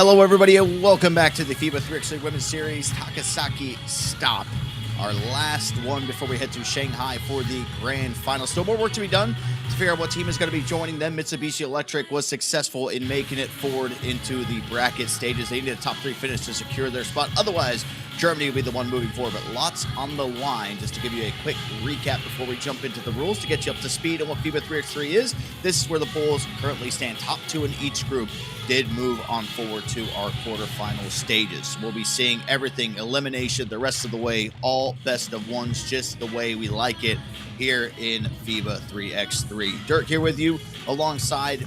Hello, everybody, and welcome back to the FIBA 3x3 Women's Series Takasaki Stop. Our last one before we head to Shanghai for the grand final. Still more work to be done to figure out what team is going to be joining them. Mitsubishi Electric was successful in making it forward into the bracket stages. They needed a top 3 finish to secure their spot. Otherwise, Germany will be the one moving forward, but lots on the line. Just to give you a quick recap before we jump into the rules to get you up to speed on what FIBA 3x3 is. This is where the Bulls currently stand. Top 2 in each group did move on forward to our quarterfinal stages. We'll be seeing everything, elimination, the rest of the way, all best of ones, just the way we like it here in FIBA 3x3. Dirk here with you alongside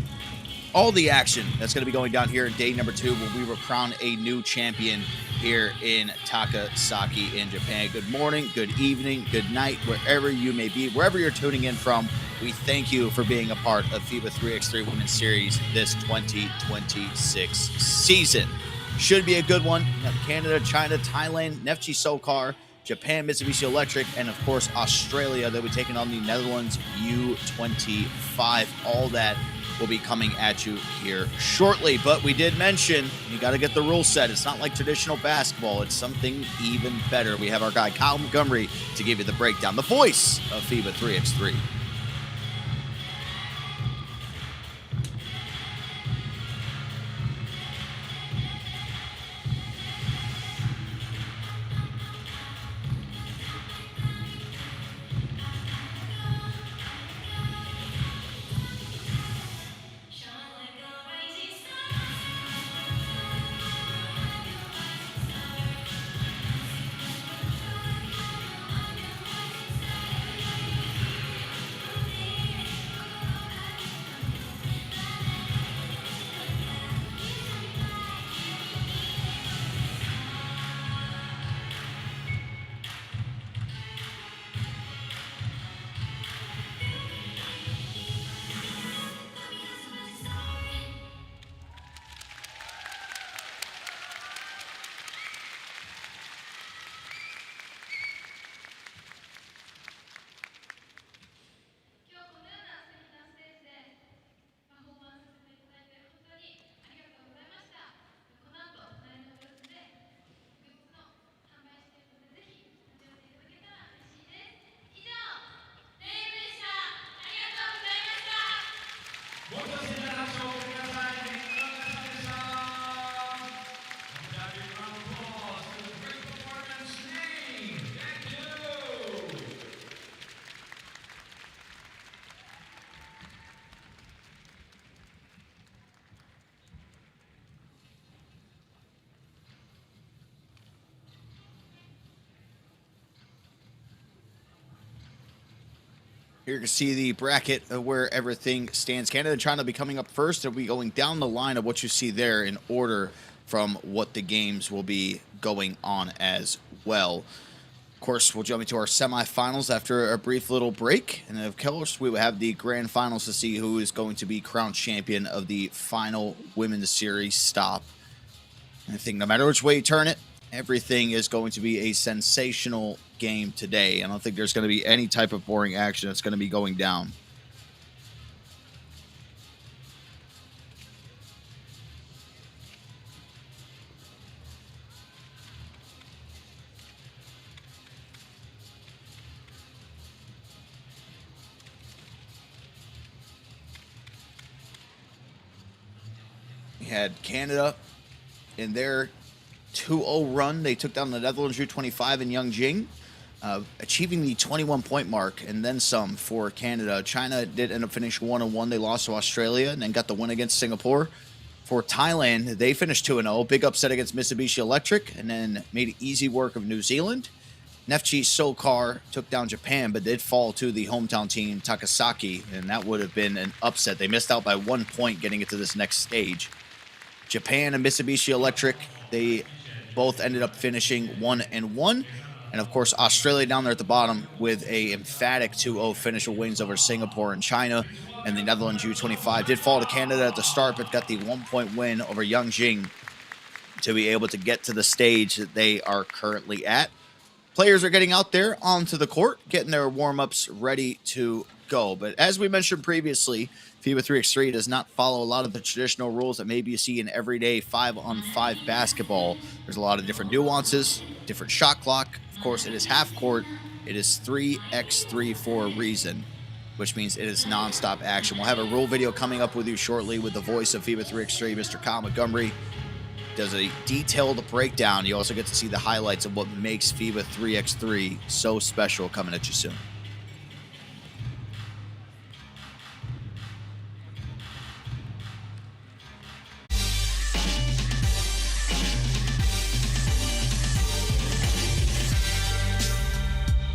all the action that's going to be going down here in day number 2 when we will crown a new champion here in Takasaki in Japan. Good morning, good evening, good night, wherever you may be, wherever you're tuning in from. We thank you for being a part of FIBA 3x3 Women's Series this 2026 season. Should be a good one. We have Canada, China, Thailand, Neftchi, SOCAR, Japan, Mitsubishi Electric, and of course Australia. They'll be taking on the Netherlands U25. All that will be coming at you here shortly. But we did mention you got to get the rule set. It's not like traditional basketball. It's something even better. We have our guy Kyle Montgomery to give you the breakdown, the voice of FIBA 3x3. Here you can see the bracket of where everything stands. Canada and China will be coming up first. They'll be going down the line of what you see there in order from what the games will be going on as well. Of course, we'll jump into our semifinals after a brief little break. And then, of course, we will have the grand finals to see who is going to be crowned champion of the final Women's Series Stop. And I think no matter which way you turn it, everything is going to be a sensational game today. I don't think there's going to be any type of boring action that's going to be going down. We had Canada in their 2-0 run. They took down the Netherlands U25 in Yeongjing, achieving the 21-point mark and then some for Canada. China did end up finishing 1-1. They lost to Australia and then got the win against Singapore. For Thailand, they finished 2-0. Big upset against Mitsubishi Electric and then made easy work of New Zealand. Neftchi SOCAR took down Japan, but did fall to the hometown team, Takasaki, and that would have been an upset. They missed out by 1 point getting into this next stage. Japan and Mitsubishi Electric, they both ended up finishing 1-1. And, of course, Australia down there at the bottom with a emphatic 2-0 finish with wins over Singapore and China. And the Netherlands U25 did fall to Canada at the start, but got the 1-point win over Yeongjing to be able to get to the stage that they are currently at. Players are getting out there onto the court, getting their warm-ups ready to go. But as we mentioned previously, FIBA 3x3 does not follow a lot of the traditional rules that maybe you see in everyday 5-on-5 basketball. There's a lot of different nuances, different shot clock. Of course, it is half court. It is 3x3 for a reason, which means it is nonstop action. We'll have a rule video coming up with you shortly with the voice of FIBA 3x3, Mr. Kyle Montgomery. Does a detailed breakdown. You also get to see the highlights of what makes FIBA 3x3 so special coming at you soon.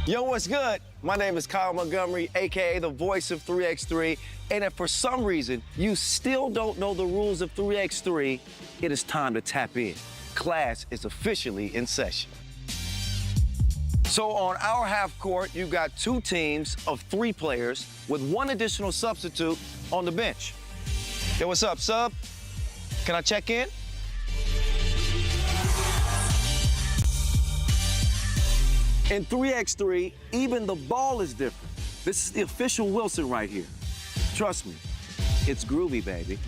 Yo, what's good? My name is Kyle Montgomery, aka the voice of 3x3. And if for some reason you still don't know the rules of 3x3, it is time to tap in. Class is officially in session. So on our half court, you've got 2 teams of 3 players with 1 additional substitute on the bench. Yo, what's up, sub? Can I check in? In 3x3, even the ball is different. This is the official Wilson right here. Trust me, it's groovy, baby.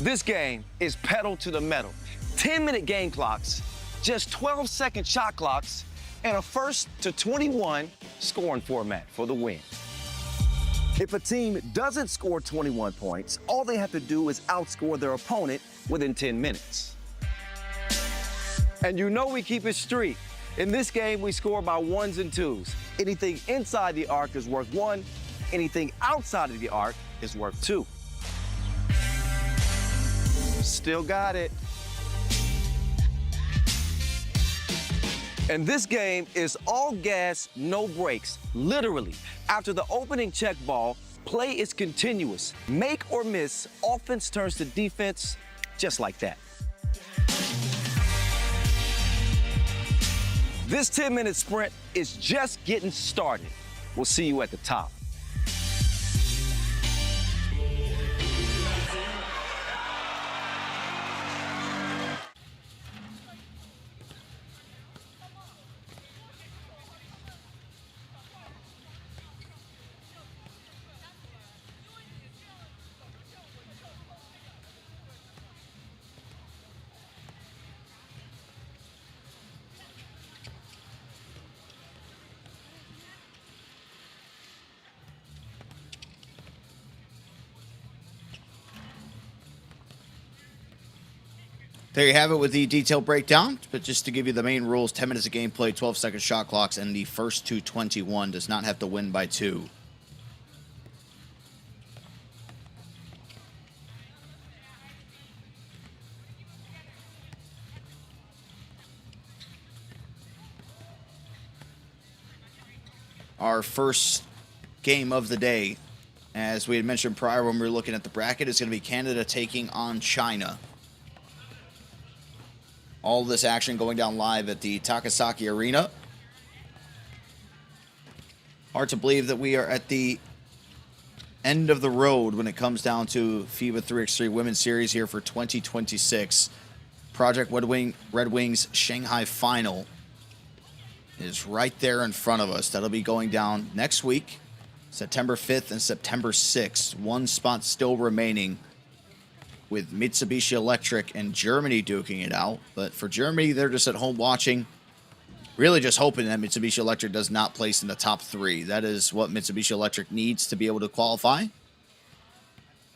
This game is pedal to the metal. 10-minute game clocks, just 12-second shot clocks, and a 1st to 21 scoring format for the win. If a team doesn't score 21 points, all they have to do is outscore their opponent within 10 minutes. And you know we keep it street. In this game, we score by 1s and 2s. Anything inside the arc is worth 1. Anything outside of the arc is worth 2. Still got it. And this game is all gas, no brakes. Literally, after the opening check ball, play is continuous. Make or miss, offense turns to defense just like that. This 10-minute sprint is just getting started. We'll see you at the top. There you have it with the detailed breakdown. But just to give you the main rules, 10 minutes of gameplay, 12-second shot clocks, and the first to 21 does not have to win by 2. Our first game of the day, as we had mentioned prior when we were looking at the bracket, is going to be Canada taking on China. All this action going down live at the Takasaki Arena. Hard to believe that we are at the end of the road when it comes down to FIBA 3x3 Women's Series here for 2026. Project Red Wings Shanghai Final is right there in front of us. That'll be going down next week, September 5th and September 6th. 1 spot still remaining, with Mitsubishi Electric and Germany duking it out. But for Germany, they're just at home watching, really just hoping that Mitsubishi Electric does not place in the top 3. That is what Mitsubishi Electric needs to be able to qualify.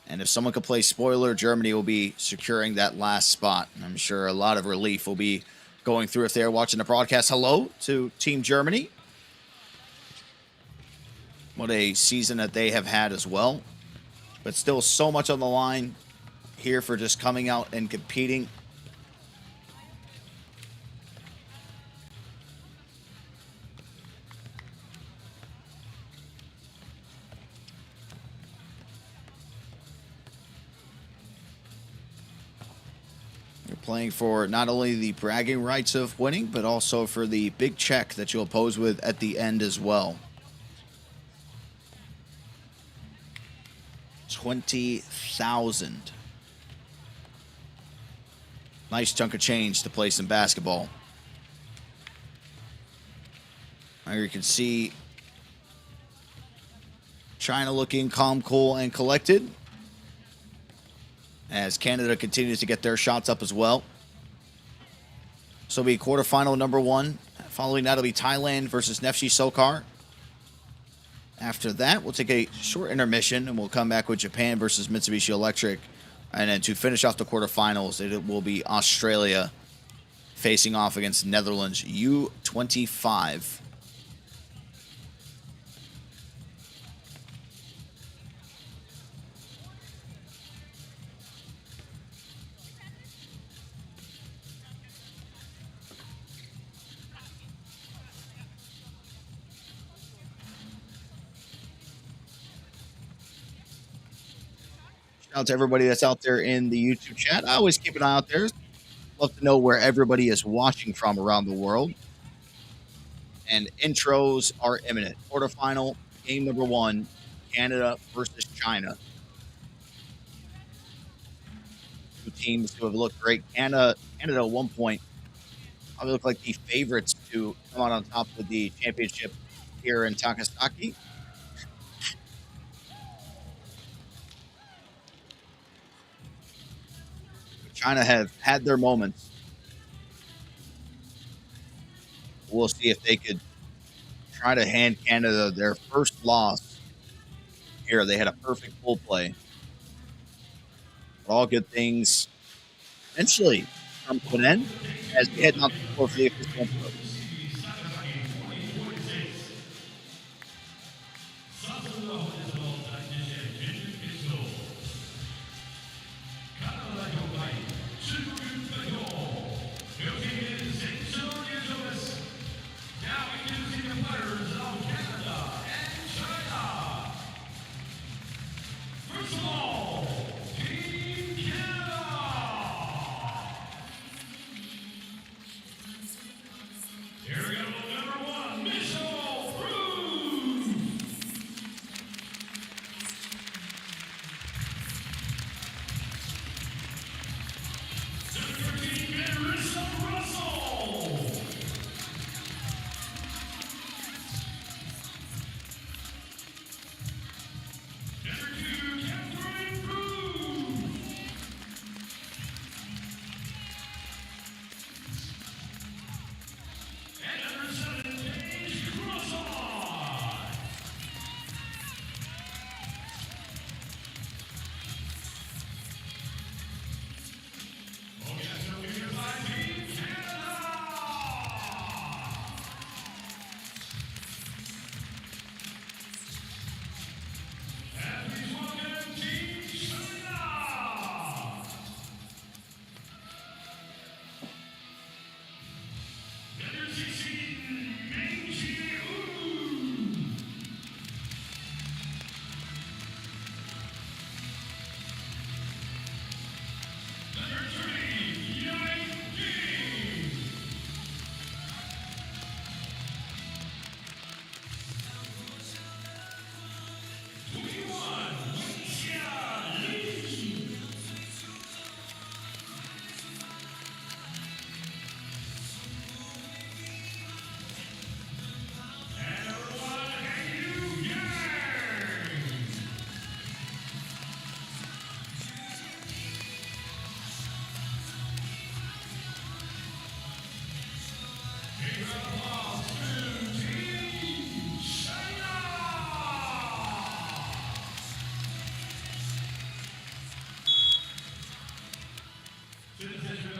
And if someone could play spoiler, Germany will be securing that last spot. I'm sure a lot of relief will be going through if they're watching the broadcast. Hello to Team Germany. What a season that they have had as well. But still so much on the line here for just coming out and competing. You're playing for not only the bragging rights of winning, but also for the big check that you'll pose with at the end as well. 20,000. Nice chunk of change to play some basketball. Here you can see China looking calm, cool, and collected as Canada continues to get their shots up as well. So it'll be quarterfinal number 1. Following that will be Thailand versus Neftchi SOCAR. After that, we'll take a short intermission and we'll come back with Japan versus Mitsubishi Electric. And then to finish off the quarterfinals, it will be Australia facing off against Netherlands U25. Shout out to everybody that's out there in the YouTube chat. I always keep an eye out there. Love to know where everybody is watching from around the world. And intros are imminent. Quarterfinal, game number 1, Canada versus China. Two teams who have looked great. Canada at one point probably looked like the favorites to come out on top of the championship here in Takasaki. China have had their moments. We'll see if they could try to hand Canada their first loss here. They had a perfect full play. But all good things eventually come to an end as we head on to the floor for the official intro.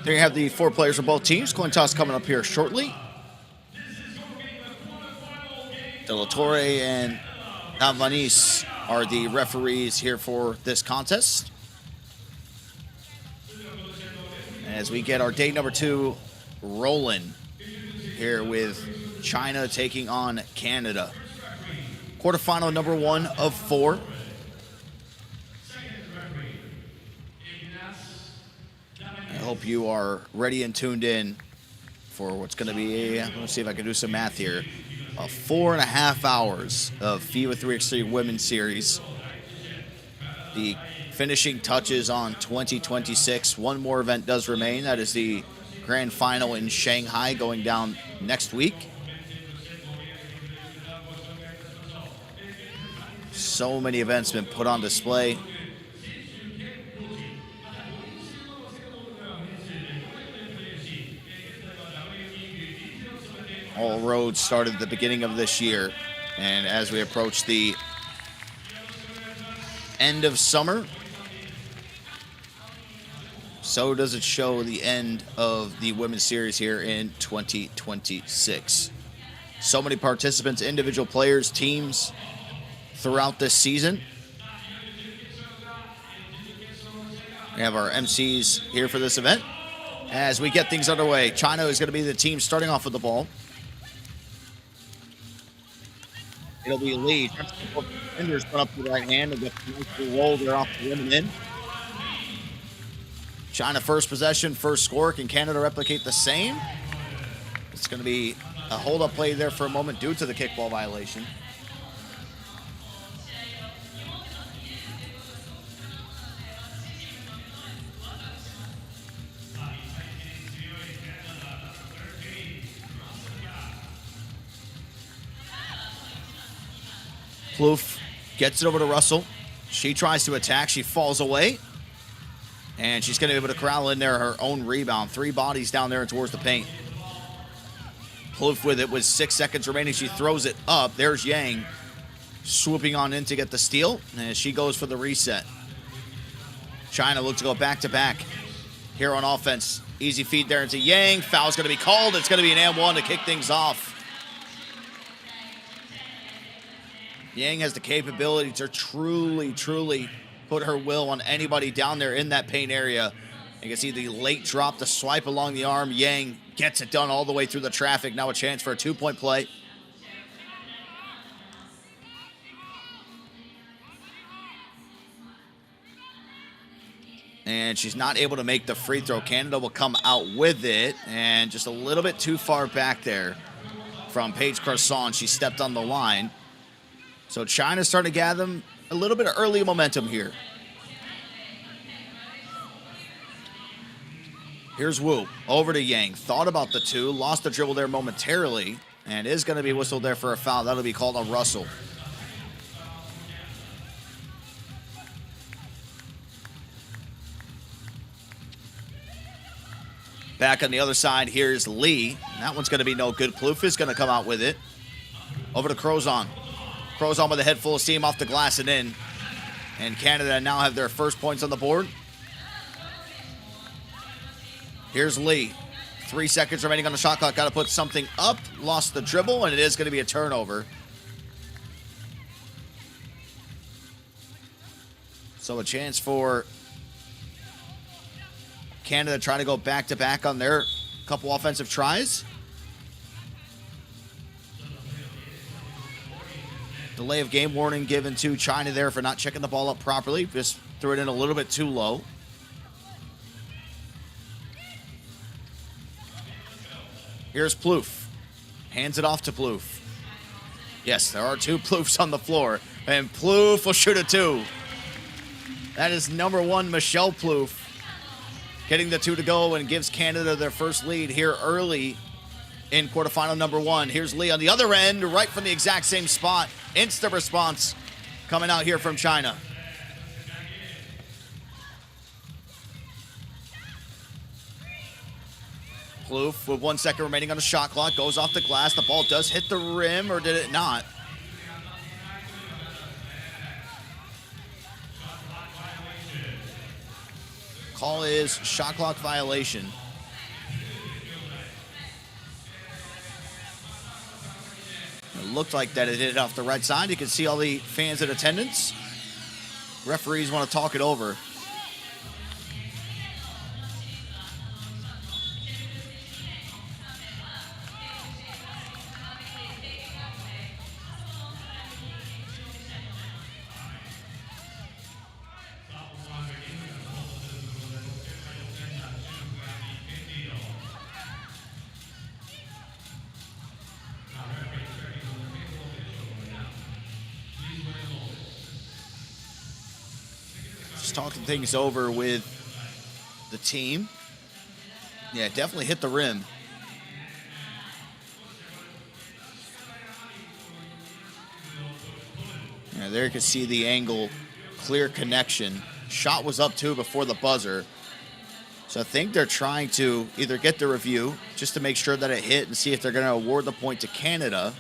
There you have the 4 players for both teams. Coin toss coming up here shortly. De La Torre and Navanis are the referees here for this contest. As we get our day number 2 rolling here with China taking on Canada. Quarterfinal number 1 of 4. I hope you are ready and tuned in for what's going to be, let's see if I can do some math here, 4.5 hours of FIBA 3x3 Women's Series. The finishing touches on 2026. One more event does remain. That is the grand final in Shanghai going down next week. So many events been put on display. All roads started at the beginning of this year. And as we approach the end of summer, so does it show the end of the women's series here in 2026. So many participants, individual players, teams throughout this season. We have our MCs here for this event. As we get things underway, China is going to be the team starting off with the ball. It'll be Lee. Defenders put up the right hand and get the roll there off the rim and in. China first possession, first score. Can Canada replicate the same? It's going to be a hold-up play there for a moment due to the kickball violation. Plouffe gets it over to Russell. She tries to attack. She falls away. And she's going to be able to corral in there her own rebound. 3 bodies down there towards the paint. Plouffe with it with 6 seconds remaining. She throws it up. There's Yang swooping on in to get the steal. And she goes for the reset. China looks to go back-to-back here on offense. Easy feed there into Yang. Foul's going to be called. It's going to be an and 1 to kick things off. Yang has the capability to truly put her will on anybody down there in that paint area. You can see the late drop, the swipe along the arm. Yang gets it done all the way through the traffic. Now a chance for a 2-point play. And she's not able to make the free throw. Canada will come out with it. And just a little bit too far back there from Paige Croissant. She stepped on the line. So China's starting to gather a little bit of early momentum here. Here's Wu over to Yang. Thought about the 2. Lost the dribble there momentarily. And is going to be whistled there for a foul. That'll be called on Russell. Back on the other side, here's Lee. That one's going to be no good. Plouffe is going to come out with it. Over to Croissant. Croissant with a head full of steam off the glass and in. And Canada now have their first points on the board. Here's Lee. 3 seconds remaining on the shot clock. Got to put something up. Lost the dribble, and it is going to be a turnover. So a chance for Canada trying to go back-to-back on their couple offensive tries. Delay of game warning given to China there for not checking the ball up properly. Just threw it in a little bit too low. Here's Plouffe. Hands it off to Plouffe. Yes, there are 2 Plouffes on the floor. And Plouffe will shoot a 2. That is number 1, Michelle Plouffe. Getting the 2 to go and gives Canada their first lead here early in quarterfinal number 1. Here's Lee on the other end, right from the exact same spot. Instant response coming out here from China. Plouffe with 1 second remaining on the shot clock. Goes off the glass. The ball does hit the rim, or did it not? Call is shot clock violation. It looked like that it hit it off the right side. You can see all the fans in attendance. Referees want to talk it over. Talking things over with the team. Yeah, definitely hit the rim. Yeah, And there you can see the angle, clear connection. Shot was up too before the buzzer. So I think they're trying to either get the review just to make sure that it hit and see if they're going to award the point to Canada.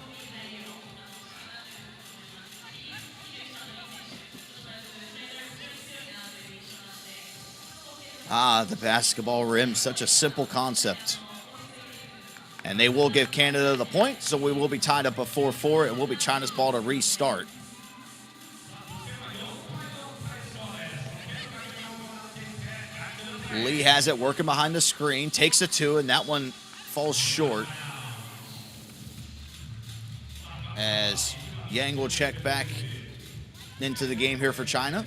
The basketball rim, such a simple concept. And they will give Canada the point, so we will be tied up at 4-4. It will be China's ball to restart. Lee has it working behind the screen, takes a two, and that one falls short. As Yang will check back into the game here for China.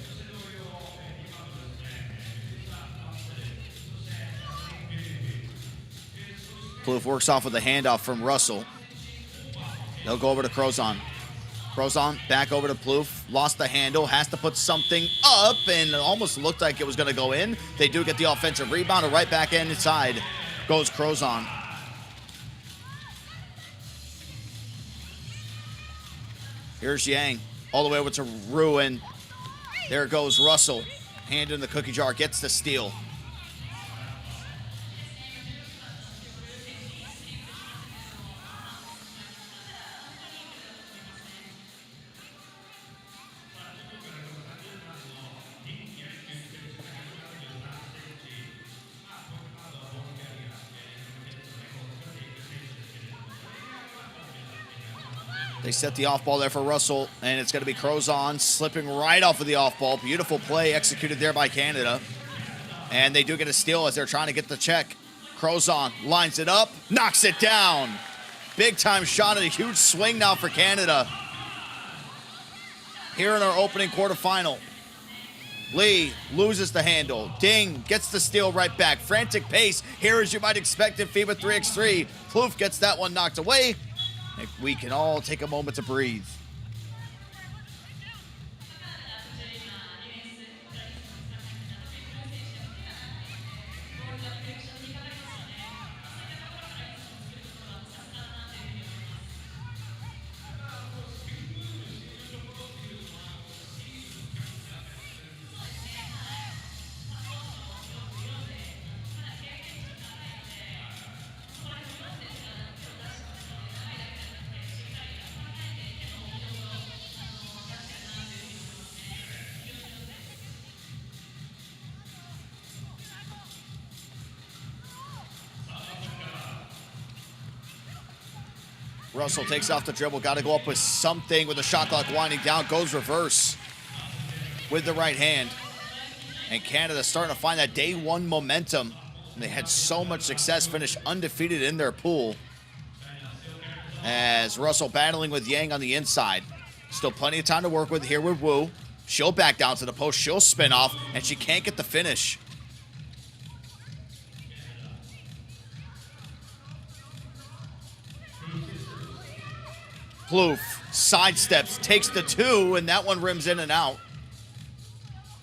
Plouffe works off with a handoff from Russell. They'll go over to Crozon. Crozon back over to Plouffe. Lost the handle. Has to put something up, and it almost looked like it was going to go in. They do get the offensive rebound, and right back inside goes Crozon. Here's Yang all the way over to Ruin. There goes Russell. Hand in the cookie jar. Gets the steal. They set the off ball there for Russell, and it's going to be Crozon slipping right off of the off ball. Beautiful play executed there by Canada. And they do get a steal as they're trying to get the check. Crozon lines it up, knocks it down. Big time shot and a huge swing now for Canada. Here in our opening quarterfinal. Lee loses the handle. Ding gets the steal right back. Frantic pace here as you might expect in FIBA 3x3. Plouffe gets that one knocked away. We can all take a moment to breathe. Russell takes off the dribble, got to go up with something with the shot clock winding down, goes reverse with the right hand. And Canada starting to find that day one momentum. And they had so much success, finished undefeated in their pool. As Russell battling with Yang on the inside. Still plenty of time to work with here with Wu. She'll back down to the post, she'll spin off, and she can't get the finish. Plouffe sidesteps, takes the two, and that one rims in and out.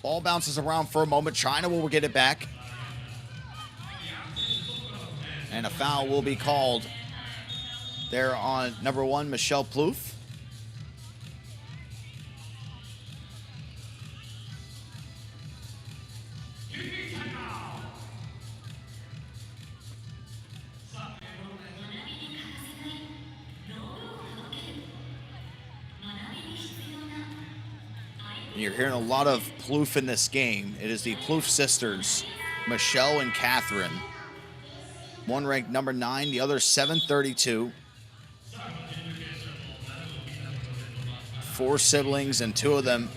Ball bounces around for a moment. China will get it back. And a foul will be called there on number one, Michelle Plouffe. You're hearing a lot of Plouffe in this game. It is the Plouffe sisters, Michelle and Catherine. One ranked number 9, the other 732. 4 siblings and 2 of them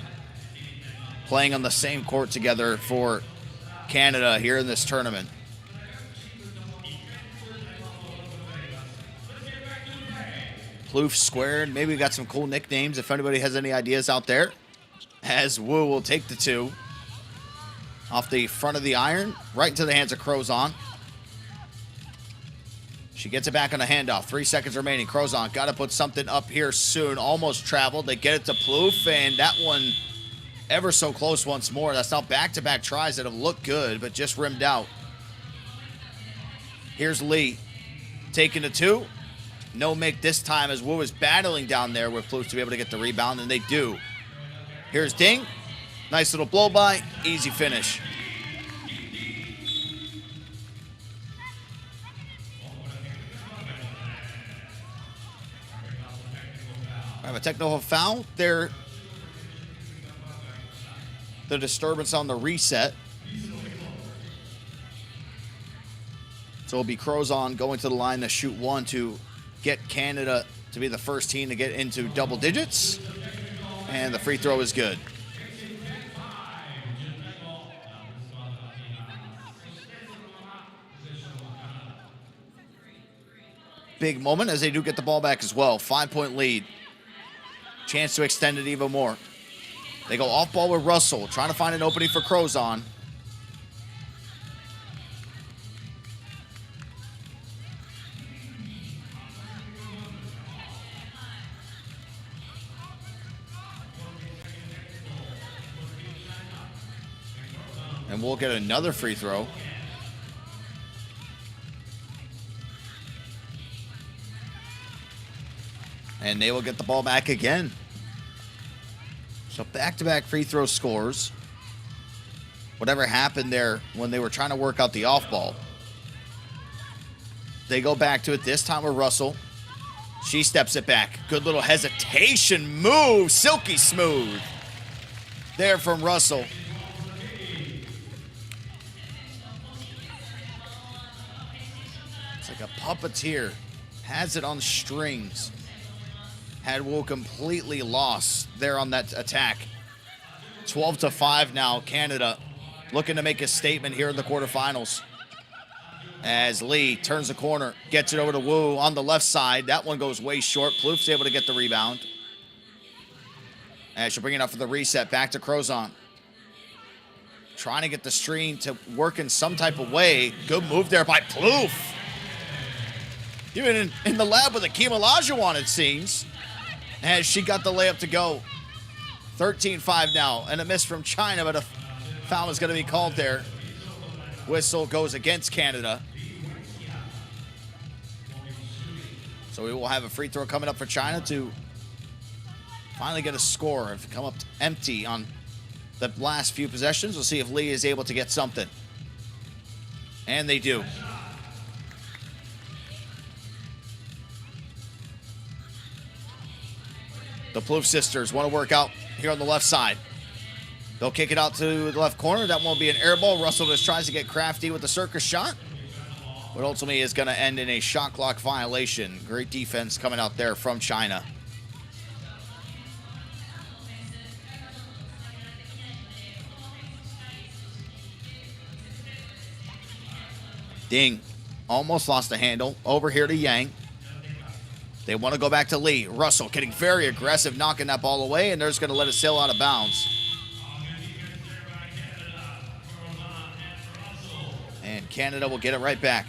playing on the same court together for Canada here in this tournament. Plouffe squared. Maybe we got some cool nicknames if anybody has any ideas out there. As Wu will take the 2 off the front of the iron, right into the hands of Crozon. She gets it back on a handoff. 3 seconds remaining. Crozon got to put something up here soon. Almost traveled. They get it to Plouffe, and that one ever so close once more. That's now back-to-back tries that have looked good, but just rimmed out. Here's Lee taking the 2. No make this time as Wu is battling down there with Plouffe to be able to get the rebound, and they do. Here's Ding. Nice little blow by. Easy finish. I have a technical foul. There, the disturbance on the reset. So it'll be Crozon going to the line to shoot one to get Canada to be the first team to get into double digits. And the free throw is good. Big moment as they do get the ball back as well. 5-point lead. Chance to extend it even more. They go off ball with Russell, trying to find an opening for Crozon. And we'll get another free throw. And they will get the ball back again. So back-to-back free throw scores. Whatever happened there when they were trying to work out the off ball. They go back to it, this time with Russell. She steps it back. Good little hesitation move. Silky smooth. There from Russell. It's like a puppeteer. Has it on strings. Had Wu completely lost there on that attack. 12-5 now. Canada looking to make a statement here in the quarterfinals. As Lee turns the corner, gets it over to Wu on the left side. That one goes way short. Plouff's able to get the rebound. As she'll bring it up for the reset. Back to Crozon. Trying to get the screen to work in some type of way. Good move there by Plouffe. Even in the lab with Akeem Olajuwon, it seems. As she got the layup to go. 13-5 now. And a miss from China, but a foul is going to be called there. Whistle goes against Canada. So we will have a free throw coming up for China to finally get a score. If it come up empty on the last few possessions, we'll see if Lee is able to get something. And they do. The Plouffe sisters want to work out here on the left side. They'll kick it out to the left corner. That won't be an air ball. Russell just tries to get crafty with the circus shot. But ultimately is going to end in a shot clock violation. Great defense coming out there from China. Ding. Almost lost the handle. Over here to Yang. They want to go back to Lee. Russell getting very aggressive, knocking that ball away, and they're just going to let it sail out of bounds. And Canada will get it right back.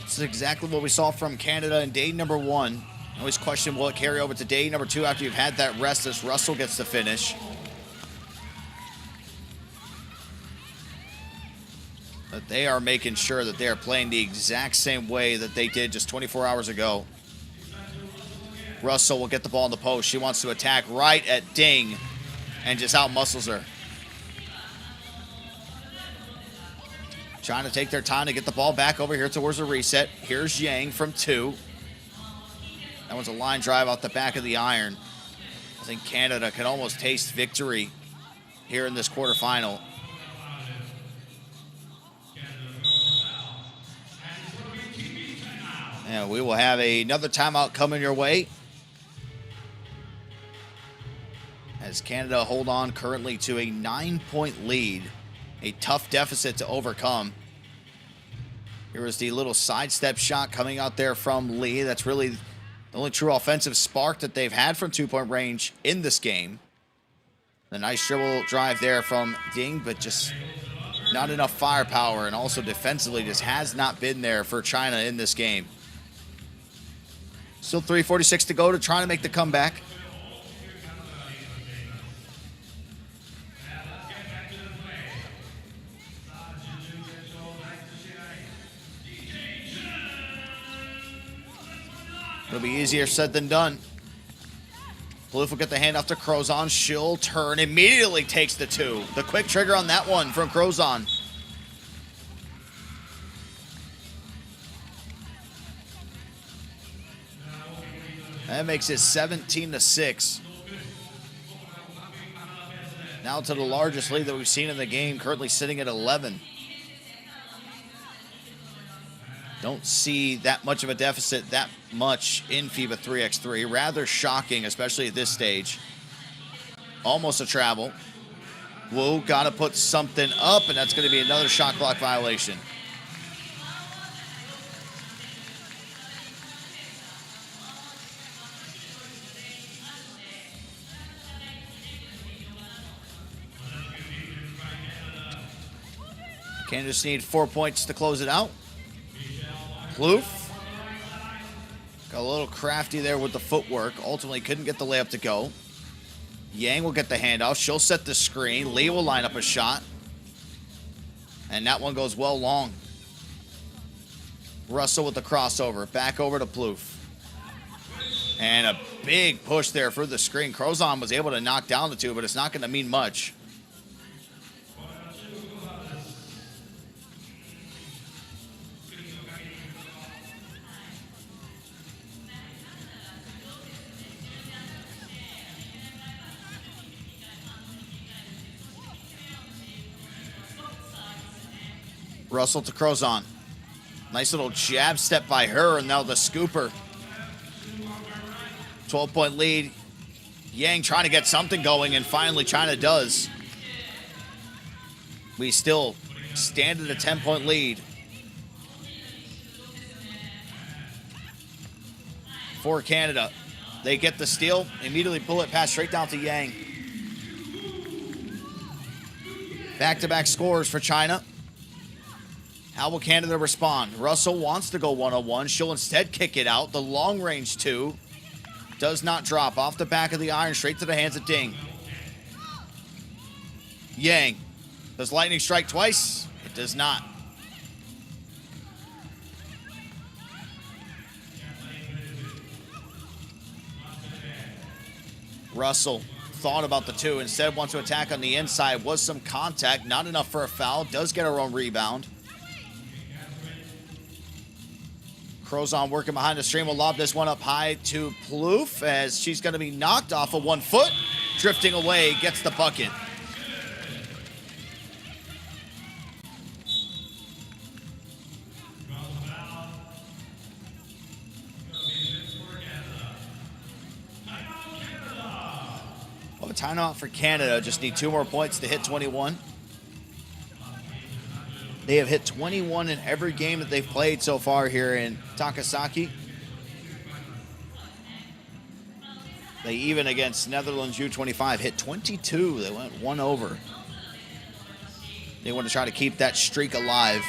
This is exactly what we saw from Canada in day number one. I always question, will it carry over to day number two after you've had that rest as Russell gets the finish. But they are making sure that they are playing the exact same way that they did just 24 hours ago. Russell will get the ball in the post. She wants to attack right at Ding and just out-muscles her. Trying to take their time to get the ball back over here towards the reset. Here's Yang from two. That was a line drive out the back of the iron. I think Canada can almost taste victory here in this quarterfinal. And we will have another timeout coming your way. As Canada hold on currently to a 9-point lead. A tough deficit to overcome. Here is the little sidestep shot coming out there from Lee. That's really the only true offensive spark that they've had from two-point range in this game. The nice dribble drive there from Ding, but just not enough firepower. And also defensively just has not been there for China in this game. Still 3:46 to go to try to make the comeback. It'll be easier said than done. Plouffe will get the handoff to Crozon. She'll turn, immediately takes the 2. The quick trigger on that one from Crozon. That makes it 17-6. Now to the largest lead that we've seen in the game, currently sitting at 11. Don't see that much of a deficit that much in FIBA 3x3. Rather shocking, especially at this stage. Almost a travel. Wu got to put something up, and that's going to be another shot clock violation. Canada just need 4 points to close it out. Plouffe got a little crafty there with the footwork. Ultimately couldn't get the layup to go. Yang will get the handoff. She'll set the screen. Lee will line up a shot. And that one goes well long. Russell with the crossover. Back over to Plouffe. And a big push there for the screen. Crozon was able to knock down the 2, but it's not going to mean much. Russell to Crozon. Nice little jab step by her, and now the scooper. 12-point lead. Yang trying to get something going, and finally China does. We still stand at a 10-point lead. For Canada. They get the steal, immediately pull it pass straight down to Yang. Back-to-back scores for China. How will Canada respond? Russell wants to go one-on-one. She'll instead kick it out. The long-range 2 does not drop. Off the back of the iron, straight to the hands of Ding. Yang. Does lightning strike twice? It does not. Russell thought about the 2. Instead wants to attack on the inside. Was some contact. Not enough for a foul. Does get her own rebound. Crozon working behind the stream will lob this one up high to Plouffe as she's going to be knocked off of 1 foot. Drifting away, gets the bucket. Well, a timeout for Canada. Just need 2 more points to hit 21. They have hit 21 in every game that they've played so far here in Takasaki. They even against Netherlands U25 hit 22. They went 1 over. They want to try to keep that streak alive.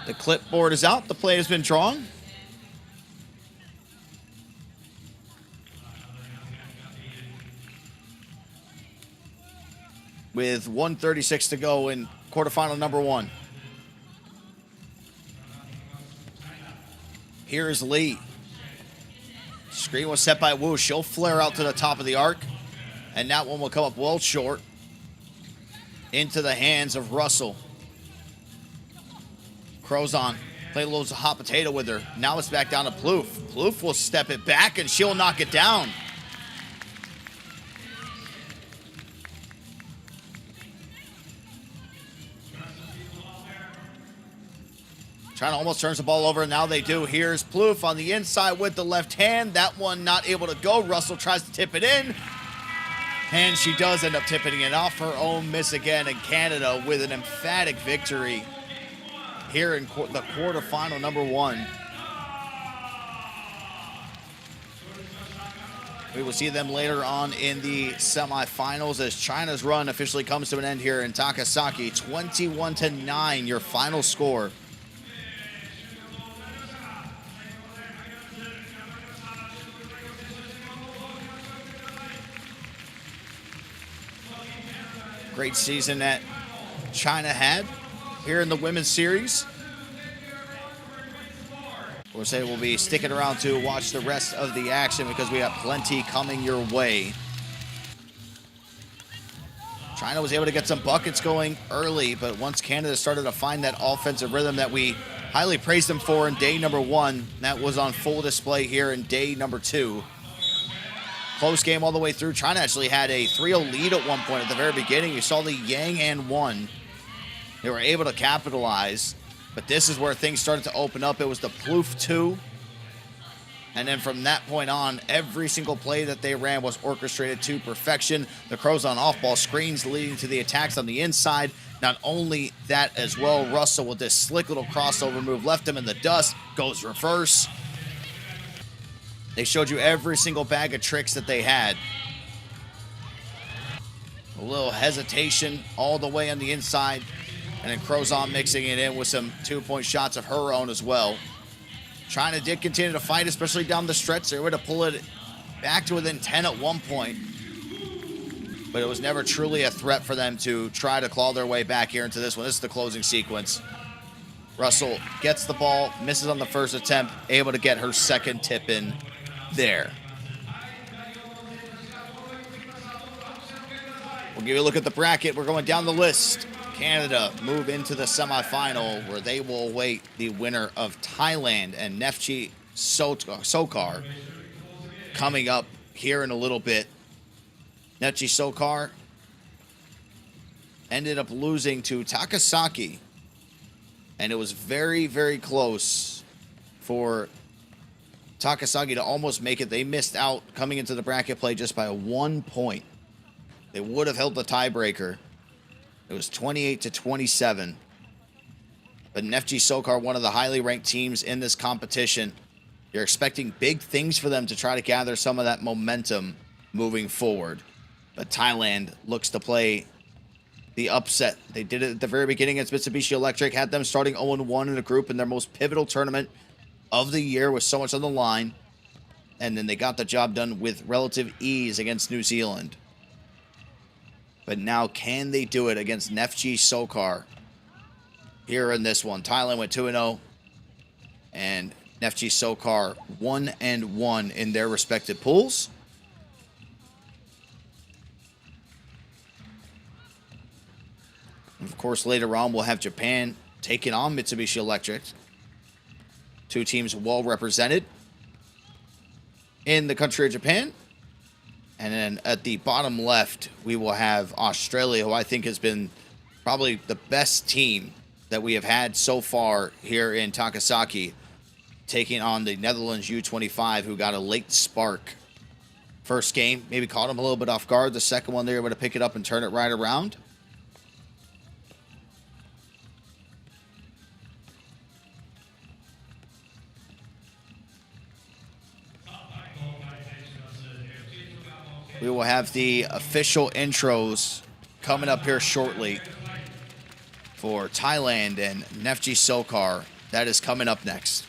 The clipboard is out. The play has been drawn. With 1:36 to go in quarterfinal number 1. Here's Lee. Screen was set by Wu. She'll flare out to the top of the arc. And that one will come up well short. Into the hands of Russell. Crozon. Play a little hot potato with her. Now it's back down to Plouffe. Plouffe will step it back and she'll knock it down. China almost turns the ball over, and now they do. Here's Plouffe on the inside with the left hand. That one not able to go. Russell tries to tip it in. And she does end up tipping it off her own miss again. And Canada with an emphatic victory here in the quarterfinal number 1. We will see them later on in the semifinals as China's run officially comes to an end here in Takasaki. 21-9, your final score. Great season that China had. here in the women's series. We'll say we'll be sticking around to watch the rest of the action because we have plenty coming your way. China was able to get some buckets going early, but once Canada started to find that offensive rhythm that we highly praised them for in day number 1, that was on full display here in day number 2. Close game all the way through. China actually had a 3-0 lead at one point at the very beginning. You saw the yang and one. They were able to capitalize, but this is where things started to open up. It was the Plouffe 2. And then from that point on, every single play that they ran was orchestrated to perfection. The Crows on off-ball screens leading to the attacks on the inside. Not only that as well, Russell with this slick little crossover move left him in the dust, goes reverse. They showed you every single bag of tricks that they had. A little hesitation all the way on the inside. And then Crozon mixing it in with some two-point shots of her own as well. China did continue to fight, especially down the stretch. They were able to pull it back to within 10 at one point. But it was never truly a threat for them to try to claw their way back here into this one. This is the closing sequence. Russell gets the ball, misses on the first attempt, able to get her second tip in there. We'll give you a look at the bracket. We're going down the list. Canada move into the semifinal where they will await the winner of Thailand and Neftchi SOCAR coming up here in a little bit. Neftchi SOCAR ended up losing to Takasaki, and it was very, very close for Takasaki to almost make it. They missed out coming into the bracket play just by 1 point. They would have held the tiebreaker. It was 28-27. But Neftchi SOCAR, one of the highly ranked teams in this competition. You're expecting big things for them to try to gather some of that momentum moving forward. But Thailand looks to play the upset. They did it at the very beginning against Mitsubishi Electric, had them starting 0-1 in a group in their most pivotal tournament of the year with so much on the line. And then they got the job done with relative ease against New Zealand. But now, can they do it against Neftchi SOCAR here in this one? Thailand went 2-0, and Neftchi SOCAR 1-1 in their respective pools. And of course, later on, we'll have Japan taking on Mitsubishi Electric. Two teams well represented in the country of Japan. And then at the bottom left, we will have Australia, who I think has been probably the best team that we have had so far here in Takasaki, taking on the Netherlands U25, who got a late spark. First game, maybe caught them a little bit off guard. The second one, they were able to pick it up and turn it right around. We will have the official intros coming up here shortly for Thailand and Neftchi SOCAR. That is coming up next.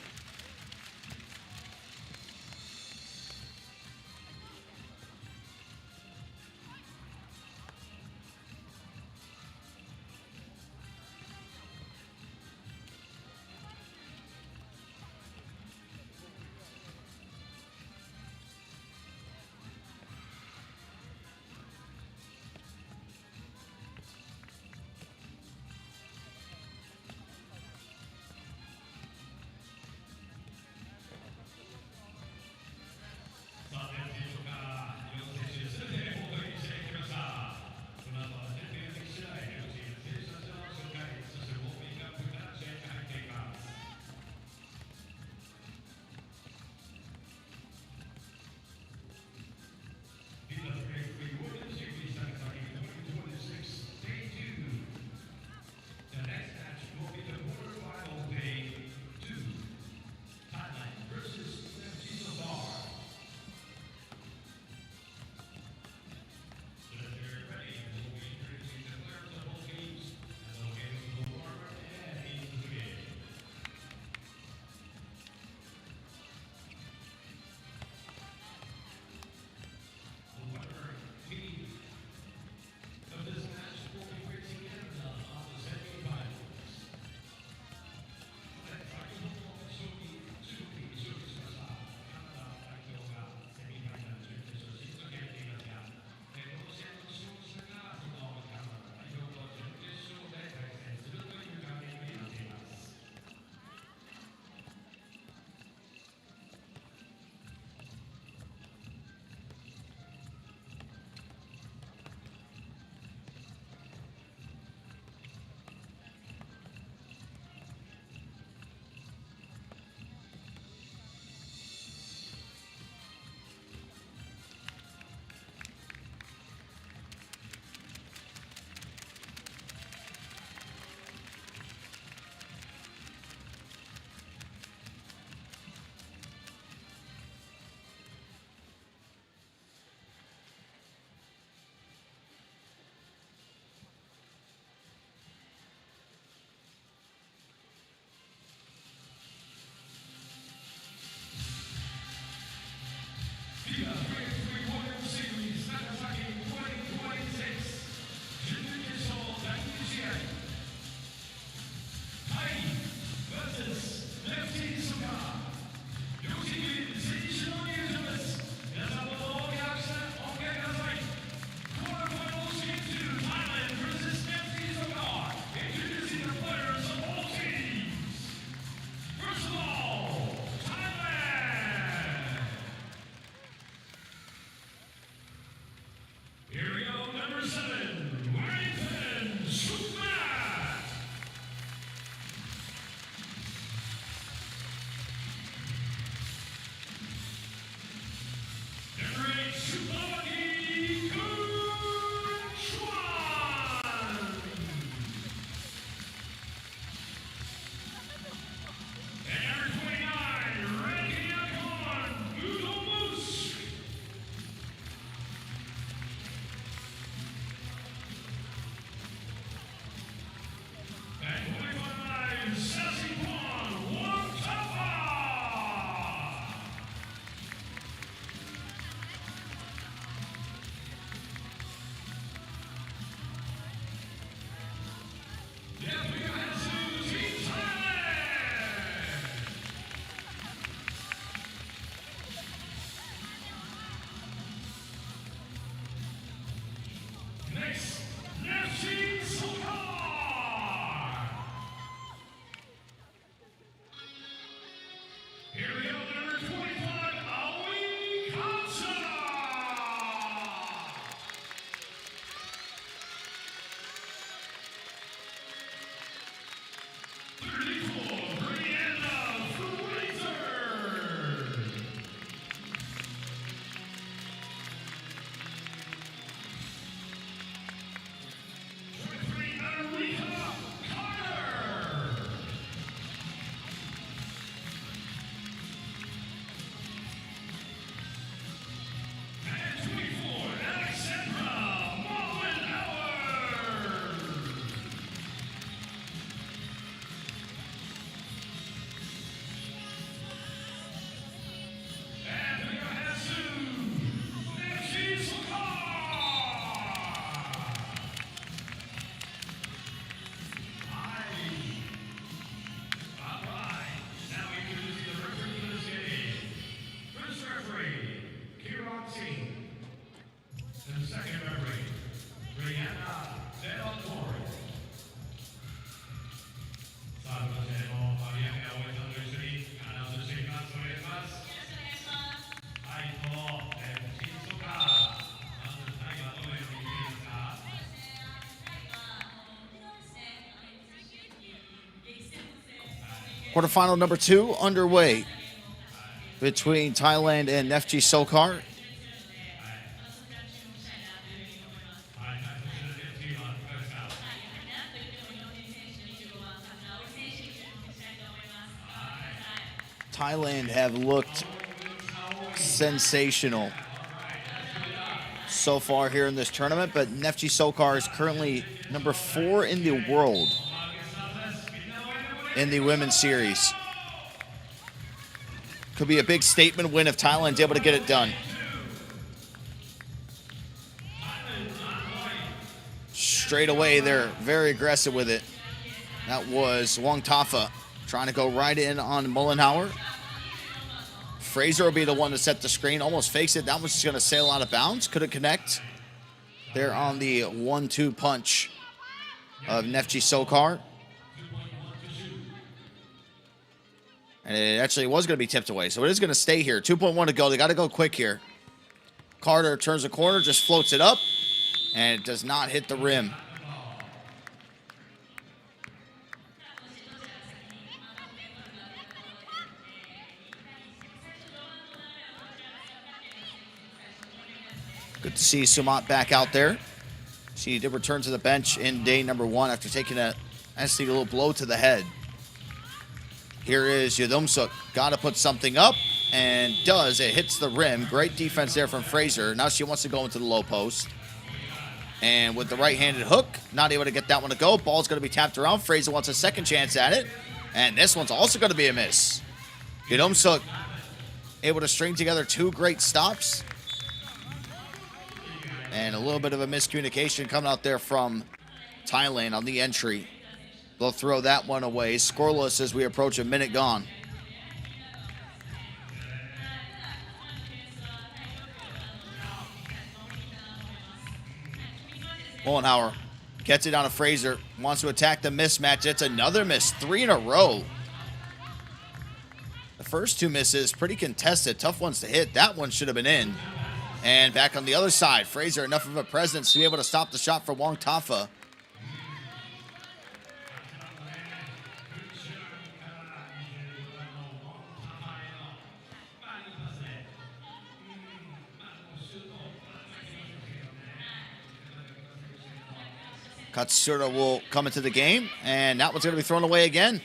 Quarterfinal number 2 underway between Thailand and Neftchi SOCAR. Thailand have looked sensational so far here in this tournament, but Neftchi SOCAR is currently number 4 in the world in the women's series. Could be a big statement win if Thailand's able to get it done. Straight away, they're very aggressive with it. That was Wong Tafa trying to go right in on Mullenhauer. Fraser will be the one to set the screen. Almost fakes it. That one's just going to sail out of bounds. Couldn't connect. They're on the 1-2 punch of Neftchi SOCAR. And it actually was going to be tipped away. So it is going to stay here. 2.1 to go. They got to go quick here. Carter turns the corner, just floats it up. And it does not hit the rim. Good to see Sumat back out there. She did return to the bench in day number 1 after taking a little blow to the head. Here is Yudumsuk. Got to put something up, and does. It hits the rim. Great defense there from Fraser. Now she wants to go into the low post. And with the right-handed hook, not able to get that one to go. Ball's going to be tapped around. Fraser wants a second chance at it. And this one's also going to be a miss. Yudumsuk able to string together 2 great stops. And a little bit of a miscommunication coming out there from Thailand on the entry. They'll throw that one away. Scoreless as we approach a minute gone. Mullenhauer gets it on to Fraser. Wants to attack the mismatch. It's another miss. 3 in a row. The first 2 misses, pretty contested. Tough ones to hit. That one should have been in. And back on the other side, Fraser, enough of a presence to be able to stop the shot for Wong Tafa. Katsura will come into the game, and that one's going to be thrown away again.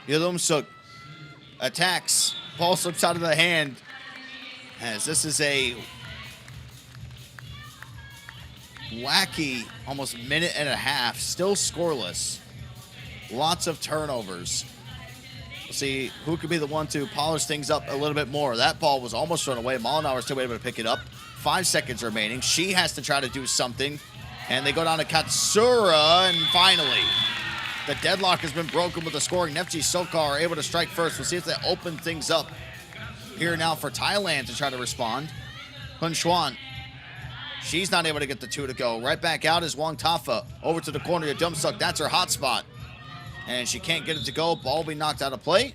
Yudumsuk attacks. Ball slips out of the hand. As this is a wacky almost minute and a half, still scoreless. Lots of turnovers. We'll see who could be the one to polish things up a little bit more. That ball was almost thrown away. Mollenauer still able to pick it up. 5 seconds remaining. She has to try to do something. And they go down to Katsura, and finally, the deadlock has been broken with the scoring. Neftchi SOCAR are able to strike first. We'll see if they open things up here now for Thailand to try to respond. Hun Xuan, she's not able to get the 2 to go. Right back out is Wong Tafa. Over to the corner of Dumsuk. That's her hot spot. And she can't get it to go. Ball will be knocked out of play.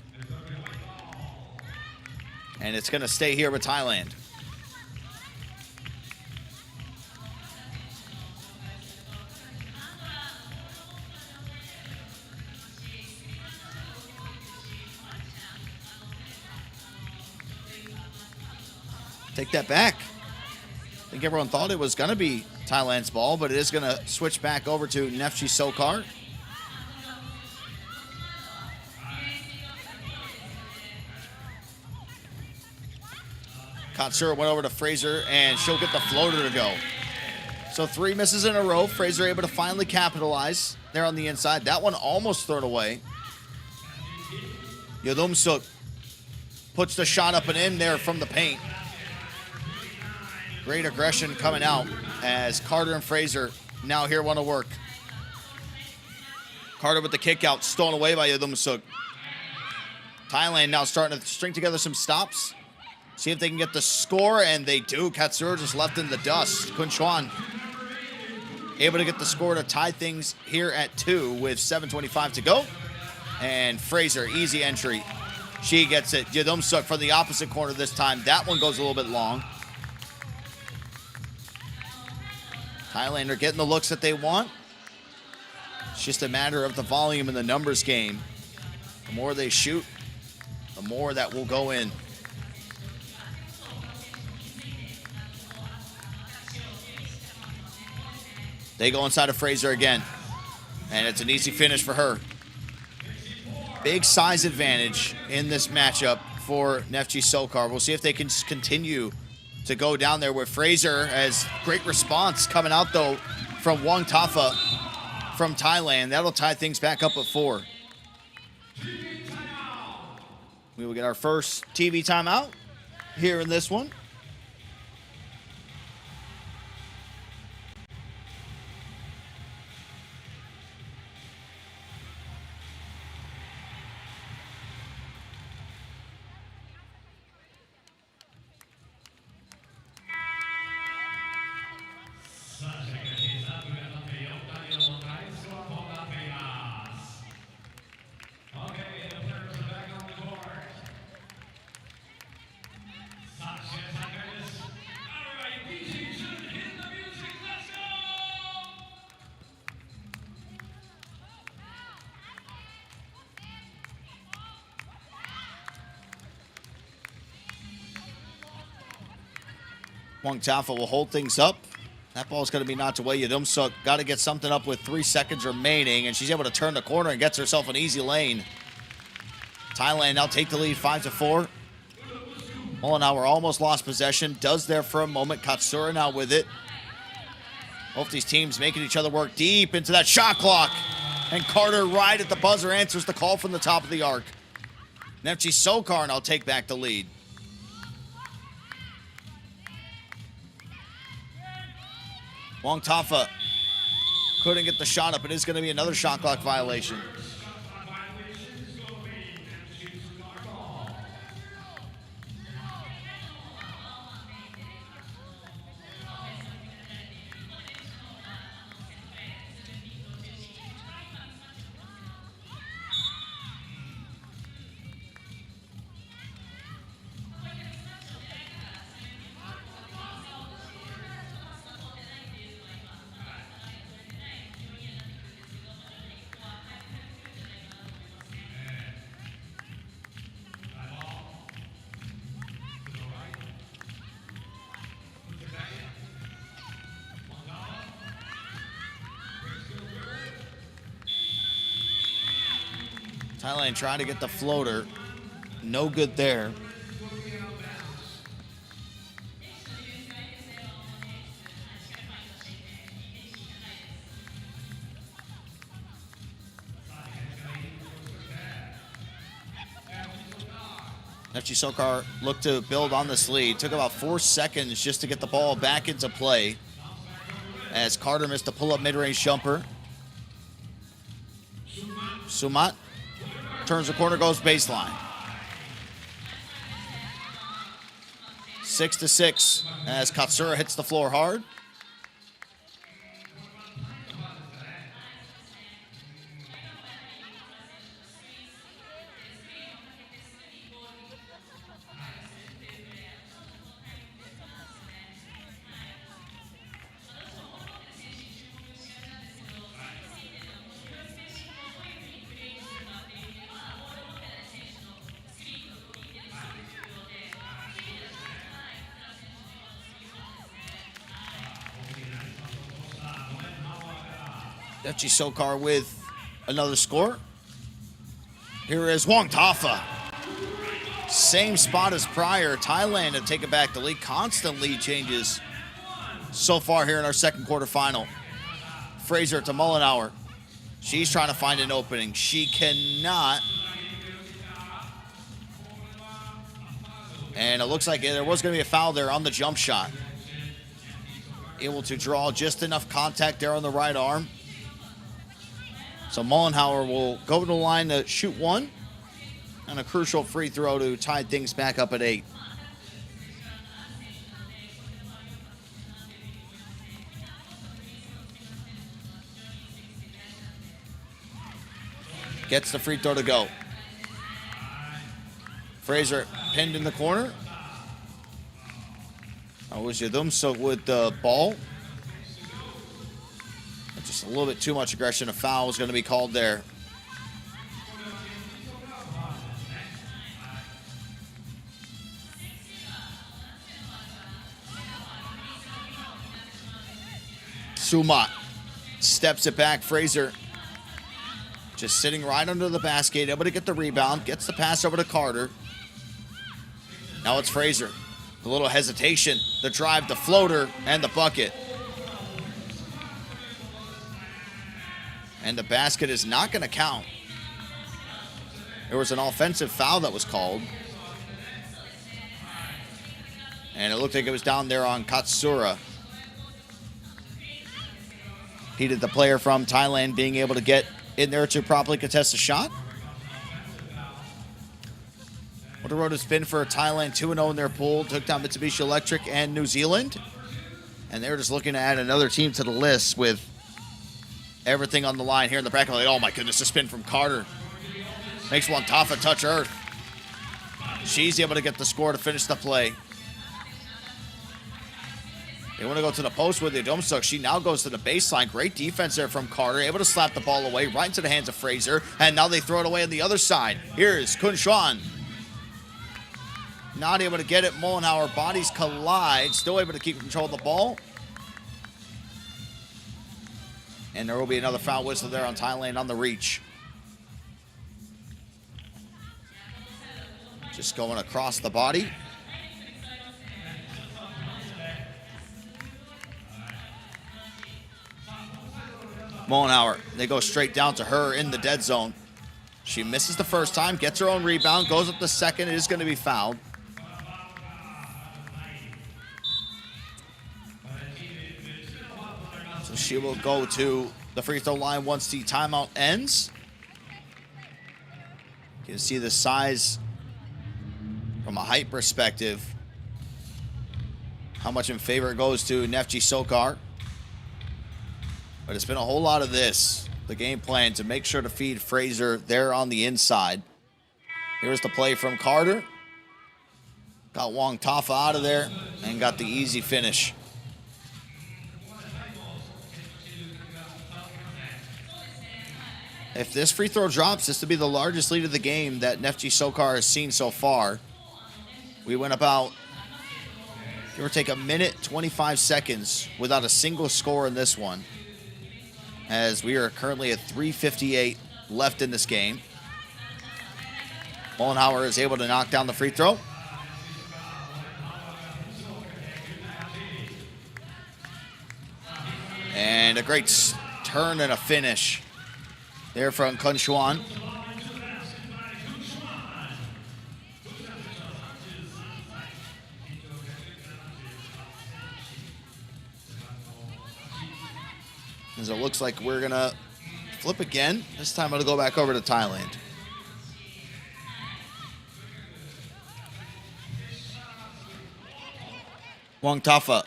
And it's going to stay here with Thailand. Take that back. I think everyone thought it was going to be Thailand's ball, but it is going to switch back over to Neftchi SOCAR. Katsura went over to Fraser, and she'll get the floater to go. So 3 misses in a row. Fraser able to finally capitalize there on the inside. That one almost thrown away. Yudumsuk puts the shot up and in there from the paint. Great aggression coming out as Carter and Fraser now here want to work. Carter with the kick out, stolen away by Yudumsuk. Thailand now starting to string together some stops. See if they can get the score, and they do. Katsura just left in the dust. Kun Chuan able to get the score to tie things here at 2 with 7:25 to go. And Fraser, easy entry. She gets it. Yudumsuk from the opposite corner this time. That one goes a little bit long. Thailand are getting the looks that they want. It's just a matter of the volume in the numbers game. The more they shoot, the more that will go in. They go inside of Fraser again. And it's an easy finish for her. Big size advantage in this matchup for Neftchi SOCAR. We'll see if they can continue to go down there with Fraser. Has great response coming out, though, from Wong Tafa from Thailand. That'll tie things back up at 4. We will get our first TV timeout here in this one. Wong Tafa will hold things up. That ball's going to be knocked away. Yadumsuk got to get something up with 3 seconds remaining, and she's able to turn the corner and gets herself an easy lane. Thailand now take the lead 5-4. Mollenhauer almost lost possession. Does there for a moment. Katsura now with it. Both these teams making each other work deep into that shot clock. And Carter right at the buzzer answers the call from the top of the arc. Neftchi SOCAR now take back the lead. Wong Tafa couldn't get the shot up. It is going to be another shot clock violation. Thailand trying to get the floater. No good there. Neftchi SOCAR looked to build on this lead. Took about 4 seconds just to get the ball back into play as Carter missed a pull-up mid-range jumper. Sumat turns the corner, goes baseline. 6-6 as Katsura hits the floor hard. Neftchi SOCAR with another score. Here is Wong Tafa. Same spot as prior. Thailand to take it back. The lead, constant lead changes so far here in our second quarter final. Fraser to Mollenhauer. She's trying to find an opening. She cannot. And it looks like there was going to be a foul there on the jump shot. Able to draw just enough contact there on the right arm. So Mollenhauer will go to the line to shoot one. And a crucial free throw to tie things back up at 8. Gets the free throw to go. Fraser pinned in the corner. That was Yadumsuk with the ball. Just a little bit too much aggression. A foul is going to be called there. Sumat steps it back. Fraser just sitting right under the basket, able to get the rebound, gets the pass over to Carter. Now it's Fraser. A little hesitation, the drive, the floater, and the bucket. And the basket is not going to count. There was an offensive foul that was called. And it looked like it was down there on Katsura. Heated the player from Thailand being able to get in there to properly contest the shot. What a road it's been for Thailand, 2-0 in their pool. Took down Mitsubishi Electric and New Zealand. And they're just looking to add another team to the list with everything on the line here in the bracket. Like, oh my goodness, the spin from Carter. Makes Wantafa touch earth. She's able to get the score to finish the play. They want to go to the post with the Domsuk. She now goes to the baseline. Great defense there from Carter. Able to slap the ball away right into the hands of Fraser. And now they throw it away on the other side. Here's Kun Xuan. Not able to get it. Mollenhauer, bodies collide. Still able to keep control of the ball. And there will be another foul whistle there on Thailand on the reach. Just going across the body. Mollenhauer, they go straight down to her in the dead zone. She misses the first time, gets her own rebound, goes up the second. It is going to be fouled. So she will go to the free throw line once the timeout ends. You can see the size from a height perspective, how much in favor it goes to Neftchi SOCAR. But it's been a whole lot of this. The game plan to make sure to feed Fraser there on the inside. Here's the play from Carter. Got Wong Tafa out of there and got the easy finish. If this free throw drops, this will be the largest lead of the game that Neftchi SOCAR has seen so far. We went about, give or take, a minute, 25 seconds without a single score in this one, as we are currently at 3:58 left in this game. Mollenhauer is able to knock down the free throw. And a great turn and a finish there from Kun Xuan. As it looks like we're going to flip again. This time it'll go back over to Thailand. Wong Tafa.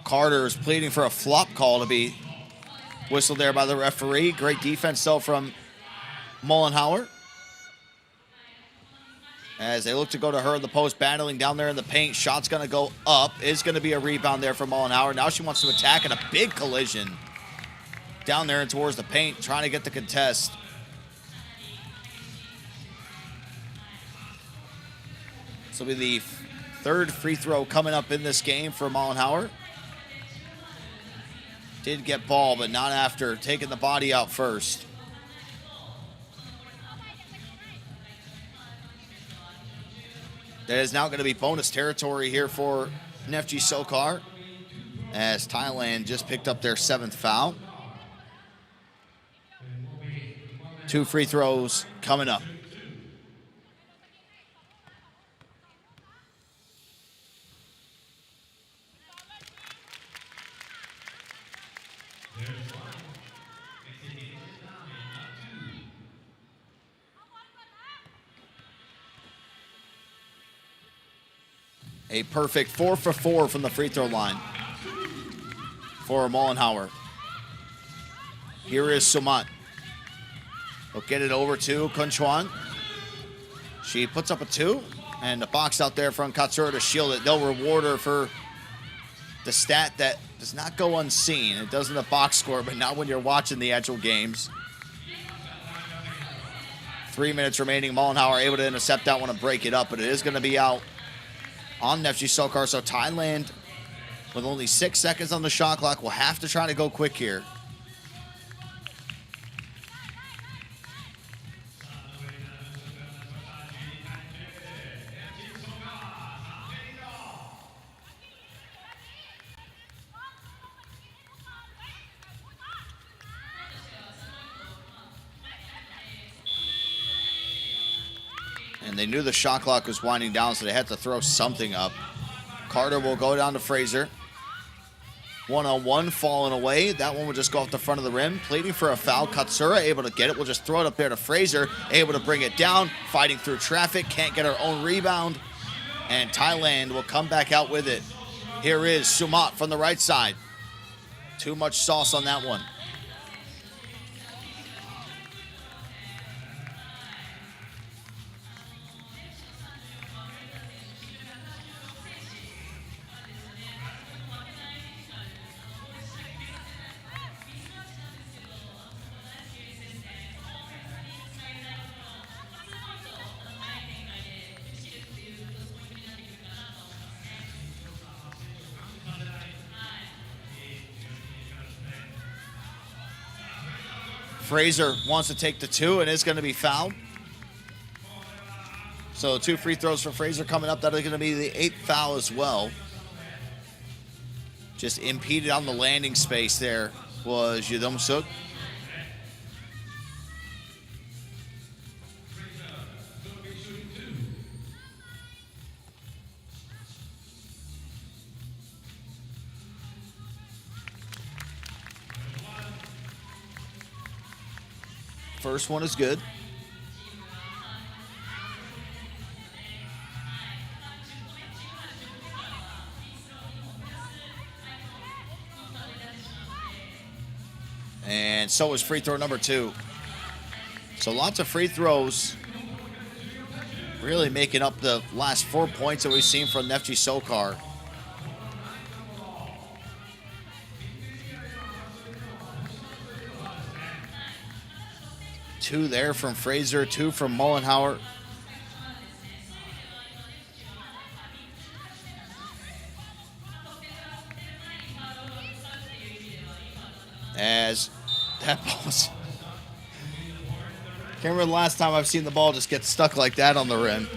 Carter is pleading for a flop call to be whistled there by the referee. Great defense, though, from Mollenhauer. As they look to go to her in the post, battling down there in the paint. Shot's going to go up. Is going to be a rebound there for Mollenhauer. Now she wants to attack, and a big collision down there and towards the paint, trying to get the contest. This will be the third free throw coming up in this game for Mollenhauer. Did get ball, but not after taking the body out first. That is now going to be bonus territory here for Neftchi SOCAR, as Thailand just picked up their 7th foul. 2 free throws coming up. A perfect 4 for 4 from the free throw line for Mollenhauer. Here is Sumat. They'll get it over to Kun Xuan. She puts up a 2, and the box out there from Katsura to shield it. They'll reward her for the stat that does not go unseen. It does in the box score, but not when you're watching the actual games. 3 minutes remaining. Mollenhauer able to intercept that one and break it up, but it is going to be out on Neftchi SOCAR. So Thailand With only 6 seconds on the shot clock, we'll have to try to go quick here. And they knew the shot clock was winding down, so they had to throw something up. Carter will go down to Fraser. One-on-one, falling away. That one will just go off the front of the rim. Pleading for a foul. Katsura able to get it. We'll just throw it up there to Fraser. Able to bring it down. Fighting through traffic. Can't get her own rebound. And Thailand will come back out with it. Here is Sumat from the right side. Too much sauce on that one. Fraser wants to take the two and is going to be fouled. So 2 free throws for Fraser coming up. That is going to be the 8th foul as well. Just impeded on the landing space there was Yudom Suk. First one is good. And so is free throw number 2. So lots of free throws. Really making up the last 4 points that we've seen from Neftchi SOCAR. Two there from Fraser, 2 from Mullenhauer. As that ball's... Can't remember the last time I've seen the ball just get stuck like that on the rim.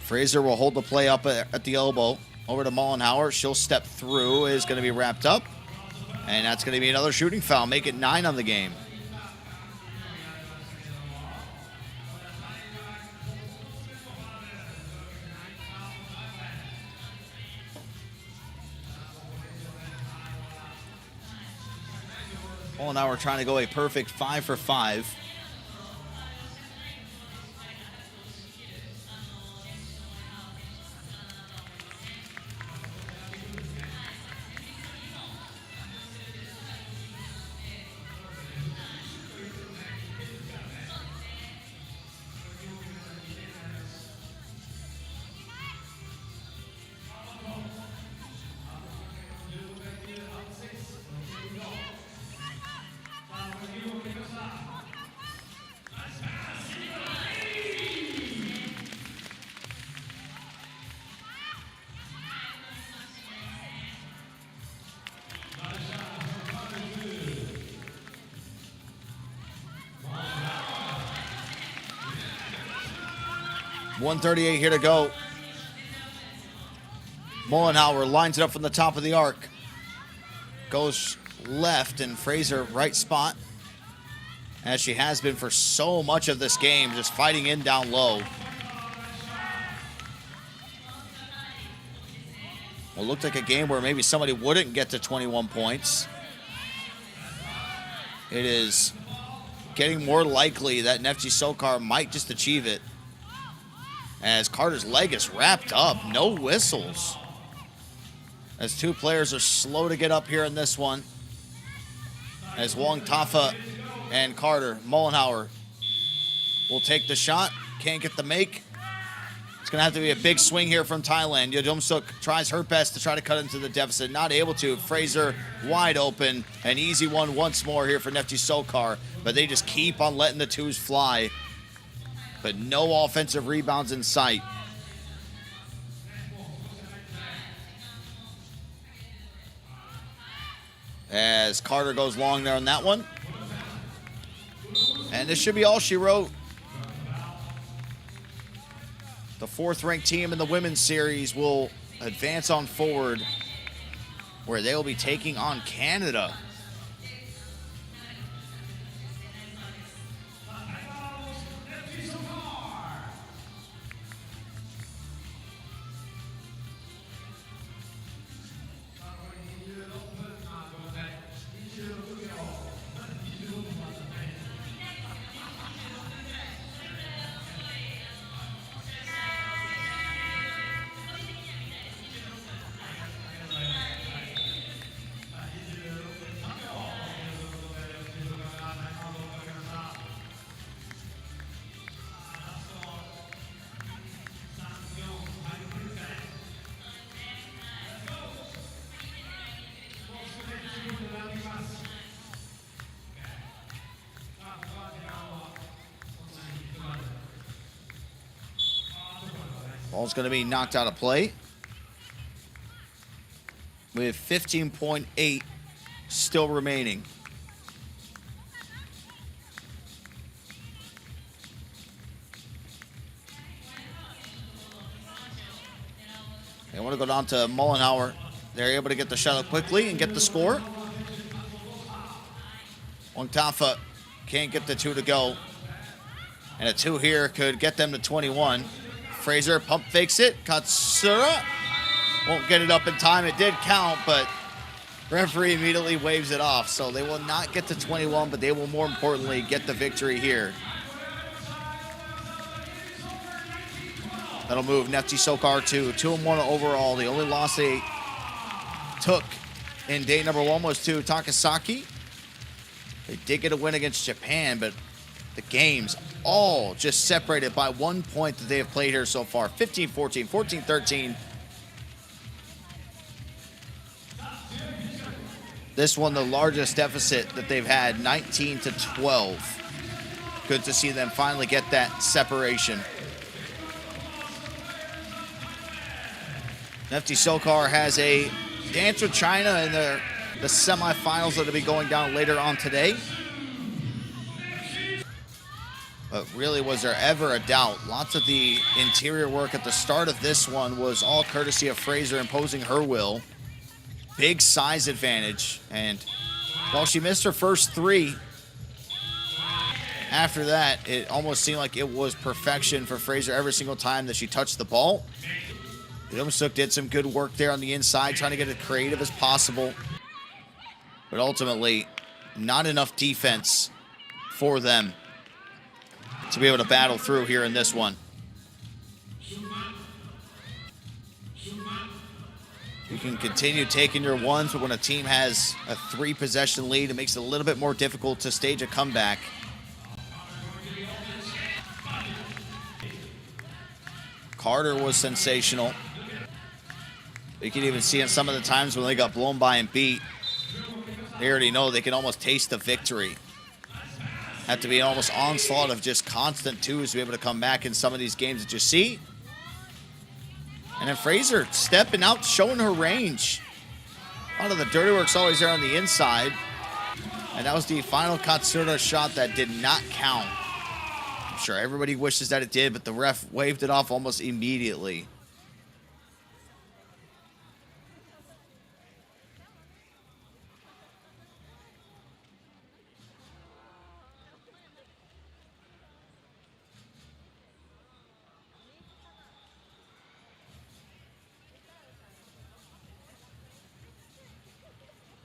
Fraser will hold the play up at the elbow. Over to Mullenhauer. She'll step through. Is going to be wrapped up. And that's going to be another shooting foul. Make it 9 on the game. Mullenhauer trying to go a perfect 5 for 5. .138 here to go. Mullenhauer lines it up from the top of the arc. Goes left and Fraser right spot. As she has been for so much of this game, just fighting in down low. Well, it looked like a game where maybe somebody wouldn't get to 21 points. It is getting more likely that Neftchi SOCAR might just achieve it. As Carter's leg is wrapped up. No whistles. As 2 players are slow to get up here in this one. As Wong Tafa and Carter, Mullenhauer will take the shot. Can't get the make. It's going to have to be a big swing here from Thailand. Yodom-suk tries her best to try to cut into the deficit. Not able to. Fraser wide open. An easy one once more here for Neftchi SOCAR. But they just keep on letting the twos fly. But no offensive rebounds in sight. As Carter goes long there on that one. And this should be all she wrote. The 4th-ranked team in the women's series will advance on forward, where they will be taking on Canada. Ball's going to be knocked out of play with 15.8 still remaining. They want to go down to Mullenhauer. They're able to get the shot up quickly and get the score. Wangtafa can't get the 2 to go. And a 2 here could get them to 21. Fraser pump fakes it. Katsura won't get it up in time. It did count, but referee immediately waves it off. So they will not get to 21, but they will more importantly get the victory here. That'll move Neftchi SOCAR to 2-1 overall. The only loss they took in day number 1 was to Takasaki. They did get a win against Japan, but the games all just separated by 1 point that they have played here so far. 15-14, 14-13. This one, the largest deficit that they've had, 19-12. Good to see them finally get that separation. Neftchi SOCAR has a dance with China in the semifinals that will be going down later on today. But really, was there ever a doubt? Lots of the interior work at the start of this one was all courtesy of Fraser imposing her will. Big size advantage. And while she missed her first 3, after that, it almost seemed like it was perfection for Fraser every single time that she touched the ball. Yodom-suk did some good work there on the inside, trying to get as creative as possible. But ultimately, not enough defense for them to be able to battle through here in this one. You can continue taking your ones, but when a team has a 3-possession lead, it makes it a little bit more difficult to stage a comeback. Carter was sensational. You can even see in some of the times when they got blown by and beat, they already know they can almost taste the victory. Have to be an almost onslaught of just constant 2s to be able to come back in some of these games that you see. And then Fraser stepping out, showing her range. A lot of the dirty work's always there on the inside. And that was the final Katsura shot that did not count. I'm sure everybody wishes that it did, but the ref waved it off almost immediately.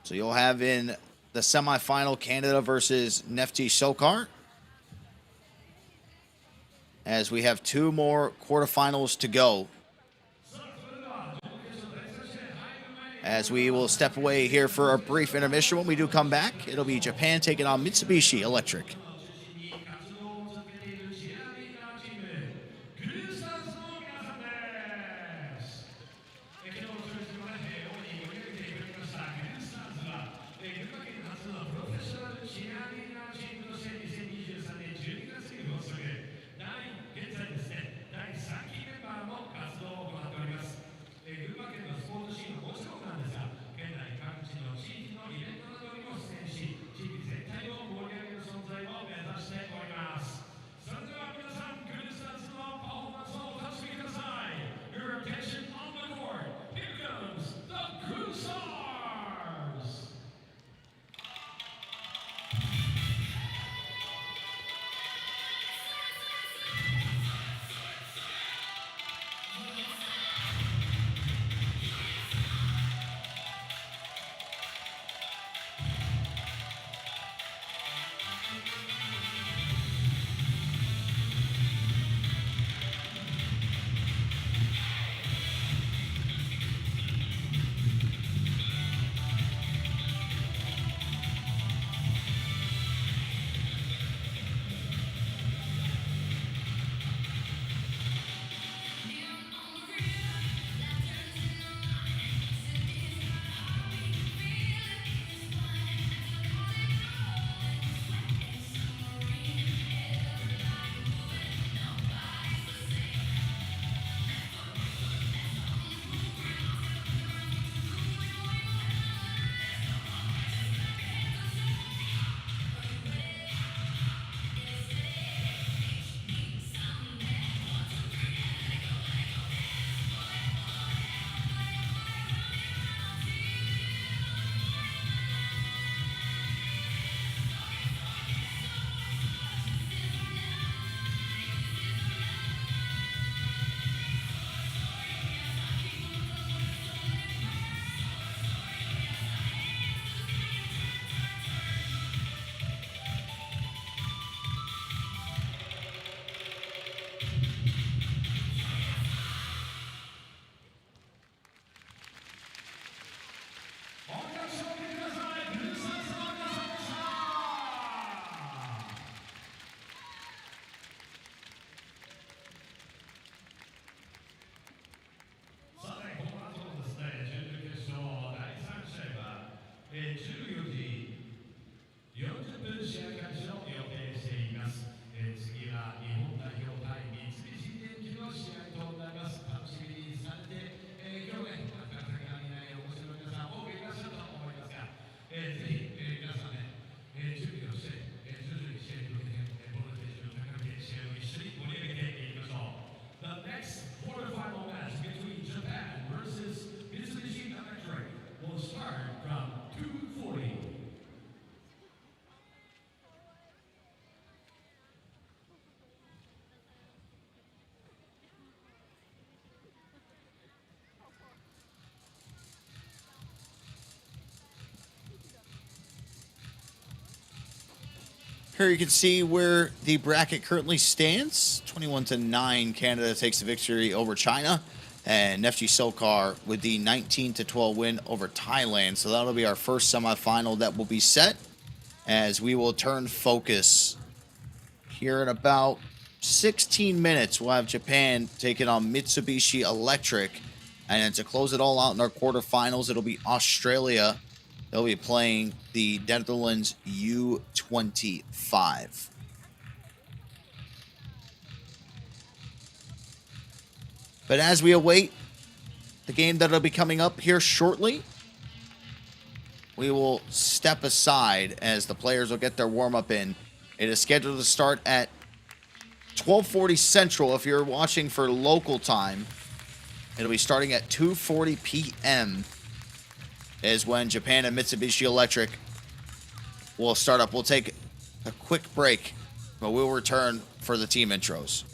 So you'll have in the semifinal Canada versus Neftchi SOCAR, as we have 2 more quarterfinals to go. As we will step away here for a brief intermission. When we do come back, it'll be Japan taking on Mitsubishi Electric. Here you can see where the bracket currently stands. 21-9, Canada takes the victory over China. And Neftchi SOCAR with the 19-12 win over Thailand. So that'll be our first semifinal that will be set, as we will turn focus here in about 16 minutes. We'll have Japan taking on Mitsubishi Electric. And then to close it all out in our quarterfinals, it'll be Australia. They'll be playing the Netherlands U25. But as we await the game that'll be coming up here shortly, we will step aside as the players will get their warm-up in. It is scheduled to start at 12:40 Central. If you're watching for local time, it'll be starting at 2:40 p.m. is when Japan and Mitsubishi Electric will start up. We'll take a quick break, but we'll return for the team intros.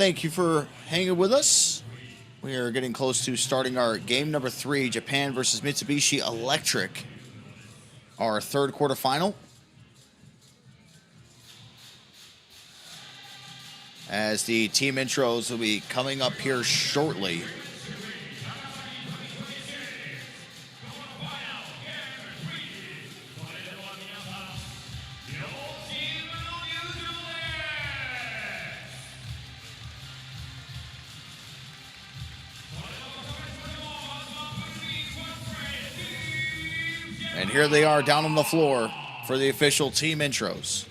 Thank you for hanging with us. We are getting close to starting our game number 3, Japan versus Mitsubishi Electric, our third quarterfinal. As the team intros will be coming up here shortly. And here they are down on the floor for the official team intros.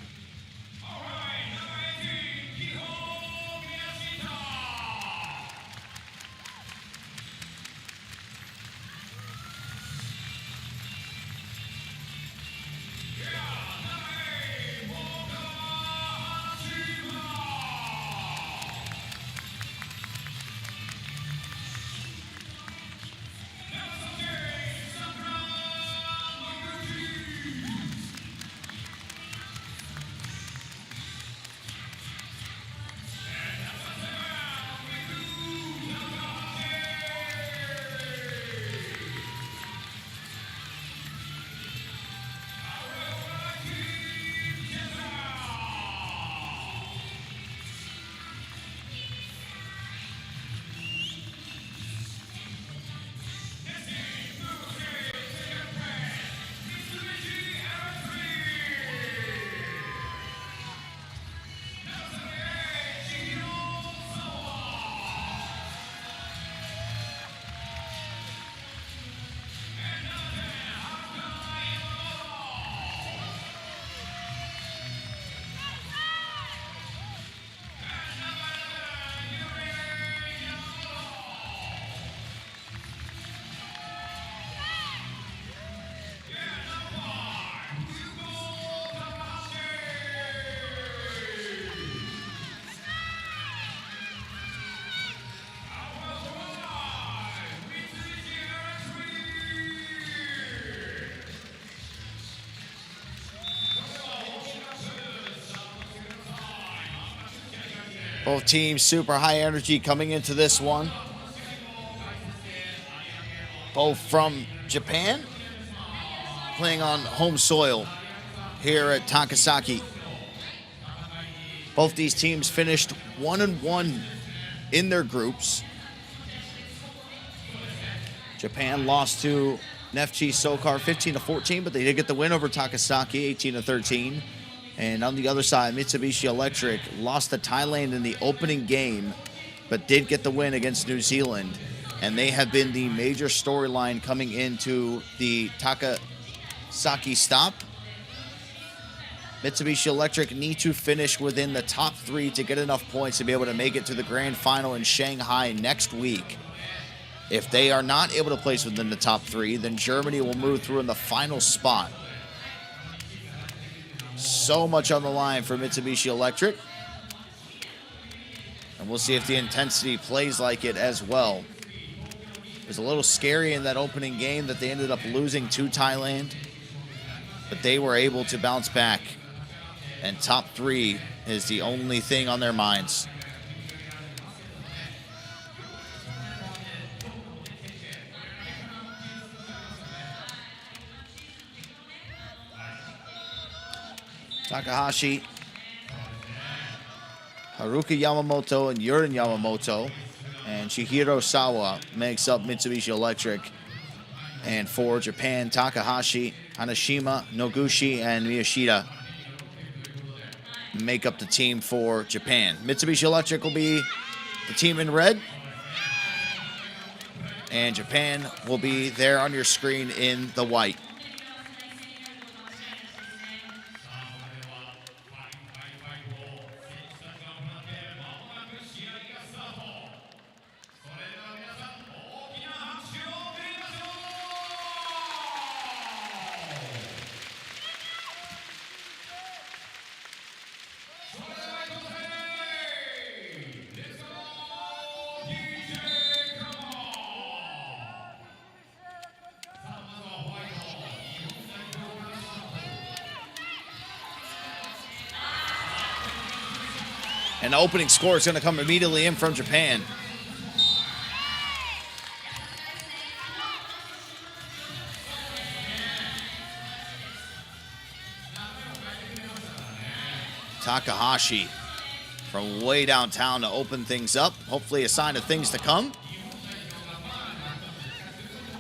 Both teams super high energy coming into this one. Both from Japan, playing on home soil here at Takasaki. Both these teams finished 1-1 in their groups. Japan lost to Neftchi SOCAR 15-14, but they did get the win over Takasaki 18-13. And on the other side, Mitsubishi Electric lost to Thailand in the opening game, but did get the win against New Zealand. And they have been the major storyline coming into the Takasaki Stop. Mitsubishi Electric need to finish within the top 3 to get enough points to be able to make it to the grand final in Shanghai next week. If they are not able to place within the top 3, then Germany will move through in the final spot. So much on the line for Mitsubishi Electric. And we'll see if the intensity plays like it as well. It was a little scary in that opening game that they ended up losing to Thailand. But they were able to bounce back. And top 3 is the only thing on their minds. Takahashi, Haruka Yamamoto, and Yurin Yamamoto, and Chihiro Sawa makes up Mitsubishi Electric. And for Japan, Takahashi, Hanashima, Noguchi, and Miyashita make up the team for Japan. Mitsubishi Electric will be the team in red, and Japan will be there on your screen in the white. And the opening score is going to come immediately in from Japan. Takahashi from way downtown to open things up. Hopefully a sign of things to come.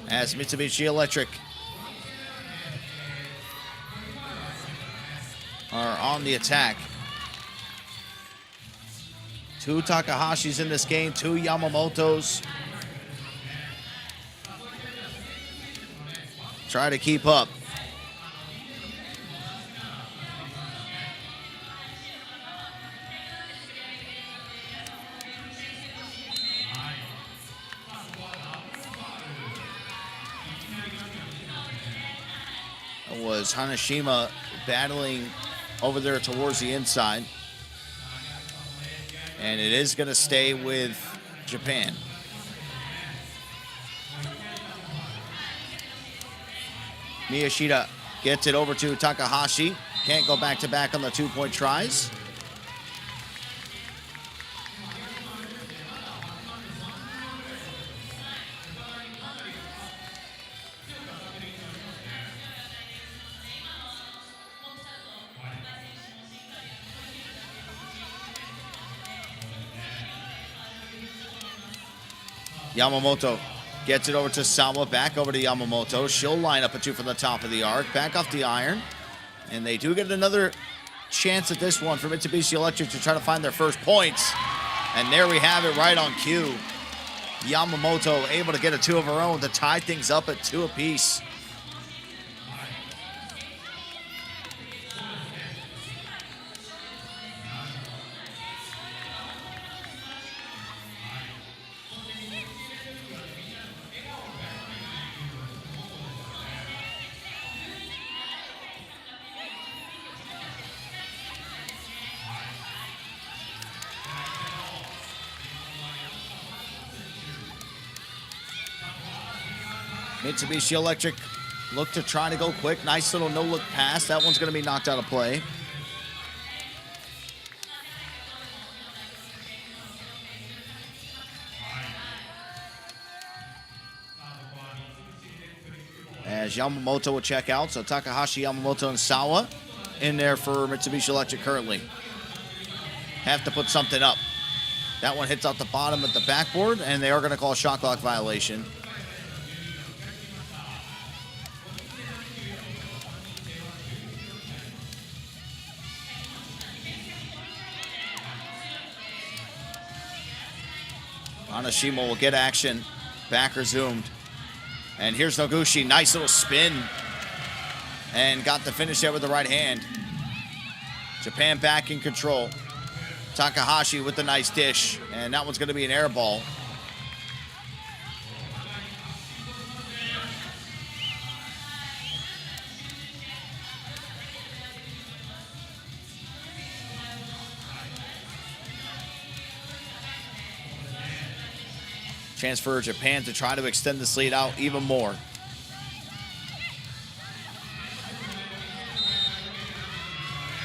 As Mitsubishi Electric are on the attack. 2 Takahashis in this game, 2 Yamamotos. Try to keep up. It was Hanashima battling over there towards the inside. And it is going to stay with Japan. Miyashita gets it over to Takahashi. Can't go back-to-back on the 2-point tries. Yamamoto gets it over to Sawa, back over to Yamamoto. She'll line up a 2 from the top of the arc, back off the iron. And they do get another chance at this one for Mitsubishi Electric to try to find their first points. And there we have it right on cue. Yamamoto able to get a 2 of her own to tie things up at 2 apiece. Mitsubishi Electric look to try to go quick. Nice little no-look pass. That one's going to be knocked out of play. As Yamamoto will check out. So Takahashi, Yamamoto, and Sawa in there for Mitsubishi Electric currently. Have to put something up. That one hits out the bottom of the backboard, and they are going to call a shot clock violation. Hanashima will get action. Back resumed. And here's Noguchi. Nice little spin. And got the finish there with the right hand. Japan back in control. Takahashi with the nice dish. And that one's going to be an air ball. Chance for Japan to try to extend this lead out even more.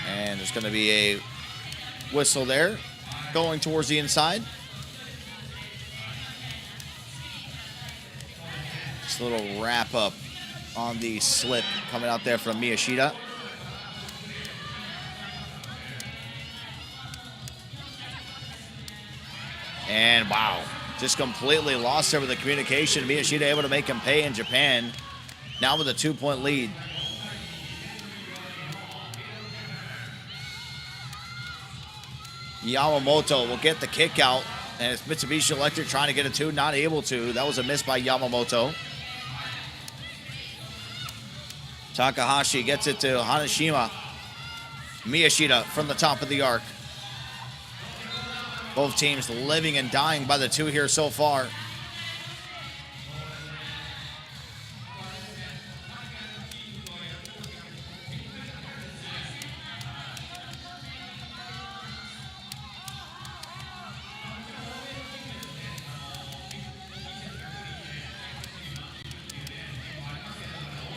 And there's going to be a whistle there going towards the inside. Just a little wrap up on the slip coming out there from Miyashita. And wow. Just completely lost there with the communication. Miyashita able to make him pay in Japan. Now with a 2-point lead. Yamamoto will get the kick out. And it's Mitsubishi Electric trying to get a 2. Not able to. That was a miss by Yamamoto. Takahashi gets it to Hanashima. Miyashita from the top of the arc. Both teams living and dying by the 2 here so far.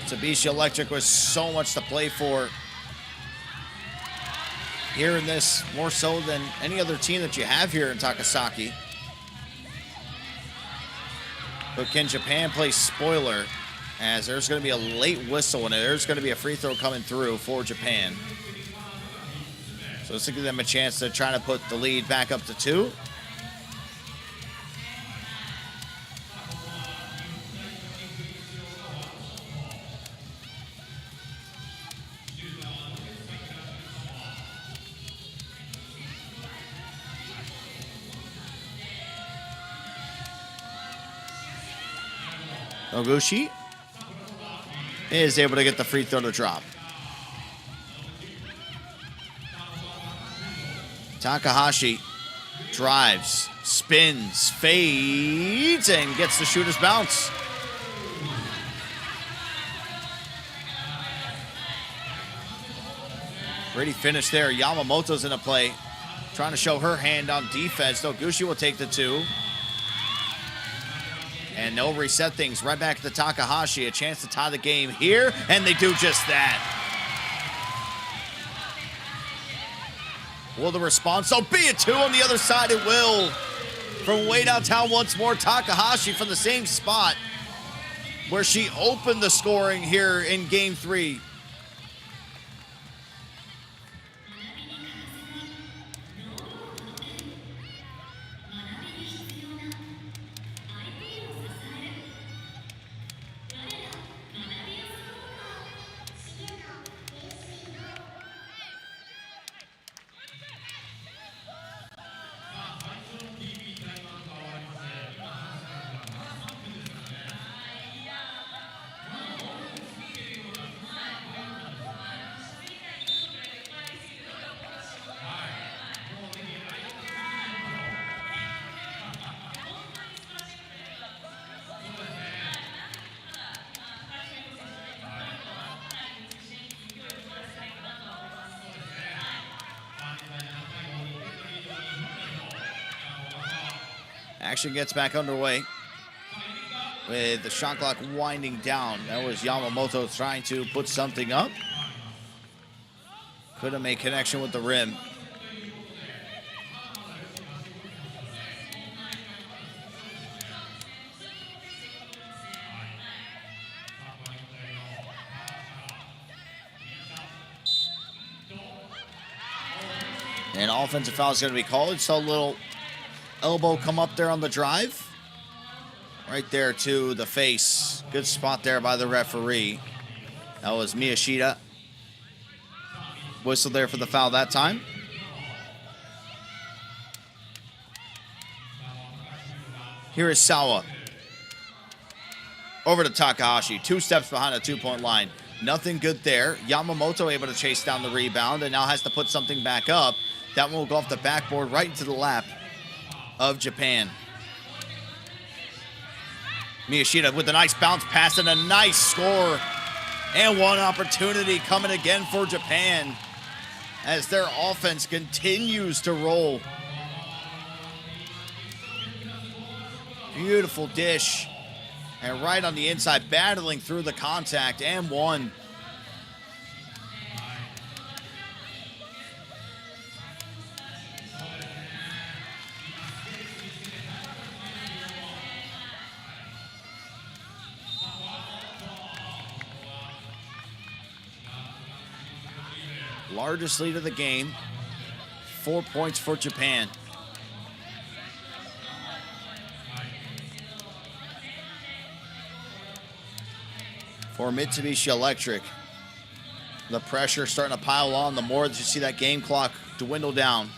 Mitsubishi Electric with so much to play for. hearing this more so than any other team that you have here in Takasaki. But can Japan play spoiler, as there's going to be a late whistle and there's going to be a free throw coming through for Japan. So it's going to give them a chance to try to put the lead back up to 2. Oguchi is able to get the free throw to drop. Takahashi drives, spins, fades, and gets the shooter's bounce. Pretty finish there. Yamamoto's in a play, trying to show her hand on defense. Oguchi will take the 2. And they'll reset things right back to Takahashi. A chance to tie the game here, and they do just that. Will the response be a 2 on the other side? It will. From way downtown once more, Takahashi from the same spot where she opened the scoring here in Game 3. Action gets back underway with the shot clock winding down. That was Yamamoto trying to put something up. Couldn't make connection with the rim. And offensive foul is going to be called. So a little elbow come up there on the drive. Right there to the face. Good spot there by the referee. That was Miyashita. Whistle there for the foul that time. Here is Sawa. Over to Takahashi. 2 steps behind the 2-point line. Nothing good there. Yamamoto able to chase down the rebound and now has to put something back up. That one will go off the backboard right into the lap of Japan. Miyashita with a nice bounce pass and a nice score. And one opportunity coming again for Japan as their offense continues to roll. Beautiful dish. And right on the inside, battling through the contact, and one. Largest lead of the game. 4 points for Japan. For Mitsubishi Electric, the pressure starting to pile on the more that you see that game clock dwindle down.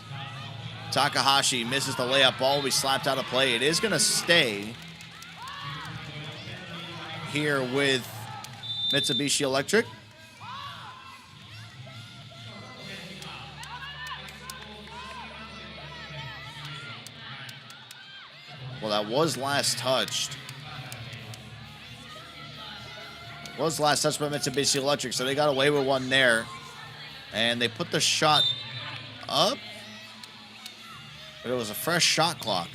Takahashi misses the layup, ball will be slapped out of play. It is going to stay here with Mitsubishi Electric. Well, that was last touched. Was last touch by Mitsubishi Electric, so they got away with one there. And they put the shot up, but it was a fresh shot clock.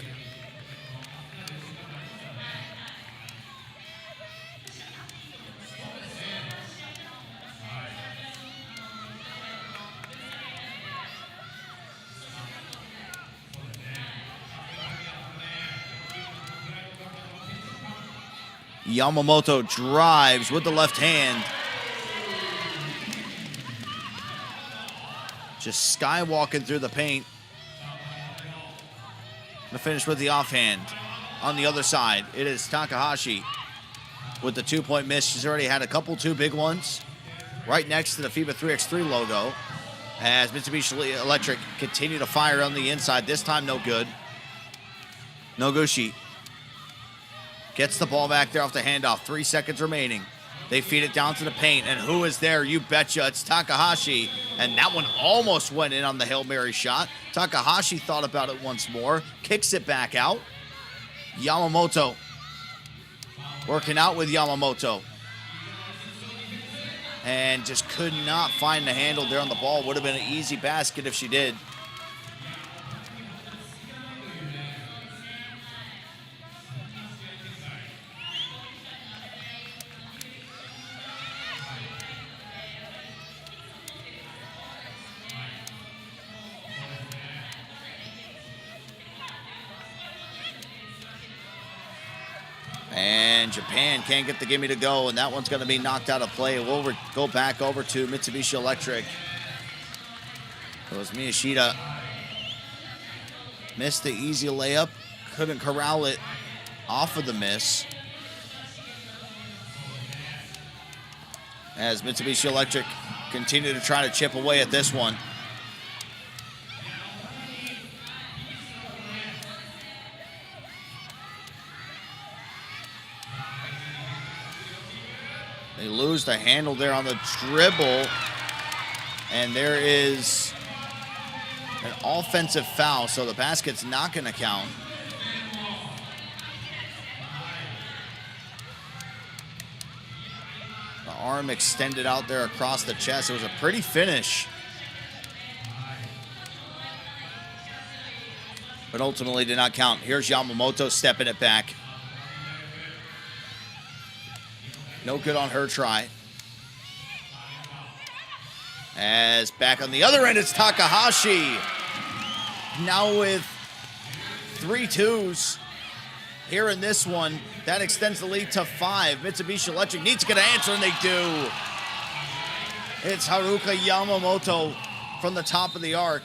Yamamoto drives with the left hand. Just skywalking through the paint. To finish with the offhand. On the other side, it is Takahashi with the 2-point miss. She's already had a couple 2 big ones right next to the FIBA 3x3 logo as Mitsubishi Electric continue to fire on the inside. This time, no good. Noguchi gets the ball back there off the handoff. 3 seconds remaining. They feed it down to the paint, and who is there? You betcha, it's Takahashi. And that one almost went in on the Hail Mary shot. Takahashi thought about it once more, kicks it back out. Yamamoto working out with Yamamoto. And just could not find the handle there on the ball. Would have been an easy basket if she did. And Japan can't get the gimme to go, and that one's going to be knocked out of play. We'll go back over to Mitsubishi Electric. It was Miyashita. Missed the easy layup. Couldn't corral it off of the miss. As Mitsubishi Electric continue to try to chip away at this one. They lose the handle there on the dribble. And there is an offensive foul, so the basket's not going to count. The arm extended out there across the chest. It was a pretty finish. But ultimately did not count. Here's Yamamoto stepping it back. No good on her try. As back on the other end, it's Takahashi. Now with 3 twos here in this one. That extends the lead to 5. Mitsubishi Electric needs to get an answer, and they do. It's Haruka Yamamoto from the top of the arc.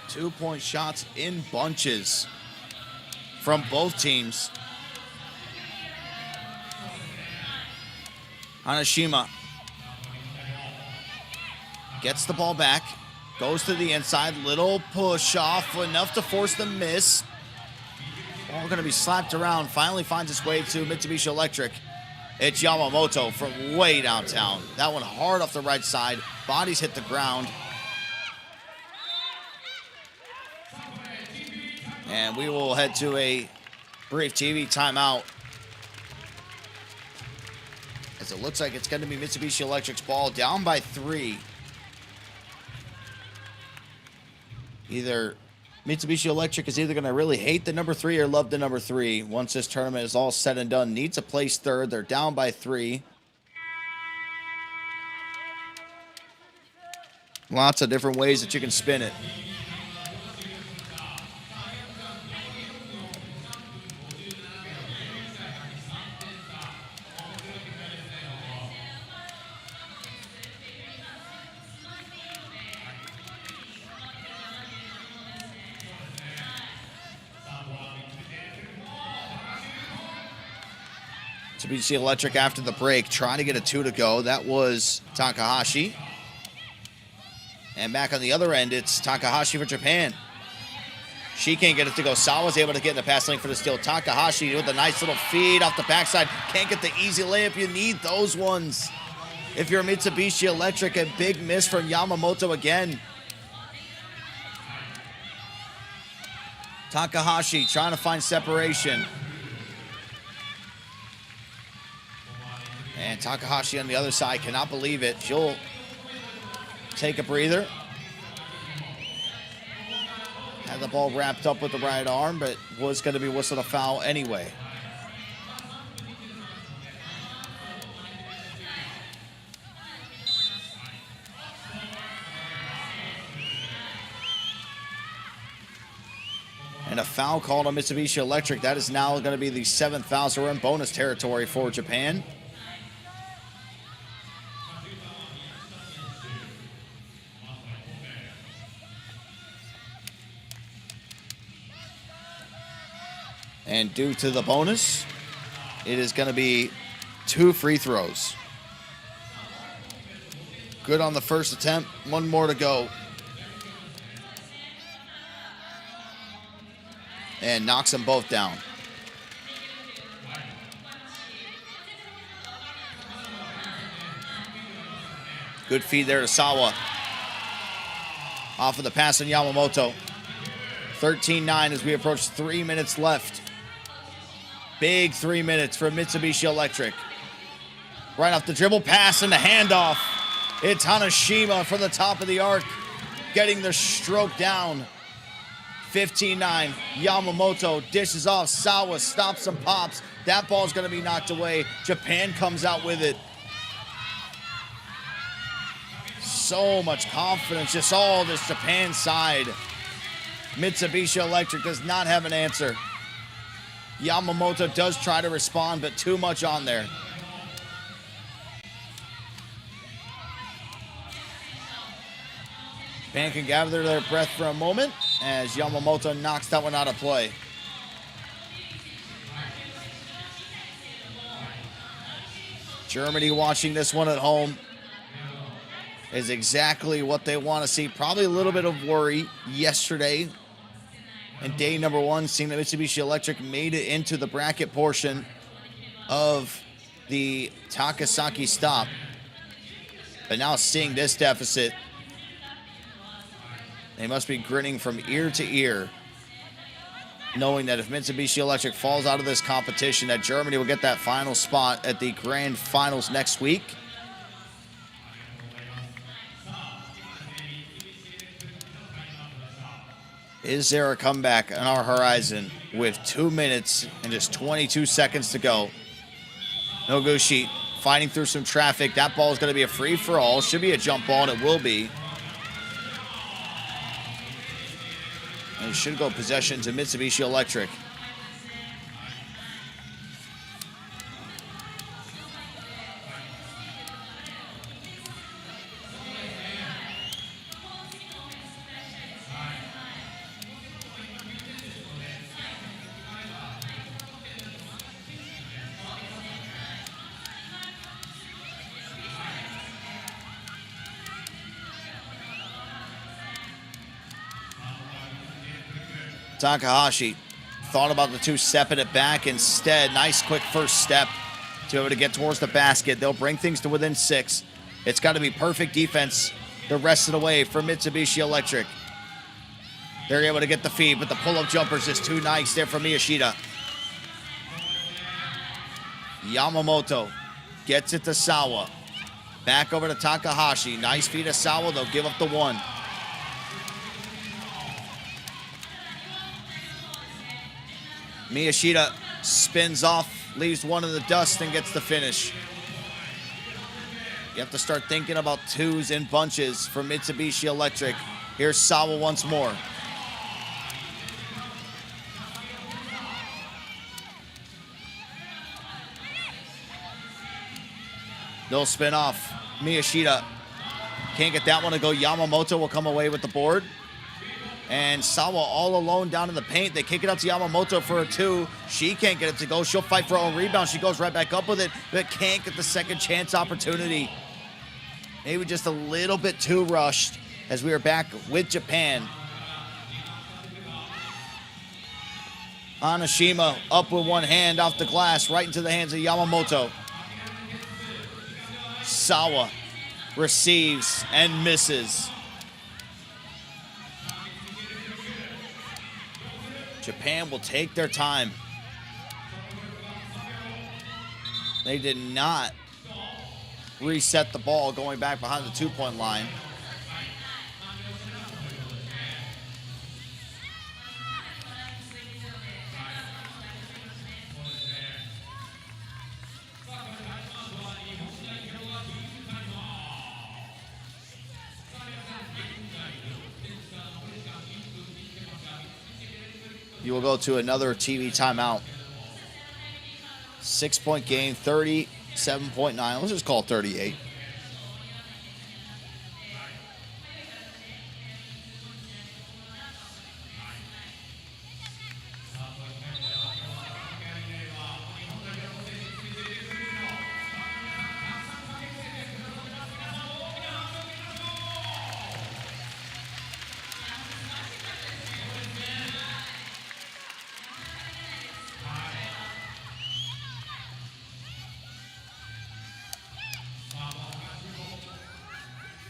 Two-point shots in bunches from both teams. Hanashima gets the ball back, goes to the inside, little push off, enough to force the miss. Ball going to be slapped around, finally finds its way to Mitsubishi Electric. It's Yamamoto from way downtown. That one hard off the right side, bodies hit the ground. And we will head to a brief TV timeout, as it looks like it's going to be Mitsubishi Electric's ball, down by 3. Either Mitsubishi Electric is either going to really hate the number 3 or love the number 3. Once this tournament is all said and done, needs to place third. They're down by 3. Lots of different ways that you can spin it. Mitsubishi Electric after the break, trying to get a 2 to go. That was Takahashi. And back on the other end, it's Takahashi for Japan. She can't get it to go. Sawa's able to get in the pass lane for the steal. Takahashi with a nice little feed off the backside. Can't get the easy layup. You need those ones. If you're Mitsubishi Electric, a big miss from Yamamoto again. Takahashi trying to find separation. And Takahashi on the other side cannot believe it. She'll take a breather. Had the ball wrapped up with the right arm, but was going to be whistled a foul anyway. And a foul called on Mitsubishi Electric. That is now going to be the 7th foul, so we're in bonus territory for Japan. And due to the bonus, it is going to be 2 free throws. Good on the first attempt. 1 more to go. And knocks them both down. Good feed there to Sawa. Off of the pass on Yamamoto. 13-9 as we approach 3 minutes left. Big 3 minutes for Mitsubishi Electric. Right off the dribble, pass and the handoff. It's Hanashima from the top of the arc, getting the stroke down. 15-9. Yamamoto dishes off. Sawa stops and pops. That ball's going to be knocked away. Japan comes out with it. So much confidence, just all this Japan side. Mitsubishi Electric does not have an answer. Yamamoto does try to respond, but too much on there. Japan can gather their breath for a moment as Yamamoto knocks that one out of play. Germany watching this one at home is exactly what they want to see. Probably a little bit of worry yesterday and day number 1, seeing that Mitsubishi Electric made it into the bracket portion of the Takasaki Stop. But now seeing this deficit, they must be grinning from ear to ear, knowing that if Mitsubishi Electric falls out of this competition, that Germany will get that final spot at the grand finals next week. Is there a comeback on our horizon with 2 minutes and just 22 seconds to go? Noguchi fighting through some traffic. That ball is going to be a free-for-all. Should be a jump ball, and it will be. And it should go possession to Mitsubishi Electric. Takahashi thought about the 2-stepping it back instead. Nice quick first step to be able to get towards the basket. They'll bring things to within 6. It's got to be perfect defense the rest of the way for Mitsubishi Electric. They're able to get the feed, but the pull-up jumper's just too nice there for Miyashita. Yamamoto gets it to Sawa. Back over to Takahashi. Nice feed to Sawa. They'll give up the 1. Miyashita spins off, leaves 1 in the dust, and gets the finish. You have to start thinking about 2s in bunches for Mitsubishi Electric. Here's Sawa once more. They'll spin off. Miyashita can't get that one to go. Yamamoto will come away with the board. And Sawa all alone down in the paint. They kick it out to Yamamoto for a 2. She can't get it to go. She'll fight for her own rebound. She goes right back up with it, but can't get the second chance opportunity. Maybe just a little bit too rushed as we are back with Japan. Hanashima up with 1 hand off the glass, right into the hands of Yamamoto. Sawa receives and misses. Japan will take their time. They did not reset the ball going back behind the 2-point line. You will go to another TV timeout. 6-point game, 37.9. Let's just call it 38.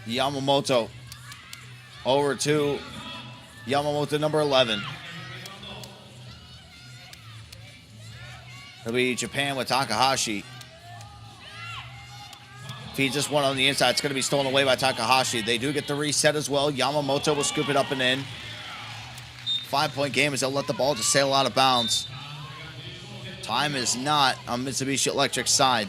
Yamamoto over to Yamamoto, number 11. It'll be Japan with Takahashi. Feeds this one on the inside. It's going to be stolen away by Takahashi. They do get the reset as well. Yamamoto will scoop it up and in. 5-point game as they'll let the ball just sail out of bounds. Time is not on Mitsubishi Electric's side.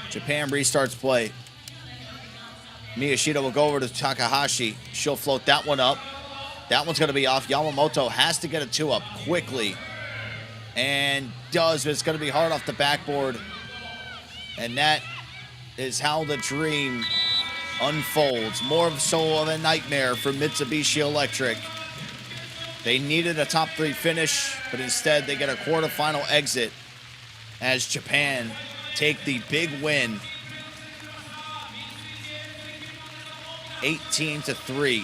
Japan restarts play. Miyashita will go over to Takahashi. She'll float that one up. That one's going to be off. Yamamoto has to get a 2 up quickly. And does, but it's going to be hard off the backboard. And that is how the dream unfolds. More so of a nightmare for Mitsubishi Electric. They needed a top 3 finish, but instead they get a quarterfinal exit as Japan take the big win. 18-3.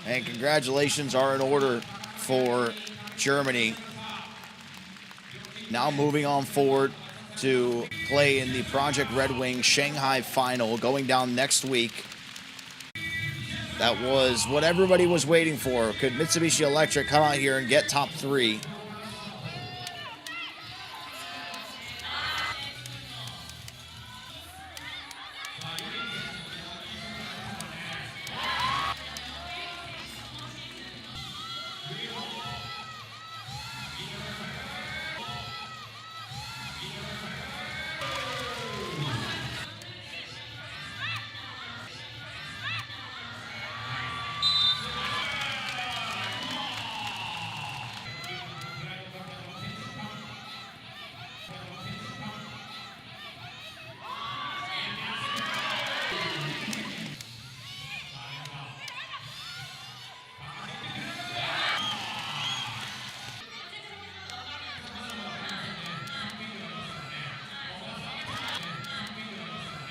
And congratulations are in order for Germany. Now moving on forward to play in the Project Red Wing Shanghai final going down next week. That was what everybody was waiting for. Could Mitsubishi Electric come out here and get top 3?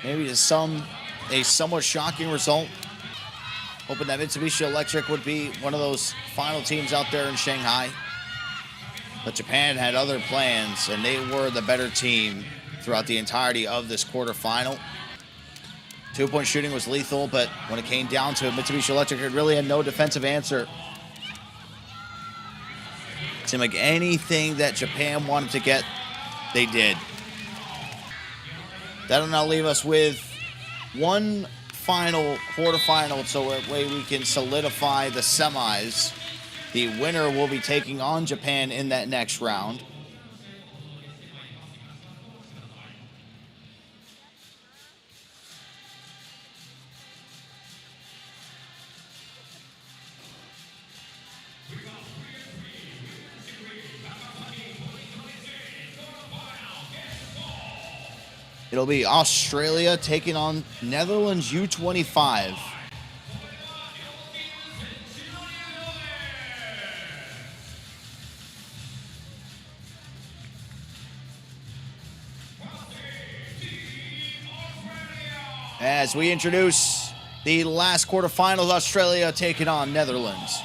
Maybe a somewhat shocking result. Hoping that Mitsubishi Electric would be one of those final teams out there in Shanghai. But Japan had other plans, and they were the better team throughout the entirety of this quarterfinal. 2-point shooting was lethal, but when it came down to it, Mitsubishi Electric really had no defensive answer. It seemed like anything that Japan wanted to get, they did. That'll now leave us with one final quarterfinal, so that way we can solidify the semis. The winner will be taking on Japan in that next round. It'll be Australia taking on Netherlands U25. As we introduce the last quarterfinals, Australia taking on Netherlands.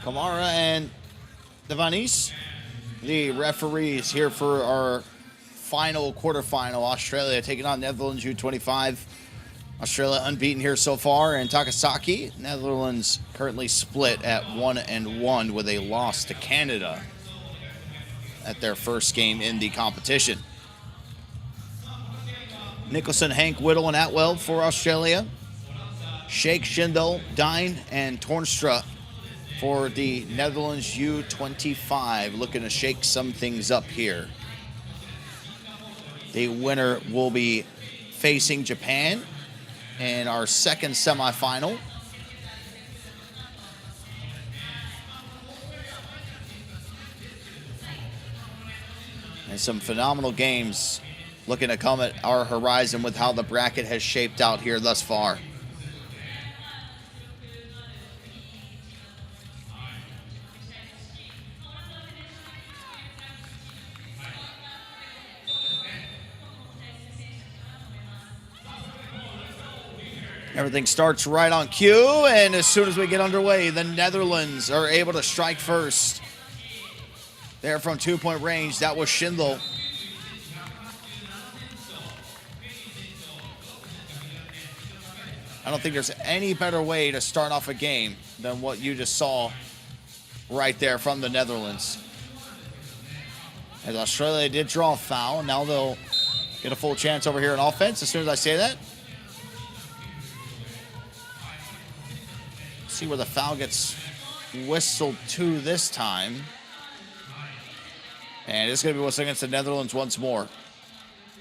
Kamara and Devanis, the referees here for our final quarterfinal. Australia taking on Netherlands U25. Australia unbeaten here so far, and Takasaki. Netherlands currently split at 1-1 with a loss to Canada at their first game in the competition. Nicholson, Hank, Whittle, and Atwell for Australia. Sheikh, Schindel, Dine, and Toornstra for the Netherlands U25, looking to shake some things up here. The winner will be facing Japan in our second semifinal. And some phenomenal games looking to come at our horizon with how the bracket has shaped out here thus far. Everything starts right on cue, and as soon as we get underway, the Netherlands are able to strike first. There from 2-point range, that was Schindel. I don't think there's any better way to start off a game than what you just saw right there from the Netherlands. As Australia did draw a foul, and now they'll get a full chance over here in offense as soon as I say that. See where the foul gets whistled to this time. And it's going to be whistled against the Netherlands once more.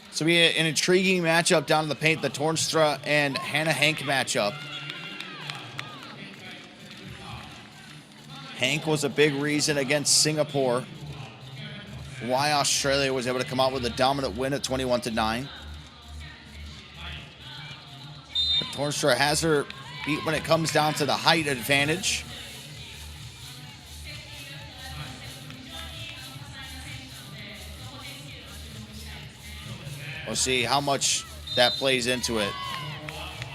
So be an intriguing matchup down in the paint, the Toornstra and Hannah Hank matchup. Hank was a big reason against Singapore why Australia was able to come out with a dominant win at 21-9. But Toornstra has her beat when it comes down to the height advantage. We'll see how much that plays into it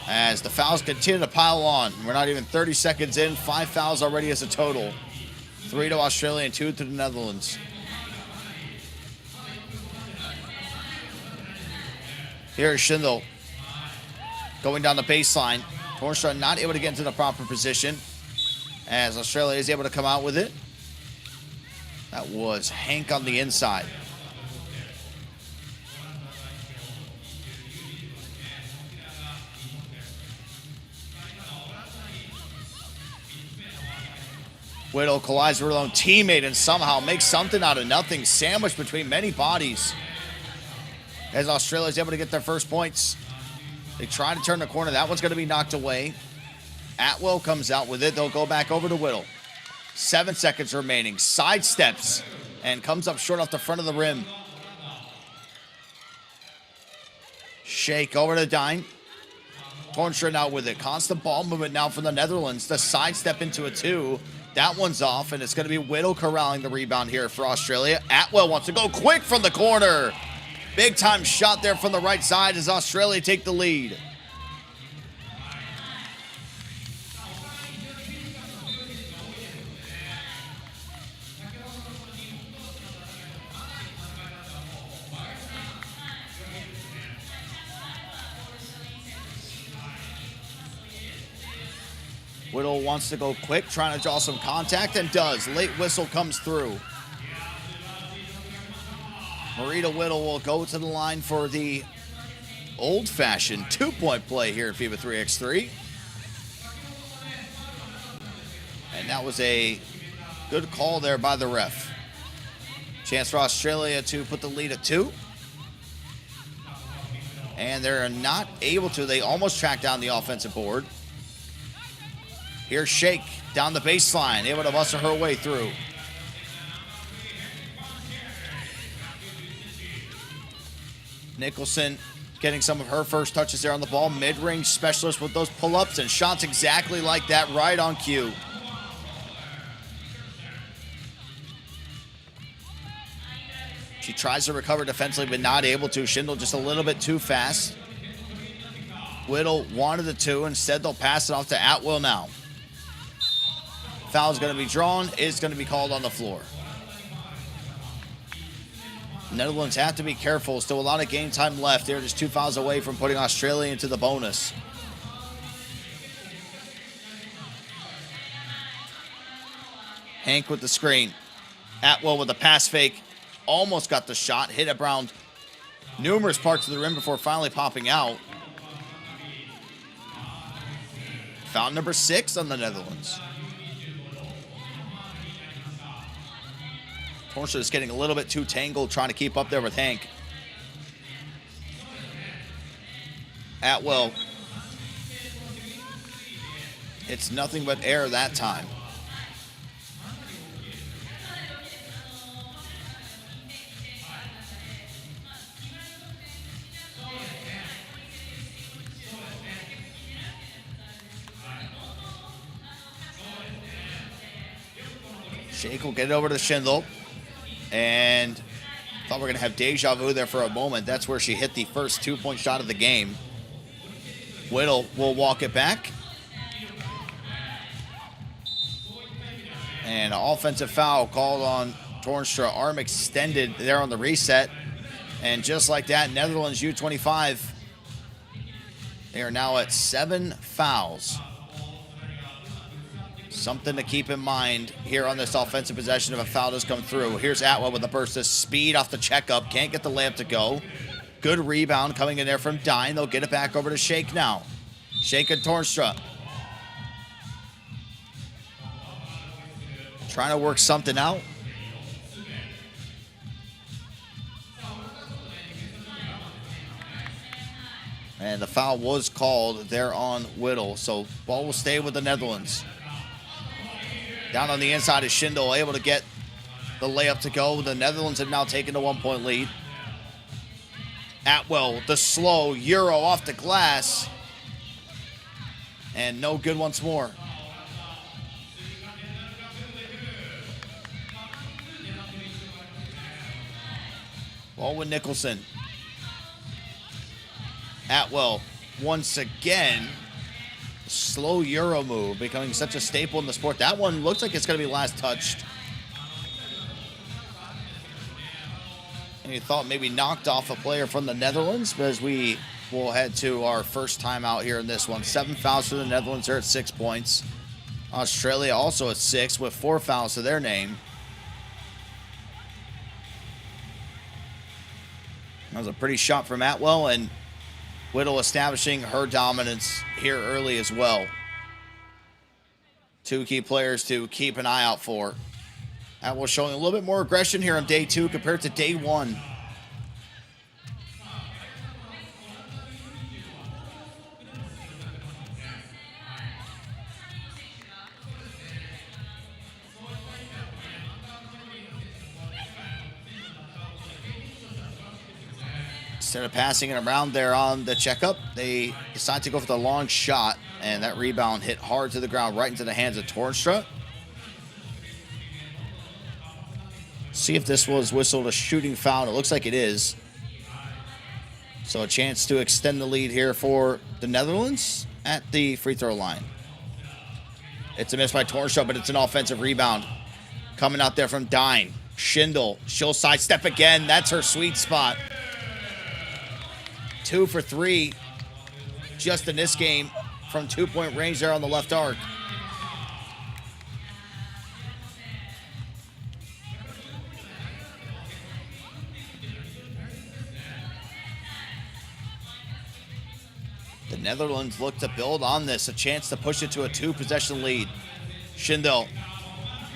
as the fouls continue to pile on. We're not even 30 seconds in. 5 fouls already as a total. 3 to Australia and 2 to the Netherlands. Here's Schindel going down the baseline. Torstra not able to get into the proper position as Australia is able to come out with it. That was Hank on the inside. Whittle collides with her own teammate and somehow makes something out of nothing. Sandwiched between many bodies as Australia is able to get their first points. They try to turn the corner. That one's going to be knocked away. Atwell comes out with it. They'll go back over to Whittle. 7 seconds remaining. Sidesteps and comes up short off the front of the rim. Shake over to Dine. Torstra now with it. Constant ball movement now from the Netherlands. The sidestep into a 2. That one's off, and it's going to be Whittle corralling the rebound here for Australia. Atwell wants to go quick from the corner. Big time shot there from the right side as Australia take the lead. Whittle wants to go quick, trying to draw some contact, and does. Late whistle comes through. Marita Whittle will go to the line for the old-fashioned 2-point play here at FIBA 3x3. And that was a good call there by the ref. Chance for Australia to put the lead at 2. And they're not able to. They almost track down the offensive board. Here's Shake down the baseline, able to muscle her way through. Nicholson getting some of her first touches there on the ball. Mid-range specialist with those pull-ups and shots exactly like that, right on cue. She tries to recover defensively, but not able to. Schindel just a little bit too fast. Whittle wanted the 2. Instead, they'll pass it off to Atwell now. Foul's going to be drawn. It's going to be called on the floor. Netherlands have to be careful. Still a lot of game time left. They're just 2 fouls away from putting Australia into the bonus. Hank with the screen. Atwell with a pass fake. Almost got the shot. Hit it around numerous parts of the rim before finally popping out. Foul number 6 on the Netherlands. Torstra is getting a little bit too tangled, trying to keep up there with Hank. Atwell. It's nothing but air that time. Shake will get it over to Schindel. And thought we were going to have deja vu there for a moment. That's where she hit the first 2-point shot of the game. Whittle will walk it back. And an offensive foul called on Torstra. Arm extended there on the reset. And just like that, Netherlands U25. They are now at 7 fouls. Something to keep in mind here on this offensive possession if a foul does come through. Here's Atwell with a burst of speed off the checkup. Can't get the layup to go. Good rebound coming in there from Dine. They'll get it back over to Shake now. Shake and Torstra. Trying to work something out. And the foul was called there on Whittle. So ball will stay with the Netherlands. Down on the inside is Schindel, able to get the layup to go. The Netherlands have now taken the 1-point lead. Atwell, the slow Euro off the glass. And no good once more. Ball with Nicholson. Atwell once again. Slow Euro move, becoming such a staple in the sport. That one looks like it's going to be last touched. And you thought maybe knocked off a player from the Netherlands, but as we will head to our first time out here in this one. 7 fouls for the Netherlands. They're at 6 points. Australia also at 6 with 4 fouls to their name. That was a pretty shot from Atwell, and Whittle establishing her dominance here early as well. 2 key players to keep an eye out for. Atwell showing a little bit more aggression here on day 2 compared to day 1. Instead of passing it around there on the checkup, they decide to go for the long shot, and that rebound hit hard to the ground right into the hands of Tornstra. See if this was whistled a shooting foul. It looks like it is. So a chance to extend the lead here for the Netherlands at the free throw line. It's a miss by Tornstra, but it's an offensive rebound. Coming out there from Dine. Schindel, she'll sidestep again. That's her sweet spot. 2 for 3 just in this game from 2-point range there on the left arc. The Netherlands look to build on this, a chance to push it to a 2-possession lead. Schindel,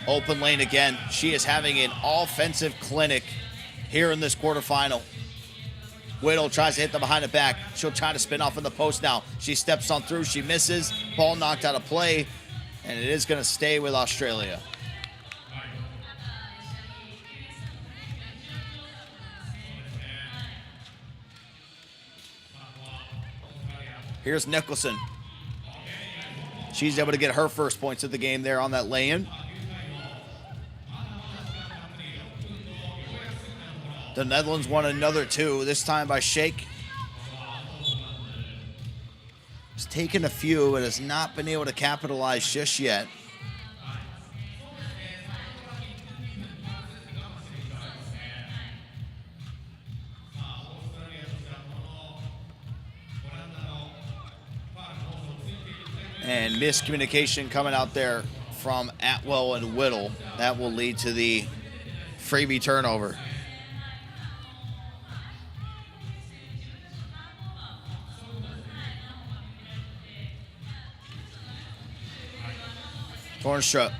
open lane again. She is having an offensive clinic here in this quarterfinal. Whittle tries to hit the behind the back. She'll try to spin off in the post now. She steps on through. She misses. Ball knocked out of play. And it is going to stay with Australia. Here's Nicholson. She's able to get her first points of the game there on that lay-in. The Netherlands won another 2, this time by Sheikh. He's taken a few, but has not been able to capitalize just yet. And miscommunication coming out there from Atwell and Whittle. That will lead to the freebie turnover. Tornstra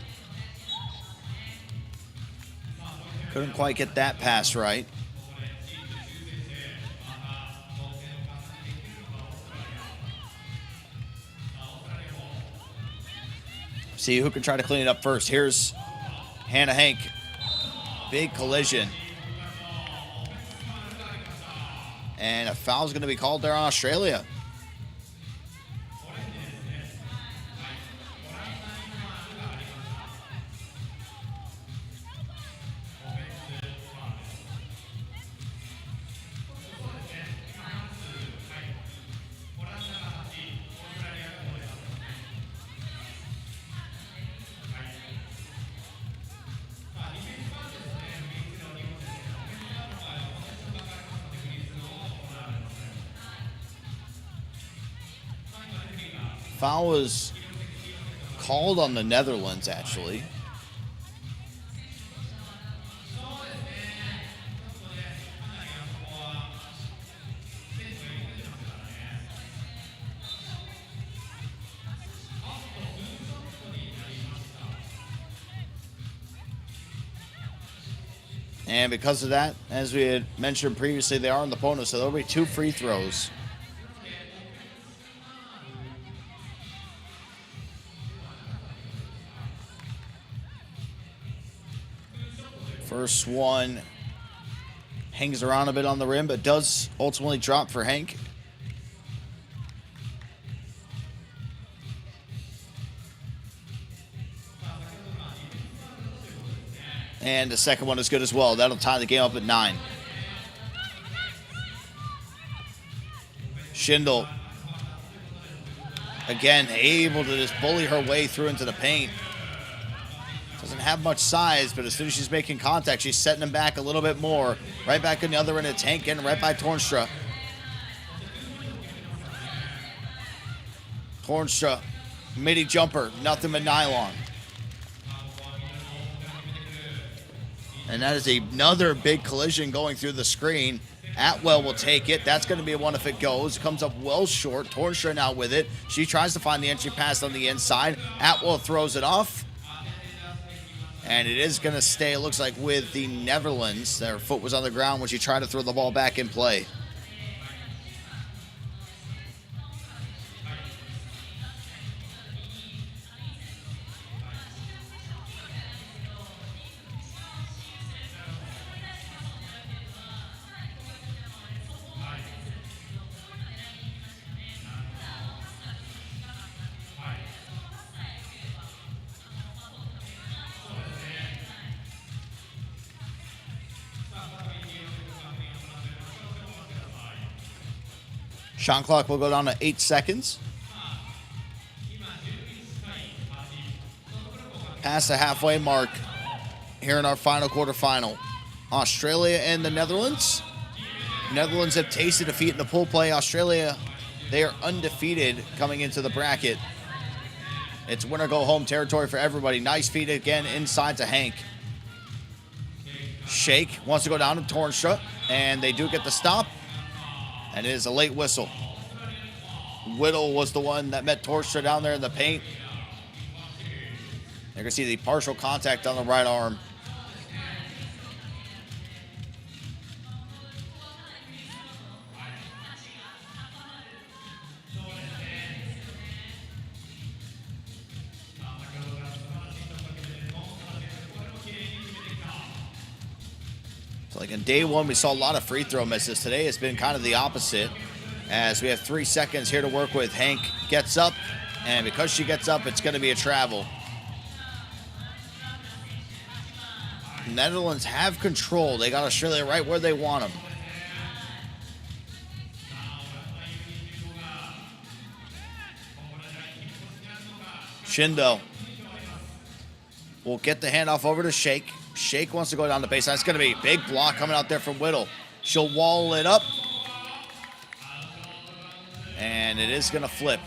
couldn't quite get that pass right. See who can try to clean it up first. Here's Hannah Hank. Big collision. And a foul is going to be called there on Australia. Foul was called on the Netherlands, actually. And because of that, as we had mentioned previously, they are in the bonus, so there'll be 2 free throws. First one hangs around a bit on the rim, but does ultimately drop for Hank. And the second one is good as well. That'll tie the game up at 9. Schindel, again, able to just bully her way through into the paint. Doesn't have much size, but as soon as she's making contact, she's setting him back a little bit more. Right back in the other end of Tank, getting right by Tornstra. Tornstra, midi jumper, nothing but nylon. And that is another big collision going through the screen. Atwell will take it. That's going to be one if it goes. Comes up well short. Tornstra now with it. She tries to find the entry pass on the inside. Atwell throws it off. And it is going to stay, it looks like, with the Netherlands. Their foot was on the ground when she tried to throw the ball back in play. Shot clock will go down to 8 seconds. Past the halfway mark here in our final quarterfinal. Australia and the Netherlands. Netherlands have tasted defeat in the pool play. Australia, they are undefeated coming into the bracket. It's winner go home territory for everybody. Nice feed again inside to Hank. Shake wants to go down to Tornstra, and they do get the stop. And it is a late whistle. Whittle was the one that met Tornstra down there in the paint. You can see the partial contact on the right arm. So like in day one, we saw a lot of free throw misses. Today has been kind of the opposite, as we have 3 seconds here to work with. Hank gets up, and because she gets up, it's going to be a travel. Netherlands have control. They got Australia right where they want them. Shindo will get the handoff over to Shake. Shake wants to go down the baseline. It's going to be a big block coming out there from Whittle. She'll wall it up. And it is going to flip.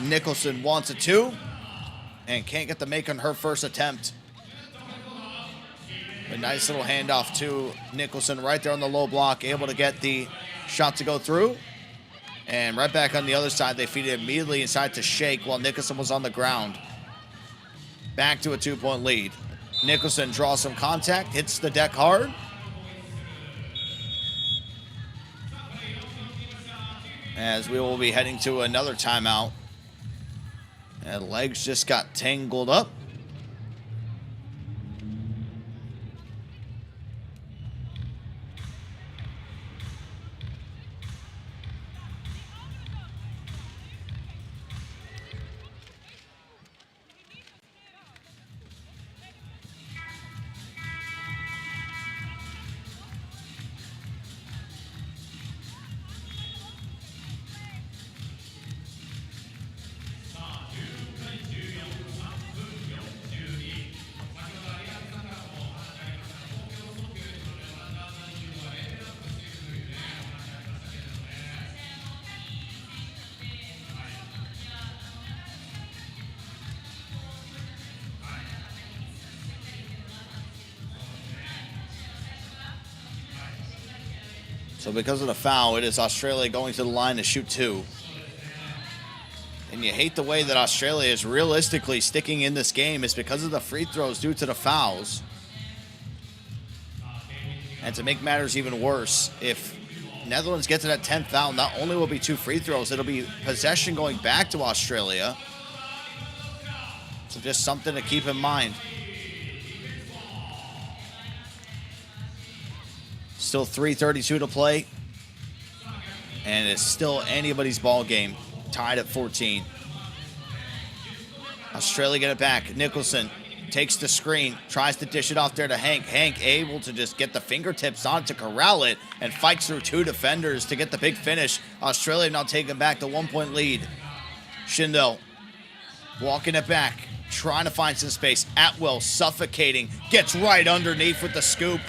Nicholson wants a 2 and can't get the make on her first attempt. A nice little handoff to Nicholson right there on the low block, able to get the shot to go through. And right back on the other side, they feed it immediately inside to Shake while Nicholson was on the ground. Back to a 2-point lead. Nicholson draws some contact, hits the deck hard. As we will be heading to another timeout. And legs just got tangled up. So because of the foul, it is Australia going to the line to shoot 2. And you hate the way that Australia is realistically sticking in this game. It's because of the free throws due to the fouls. And to make matters even worse, if Netherlands gets to that 10th foul, not only will it be 2 free throws, it'll be possession going back to Australia. So just something to keep in mind. Still 3:32 to play. And it's still anybody's ball game. Tied at 14. Australia get it back. Nicholson takes the screen, tries to dish it off there to Hank. Hank able to just get the fingertips on to corral it and fights through 2 defenders to get the big finish. Australia now taking back the 1-point lead. Schindel walking it back, trying to find some space. Atwell suffocating, gets right underneath with the scoop.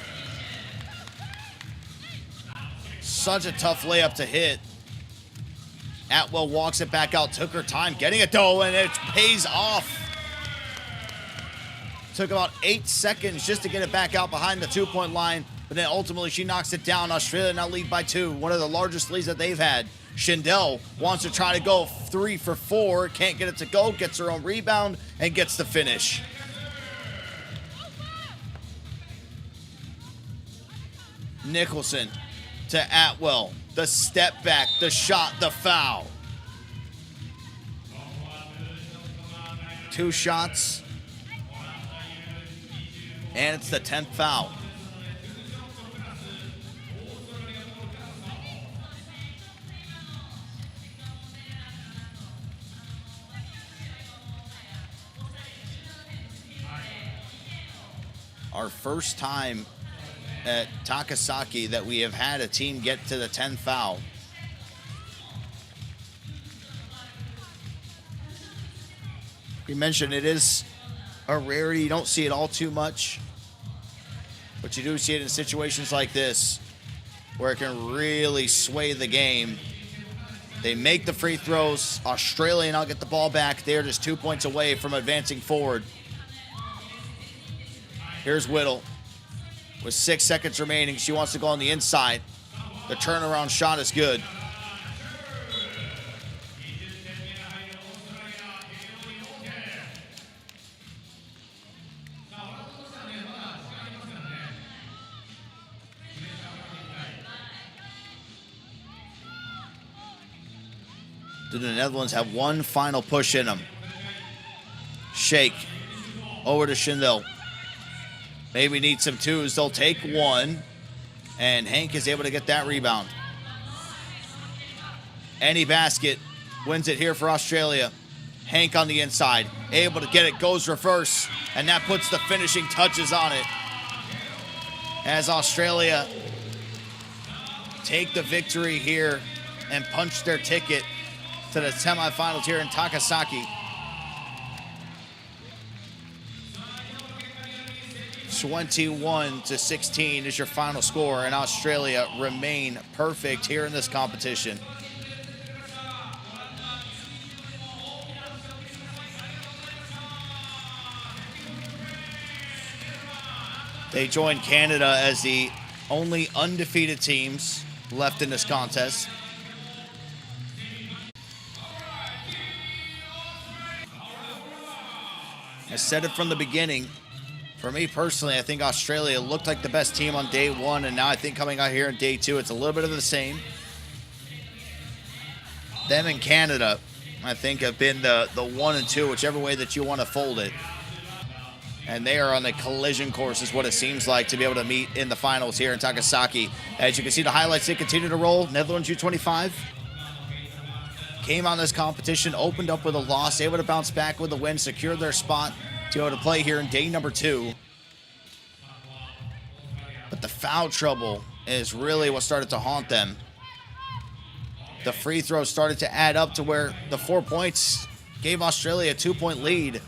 Such a tough layup to hit. Atwell walks it back out, took her time getting it though, and it pays off. Took about 8 seconds just to get it back out behind the 2-point line, but then ultimately she knocks it down. Australia now lead by 2, one of the largest leads that they've had. Schindel wants to try to go 3 for 4, can't get it to go, gets her own rebound, and gets the finish. Nicholson to Atwell, the step back, the shot, the foul. 2 shots. And it's the 10th foul. Our first time at Takasaki that we have had a team get to the 10th foul. We mentioned it is a rarity. You don't see it all too much, but you do see it in situations like this where it can really sway the game. They make the free throws. Australia now get the ball back. They're just 2 points away from advancing forward. Here's Whittle with 6 seconds remaining. She wants to go on the inside. The turnaround shot is good. Do the Netherlands have one final push in them? Shake over to Schindel. Maybe need some 2s. They'll take 1. And Hank is able to get that rebound. Any basket wins it here for Australia. Hank on the inside. Able to get it. Goes reverse. And that puts the finishing touches on it. As Australia take the victory here and punch their ticket to the semifinals here in Takasaki. 21-16 is your final score, and Australia remain perfect here in this competition. They join Canada as the only undefeated teams left in this contest. I said it from the beginning. For me personally, I think Australia looked like the best team on day 1, and now I think coming out here in day 2, it's a little bit of the same. Them and Canada, I think, have been the 1 and 2, whichever way that you want to fold it. And they are on the collision course, is what it seems like, to be able to meet in the finals here in Takasaki. As you can see, the highlights, they continue to roll. Netherlands U25 came on this competition, opened up with a loss, able to bounce back with a win, secured their spot to be able to play here in day number 2. But the foul trouble is really what started to haunt them. The free throws started to add up to where the 4 points gave Australia a 2-point lead.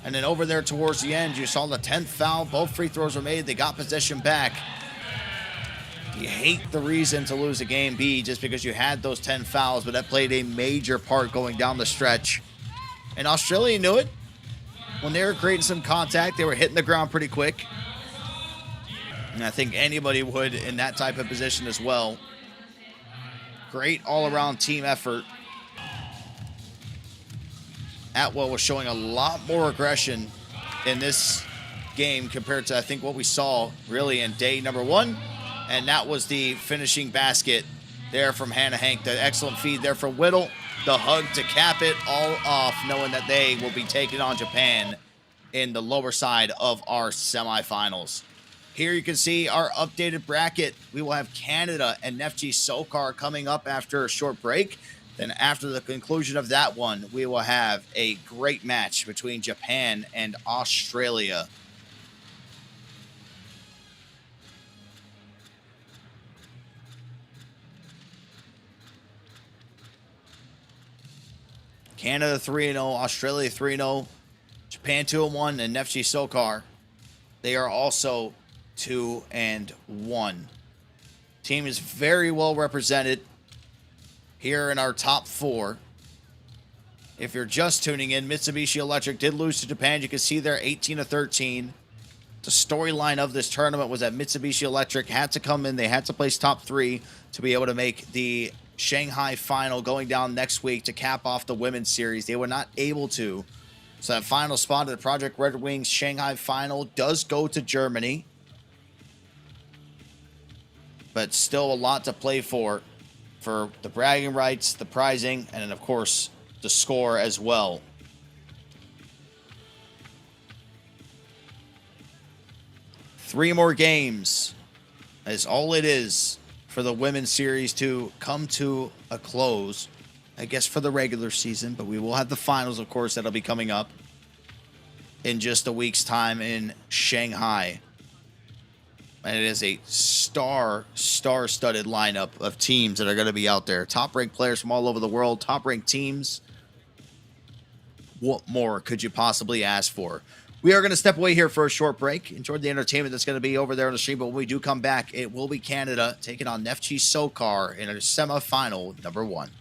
And then over there towards the end, you saw the 10th foul. Both free throws were made. They got possession back. You hate the reason to lose a game B just because you had those 10 fouls, but that played a major part going down the stretch. And Australia knew it. When they were creating some contact, they were hitting the ground pretty quick. And I think anybody would in that type of position as well. Great all-around team effort. Atwell was showing a lot more aggression in this game compared to, I think, what we saw really in day number 1. And that was the finishing basket there from Hannah Hank. The excellent feed there from Whittle. The hug to cap it all off, knowing that they will be taking on Japan in the lower side of our semifinals. Here you can see our updated bracket. We will have Canada and Neftchi SOCAR coming up after a short break. Then after the conclusion of that one, we will have a great match between Japan and Australia. Canada 3-0, Australia 3-0, Japan 2-1, and Neftchi SOCAR, they are also 2-1. Team is very well represented here in our top 4. If you're just tuning in, Mitsubishi Electric did lose to Japan. You can see there 18-13. The storyline of this tournament was that Mitsubishi Electric had to come in. They had to place top 3 to be able to make the Shanghai final going down next week to cap off the women's series. They were not able to. So that final spot of the Project Red Wings Shanghai final does go to Germany. But still a lot to play for the bragging rights, the prizing, and then, of course, the score as well. Three more games is all it is for the women's series to come to a close, I guess, for the regular season. But we will have the finals, of course, that'll be coming up in just a week's time in Shanghai. And it is a star-studded lineup of teams that are going to be out there. Top-ranked players from all over the world, top-ranked teams. What more could you possibly ask for? We are going to step away here for a short break. Enjoy the entertainment that's going to be over there on the stream. But when we do come back, it will be Canada taking on Neftchi SOCAR in a semifinal number 1.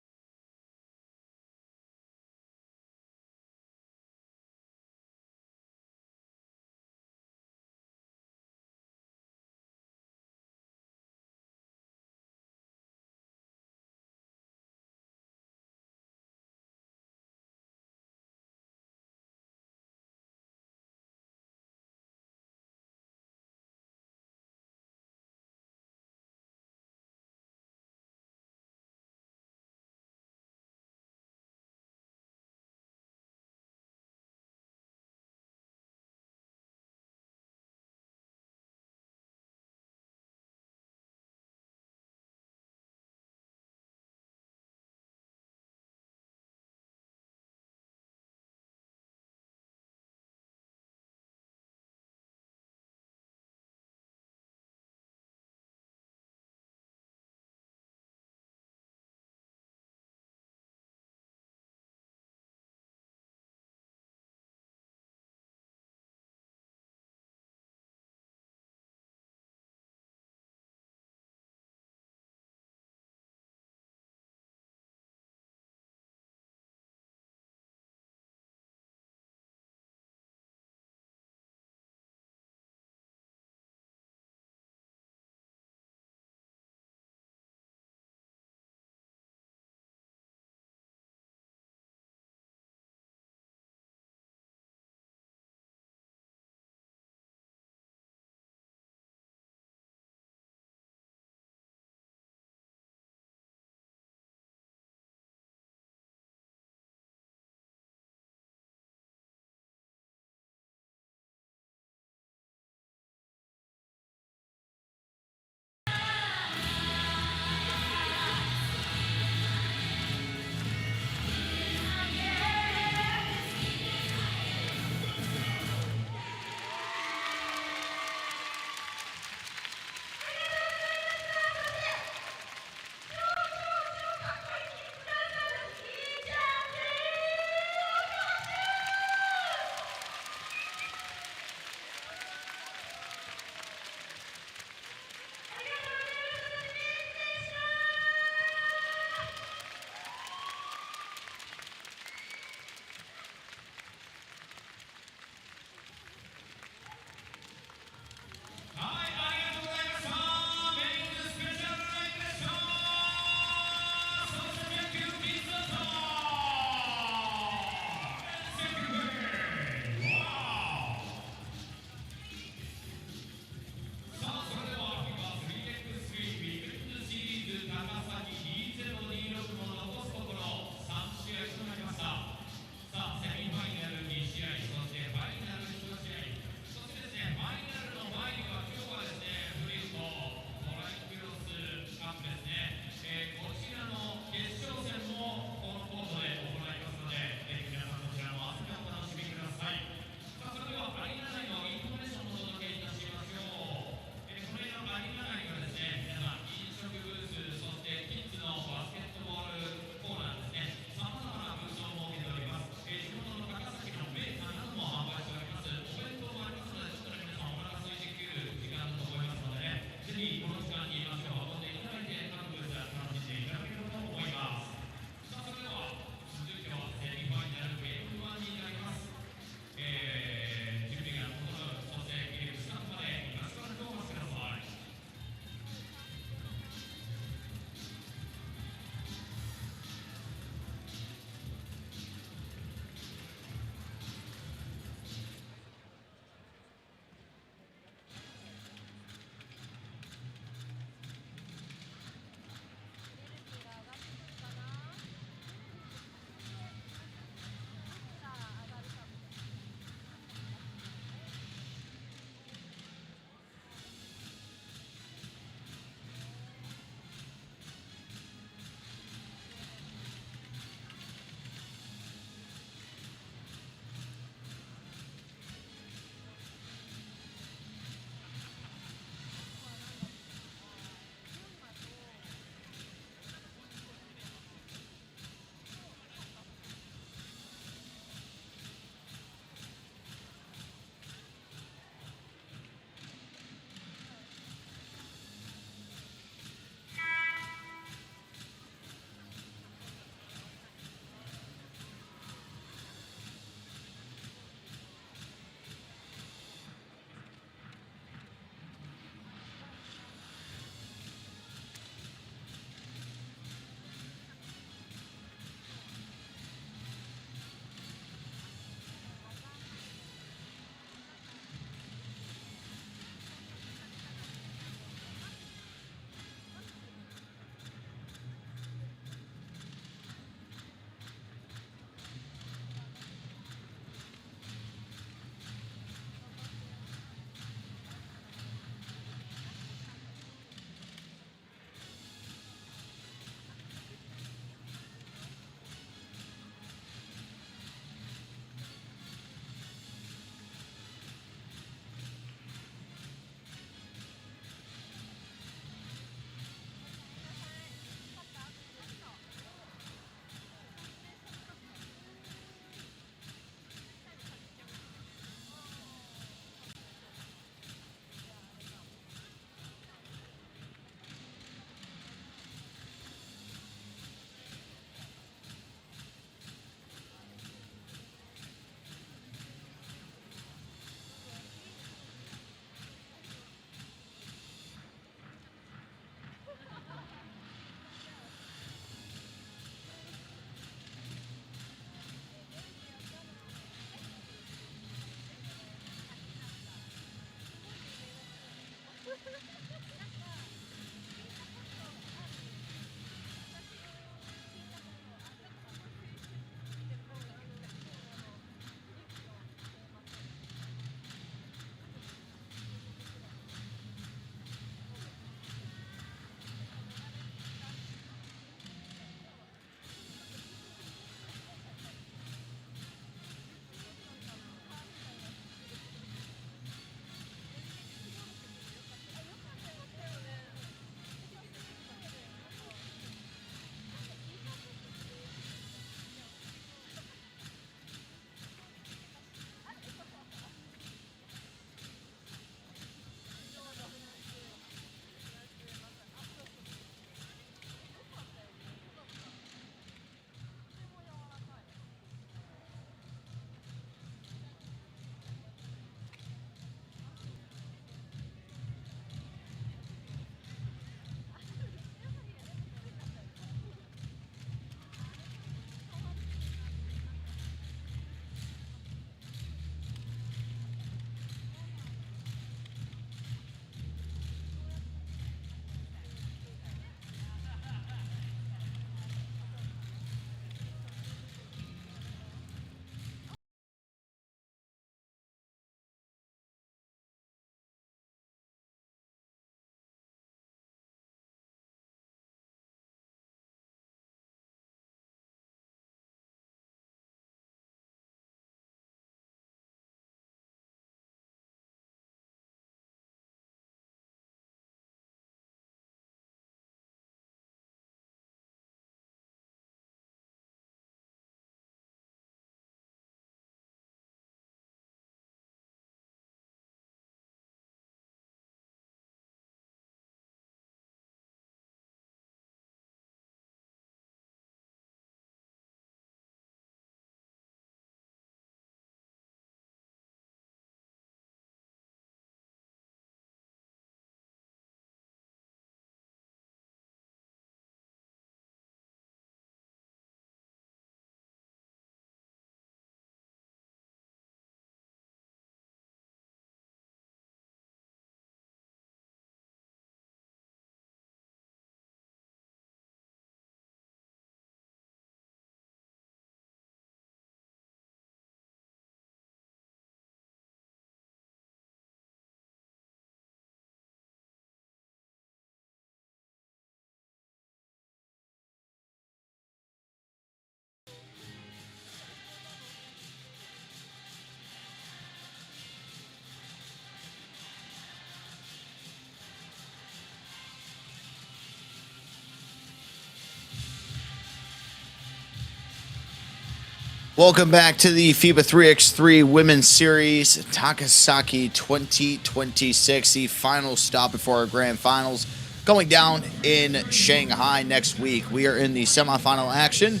Welcome back to the FIBA 3x3 Women's Series Takasaki 2026, the final stop before our grand finals, going down in Shanghai next week. We are in the semifinal action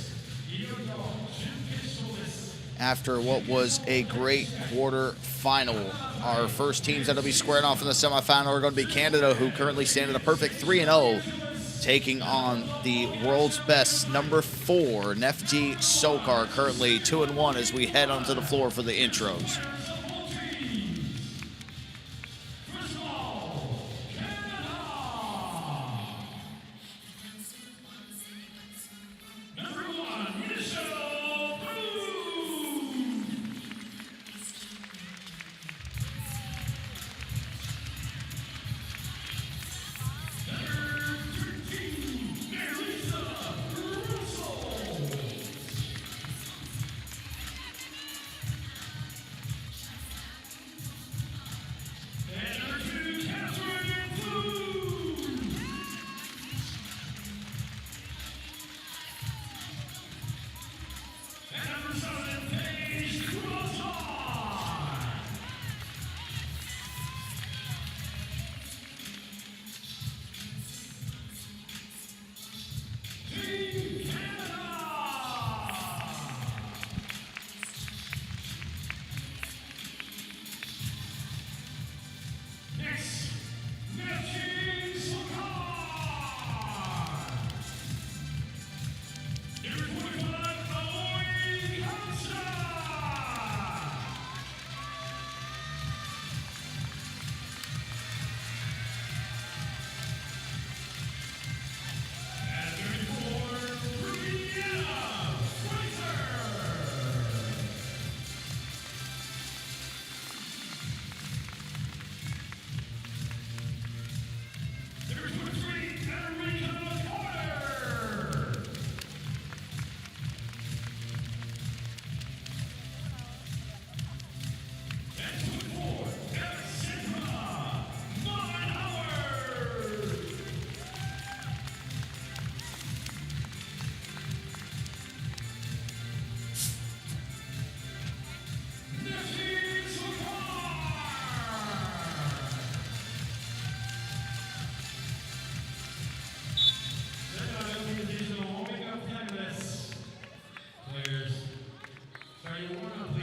after what was a great quarter final. Our first teams that will be squaring off in the semifinal are going to be Canada, who currently stand at a perfect 3-0, taking on the world's best number 4, Neftchi SOCAR, currently 2-1 as we head onto the floor for the intros.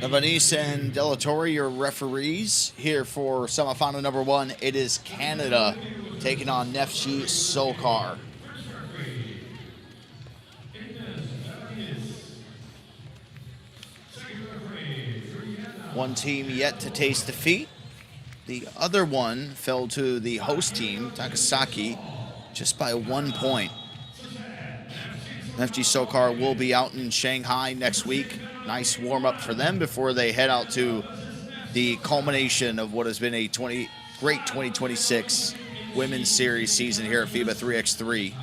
Vanessa and Delatorre, your referees here for semifinal number 1. It is Canada taking on Neftchi SOCAR. One team yet to taste defeat. The other one fell to the host team, Takasaki, just by 1 point. Neftchi SOCAR will be out in Shanghai next week. Nice warm-up for them before they head out to the culmination of what has been a great 2026 Women's Series season here at FIBA 3x3.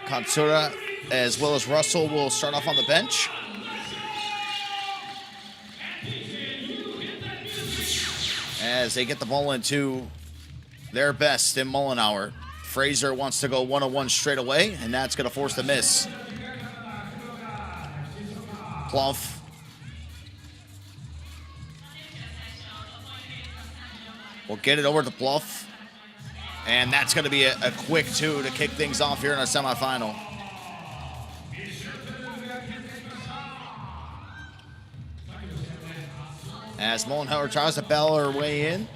Katsura as well as Russell will start off on the bench. As they get the ball into their best in Mullenauer. Fraser wants to go one-on-one straight away, and that's going to force the miss. Plough. We'll get it over to Plough. And that's going to be a quick 2 to kick things off here in our semifinal. As Mullenauer tries to battle her way in.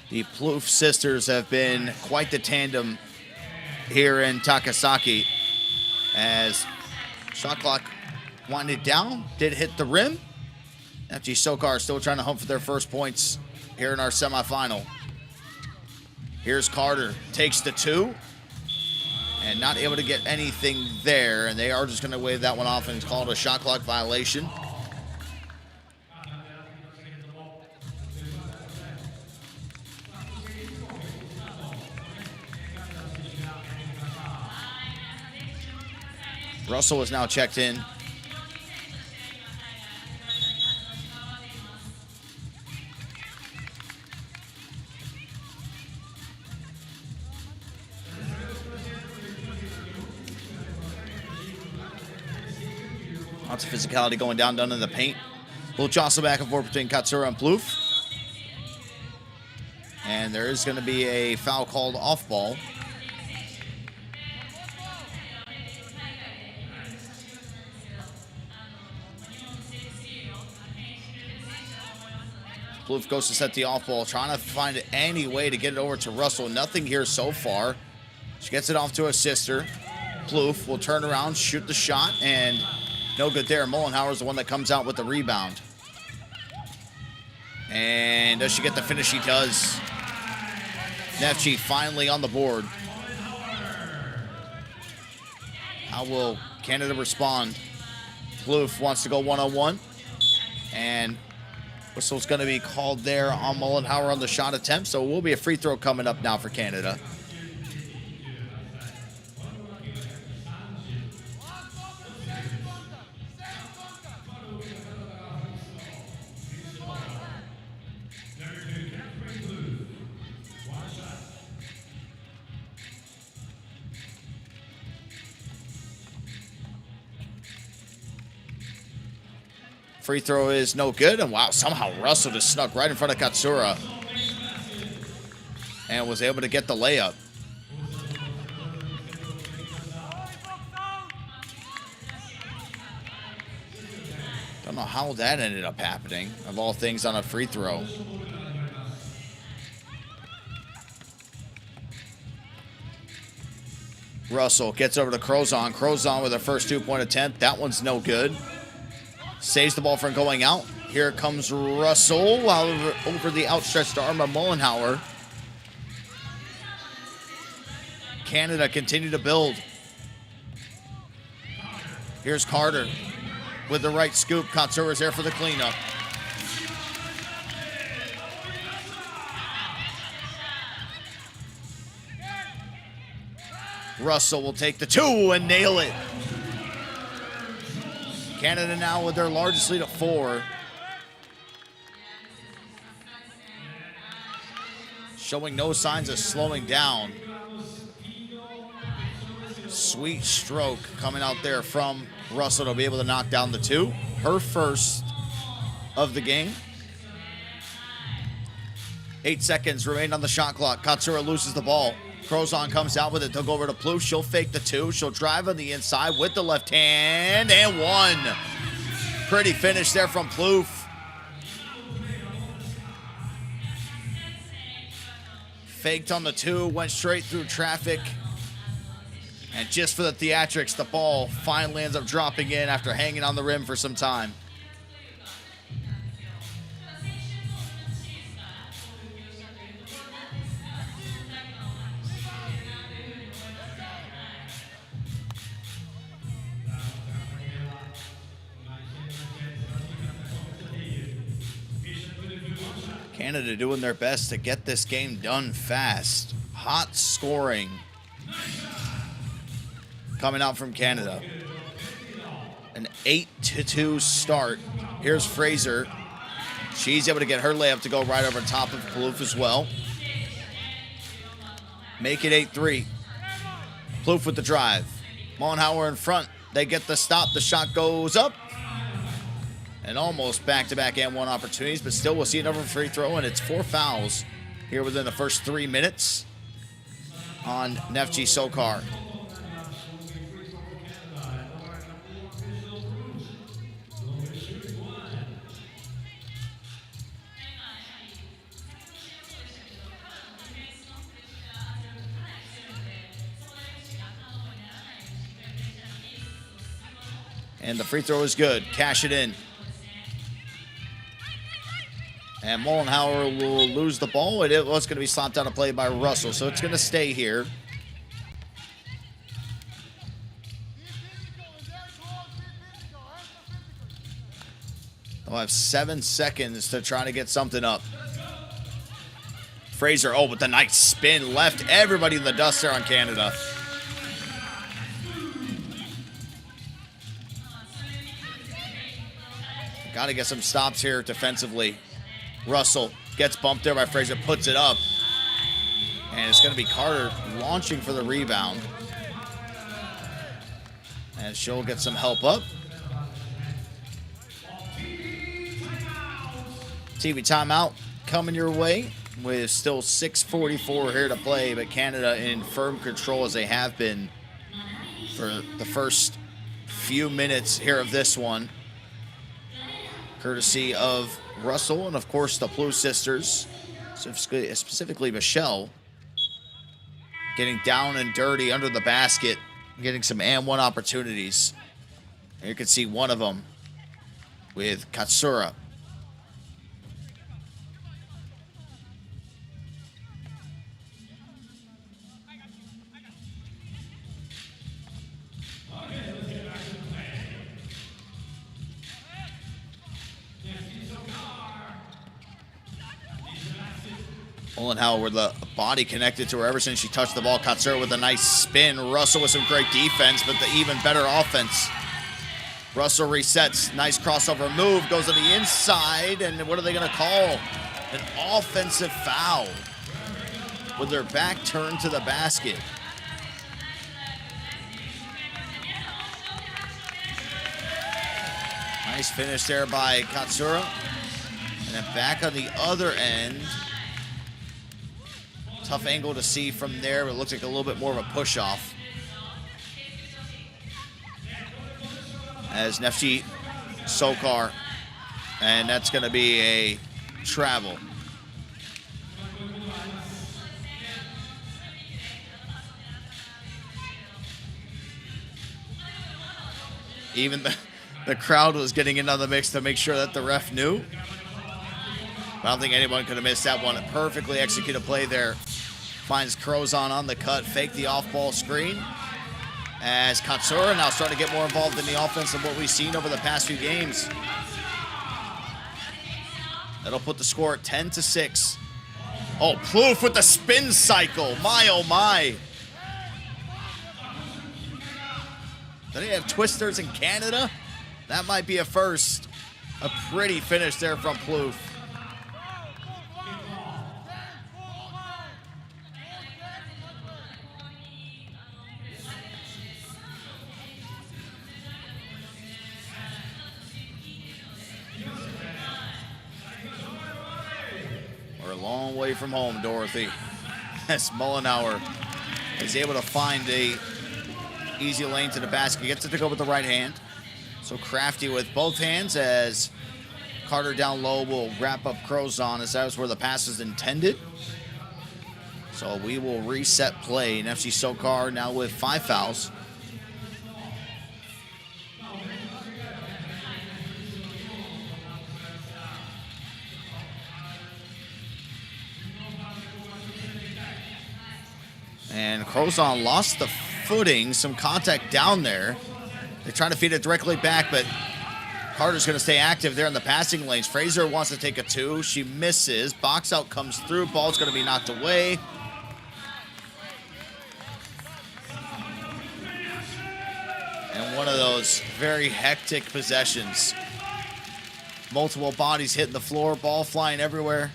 The Plough sisters have been quite the tandem here in Takasaki. As shot clock winded down, did hit the rim. Neftchi SOCAR still trying to hunt for their first points here in our semifinal. Here's Carter, takes the 2, and not able to get anything there, and they are just going to wave that one off, and it's called a shot clock violation. Russell is now checked in. Lots of physicality going down in the paint. A little jostle back and forth between Katsura and Plouffe. And there is going to be a foul called off ball. Plouffe goes to set the off ball, trying to find any way to get it over to Russell. Nothing here so far. She gets it off to her sister. Plouffe will turn around, shoot the shot, and no good there. Mollenhauer's the one that comes out with the rebound. And does she get the finish? She does. Neftchi finally on the board. How will Canada respond? Plouffe wants to go one-on-one. And whistle's going to be called there on Mollenhauer on the shot attempt. So it will be a free throw coming up now for Canada. Free throw is no good, and wow, somehow Russell just snuck right in front of Katsura and was able to get the layup. Don't know how that ended up happening, of all things, on a free throw. Russell gets over to Crozon. Crozon with a first two-point attempt. That one's no good. Saves the ball from going out. Here comes Russell over the outstretched arm of Mollenhauer. Canada continue to build. Here's Carter with the right scoop. Katsura's there for the cleanup. Russell will take the 2 and nail it. Canada now with their largest lead of 4. Showing no signs of slowing down. Sweet stroke coming out there from Russell to be able to knock down the 2. Her first of the game. 8 seconds remain on the shot clock. Katsura loses the ball. Crozon comes out with it. They'll go over to Plouffe. She'll fake the 2. She'll drive on the inside with the left hand. And 1. Pretty finish there from Plouffe. Faked on the 2. Went straight through traffic. And just for the theatrics, the ball finally ends up dropping in after hanging on the rim for some time. Canada doing their best to get this game done fast. Hot scoring coming out from Canada. An 8-2 start. Here's Fraser. She's able to get her layup to go right over top of Plouffe as well. Make it 8-3. Plouffe with the drive. Mollenhauer in front. They get the stop. The shot goes up. And almost back-to-back and 1 opportunities, but still we'll see another free throw, and it's 4 fouls here within the first 3 minutes on Neftchi SOCAR. And the free throw is good. Cash it in. And Mollenhauer will lose the ball, and it was going to be slapped out of play by Russell, so it's going to stay here. They'll have 7 seconds to try to get something up. Fraser, oh, with the nice spin, left everybody in the dust there on Canada. Got to get some stops here defensively. Russell gets bumped there by Fraser, puts it up. And it's going to be Carter launching for the rebound. And she'll get some help up. TV timeout coming your way with still 6:44 here to play, but Canada in firm control as they have been for the first few minutes here of this one. Courtesy of Russell and, of course, the Plouffe sisters, specifically Michelle, getting down and dirty under the basket, getting some and-one opportunities. And you can see one of them with Katsura. Mollenhauer with the body connected to her ever since she touched the ball. Katsura with a nice spin. Russell with some great defense, but the even better offense. Russell resets. Nice crossover move. Goes to the inside, and what are they going to call? An offensive foul with their back turned to the basket. Nice finish there by Katsura. And then back on the other end. Tough angle to see from there, but it looks like a little bit more of a push-off. As Neftchi SOCAR, and that's going to be a travel. Even the crowd was getting into the mix to make sure that the ref knew. I don't think anyone could have missed that one. A perfectly executed play there. Finds Crozon on the cut, fake the off-ball screen. As Katsura now starting to get more involved in the offense than what we've seen over the past few games. That'll put the score at 10-6. Oh, Plouffe with the spin cycle. My, oh my. Do they have twisters in Canada? That might be a first. A pretty finish there from Plouffe. We're a long way from home, Dorothy. As Mollenhauer is able to find a easy lane to the basket. Gets it to go with the right hand. So crafty with both hands as Carter down low will wrap up Crozon as that was where the pass is intended. So we will reset play. Neftchi SOCAR now with 5 fouls. And Crozon lost the footing, some contact down there. They're trying to feed it directly back, but Carter's going to stay active there in the passing lanes. Fraser wants to take a 2. She misses. Box out comes through. Ball's going to be knocked away. And one of those very hectic possessions. Multiple bodies hitting the floor, ball flying everywhere.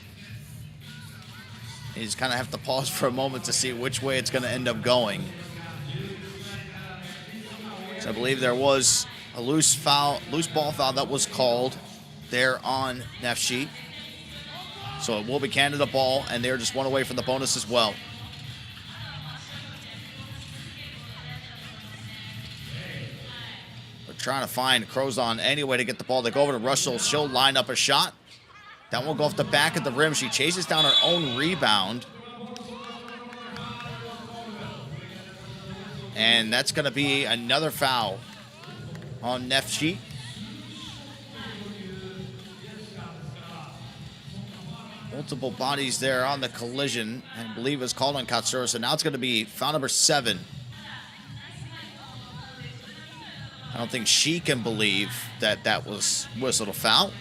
You just kind of have to pause for a moment to see which way it's going to end up going. So I believe there was a loose ball foul that was called there on Neftchi. So it will be Canada ball, and they're just one away from the bonus as well. We're trying to find Crozon any way to get the ball. They go over to Russell. She'll line up a shot. That will go off the back of the rim. She chases down her own rebound. And that's going to be another foul on Neftchi. Multiple bodies there on the collision. I believe it's called on Katsura. So now it's going to be foul number 7. I don't think she can believe that that was whistled a foul.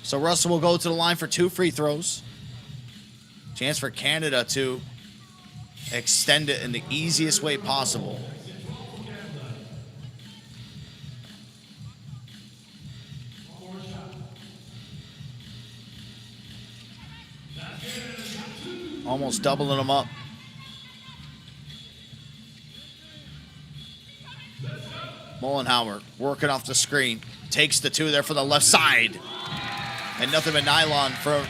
So Russell will go to the line for 2 free throws. Chance for Canada to extend it in the easiest way possible. Almost doubling them up. Mollenhauer working off the screen. Takes the 2 there from the left side. And nothing but nylon for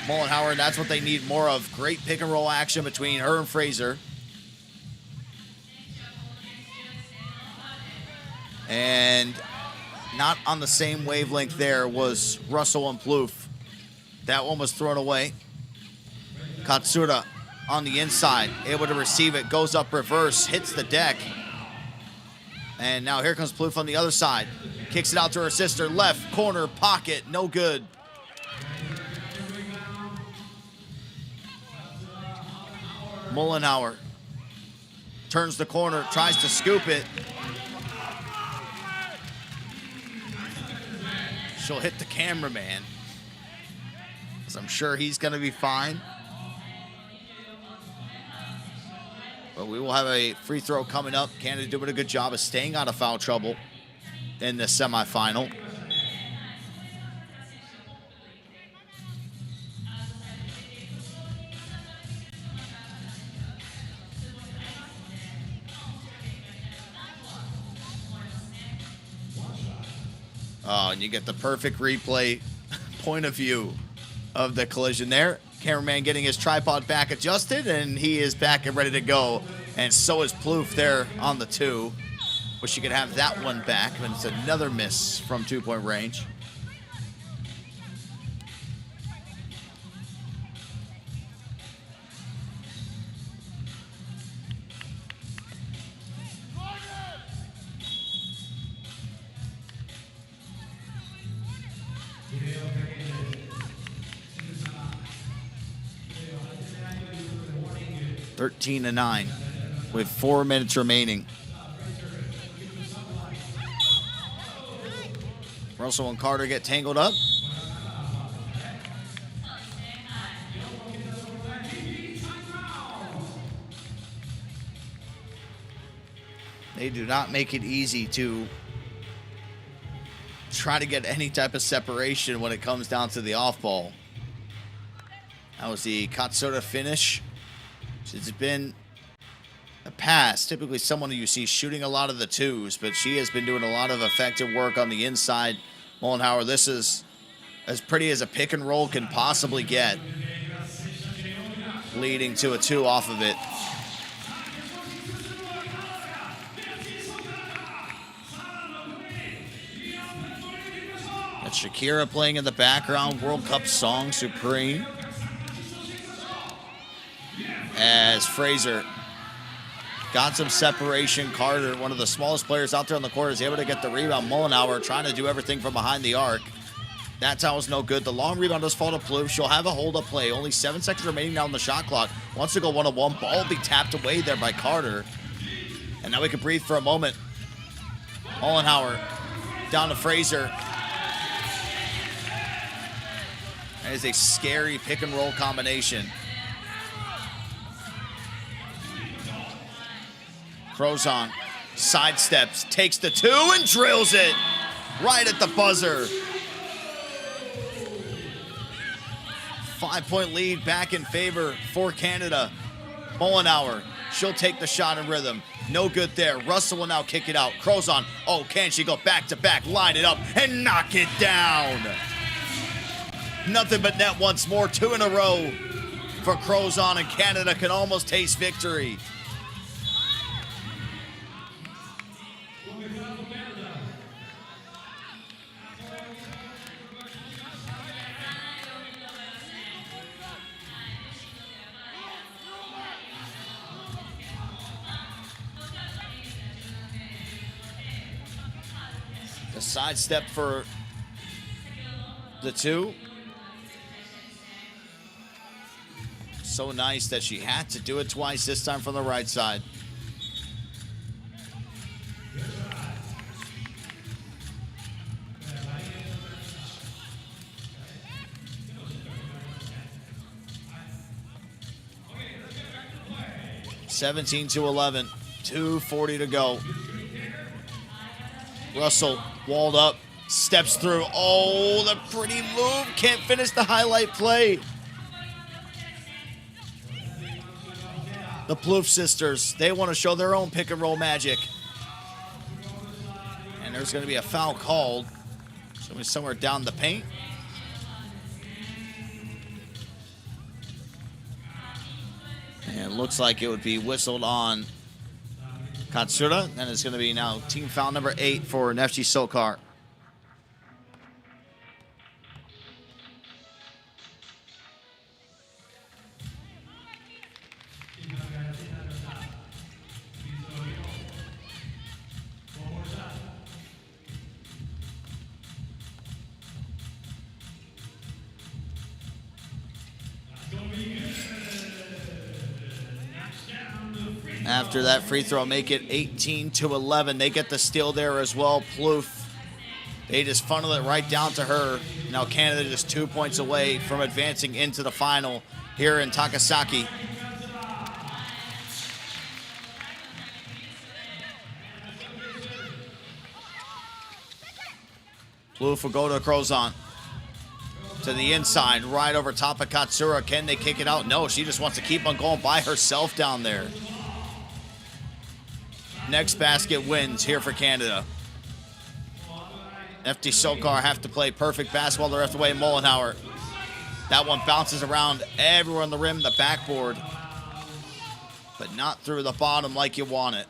Mollenhauer, and that's what they need more of. Great pick and roll action between her and Fraser. And not on the same wavelength there was Russell and Plouffe. That one was thrown away. Katsura on the inside, able to receive it, goes up reverse, hits the deck. And now here comes Plouffe on the other side. Kicks it out to her sister, left corner pocket, no good. Mollenhauer turns the corner, tries to scoop it. She'll hit the cameraman, so I'm sure he's going to be fine. But we will have a free throw coming up. Canada doing a good job of staying out of foul trouble in the semifinal. Oh, and you get the perfect replay point of view of the collision there. Cameraman getting his tripod back adjusted, and he is back and ready to go. And so is Plouffe there on the 2. Wish you could have that one back, but it's another miss from 2-point range. Thirteen to 9 with 4 minutes remaining. Russell and Carter get tangled up. They do not make it easy to try to get any type of separation when it comes down to the off ball. That was the Katsura finish. It's been a pass, typically someone who you see shooting a lot of the 2s, but she has been doing a lot of effective work on the inside. Mollenhauer, this is as pretty as a pick and roll can possibly get, leading to a 2 off of it. That's Shakira playing in the background, World Cup song Supreme. As Fraser got some separation. Carter, one of the smallest players out there on the court, is able to get the rebound. Mollenhauer trying to do everything from behind the arc. That time was no good. The long rebound does fall to Plouffe. She'll have a hold-up play. Only 7 seconds remaining now on the shot clock. Wants to go 1-on-1. Ball will be tapped away there by Carter. And now we can breathe for a moment. Mollenhauer down to Fraser. That is a scary pick-and-roll combination. Crozon sidesteps, takes the 2 and drills it right at the buzzer. 5-point lead back in favor for Canada. Mollenhauer, she'll take the shot in rhythm. No good there. Russell will now kick it out. Crozon, oh, can she go back to back, line it up, and knock it down? Nothing but net once more, 2 in a row for Crozon, and Canada can almost taste victory. The sidestep for the 2. So nice that she had to do it twice, this time from the right side. (17-11), 2:40 to go. Russell walled up, steps through. Oh, the pretty move. Can't finish the highlight play. The Plouffe sisters, they want to show their own pick and roll magic. And there's going to be a foul called. Somewhere down the paint. And it looks like it would be whistled on Katsura. And it's going to be now team foul number 8 for Neftchi SOCAR. After that free throw, make it 18-11. They get the steal there as well. Plouffe, they just funnel it right down to her. Now Canada just 2 points away from advancing into the final here in Takasaki. Plouffe will go to Crozon. To the inside, right over top of Katsura. Can they kick it out? No, she just wants to keep on going by herself down there. Next basket wins here for Canada. Neftchi SOCAR have to play perfect basketball the rest of the way. Mollenhauer. That one bounces around everywhere on the rim, the backboard. But not through the bottom like you want it.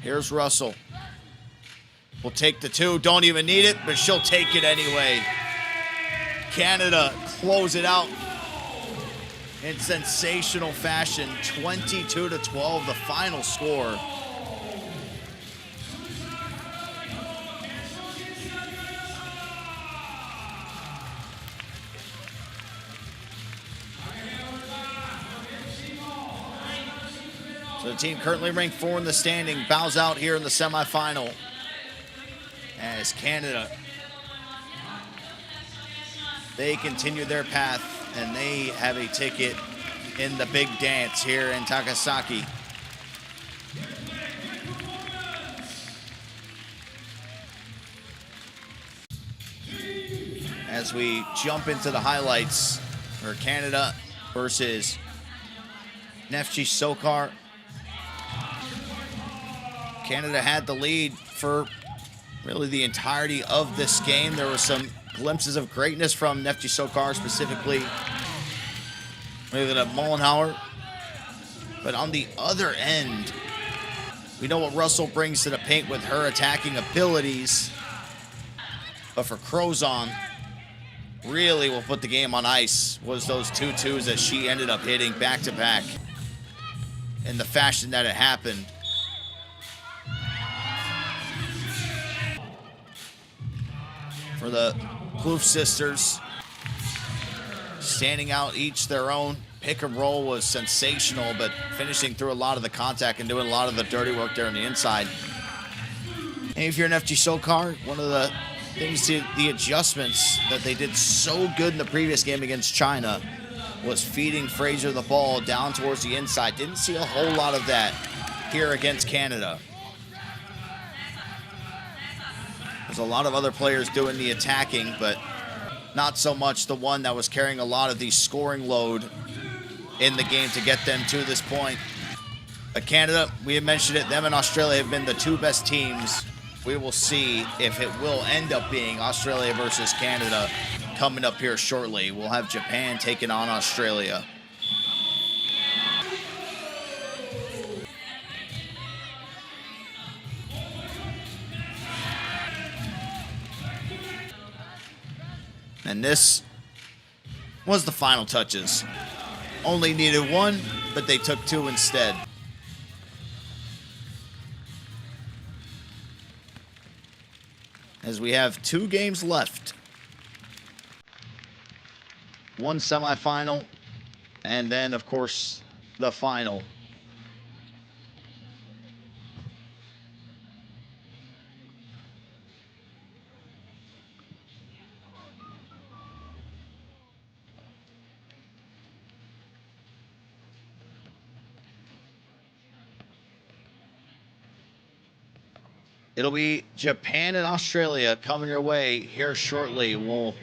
Here's Russell. Will take the 2. Don't even need it, but she'll take it anyway. Canada close it out in sensational fashion. 22-12, the final score. So the team currently ranked 4 in the standing bows out here in the semifinal as Canada, they continue their path and they have a ticket in the big dance here in Takasaki. As we jump into the highlights for Canada versus Neftchi SOCAR. Canada had the lead for really the entirety of this game. There were some glimpses of greatness from Neftchi SOCAR, specifically maybe at Mollenhauer. But on the other end, we know what Russell brings to the paint with her attacking abilities. But for Crozon, really what put the game on ice was those 2 twos that she ended up hitting back-to-back in the fashion that it happened. For the Plouffe sisters, standing out each their own. Pick and roll was sensational, but finishing through a lot of the contact and doing a lot of the dirty work there on the inside. And if you're an Neftchi SOCAR, one of the things to the adjustments that they did so good in the previous game against China was feeding Fraser the ball down towards the inside. Didn't see a whole lot of that here against Canada. There's a lot of other players doing the attacking, but not so much the one that was carrying a lot of the scoring load in the game to get them to this point. But Canada, we had mentioned it, them and Australia have been the 2 best teams. We will see if it will end up being Australia versus Canada coming up here shortly. We'll have Japan taking on Australia. And this was the final touches. Only needed one, but they took two instead. As we have 2 games left. One semifinal, and then, of course, the final. It'll be Japan and Australia coming your way here shortly. We'll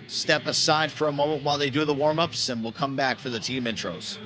step aside for a moment while they do the warm-ups, and we'll come back for the team intros.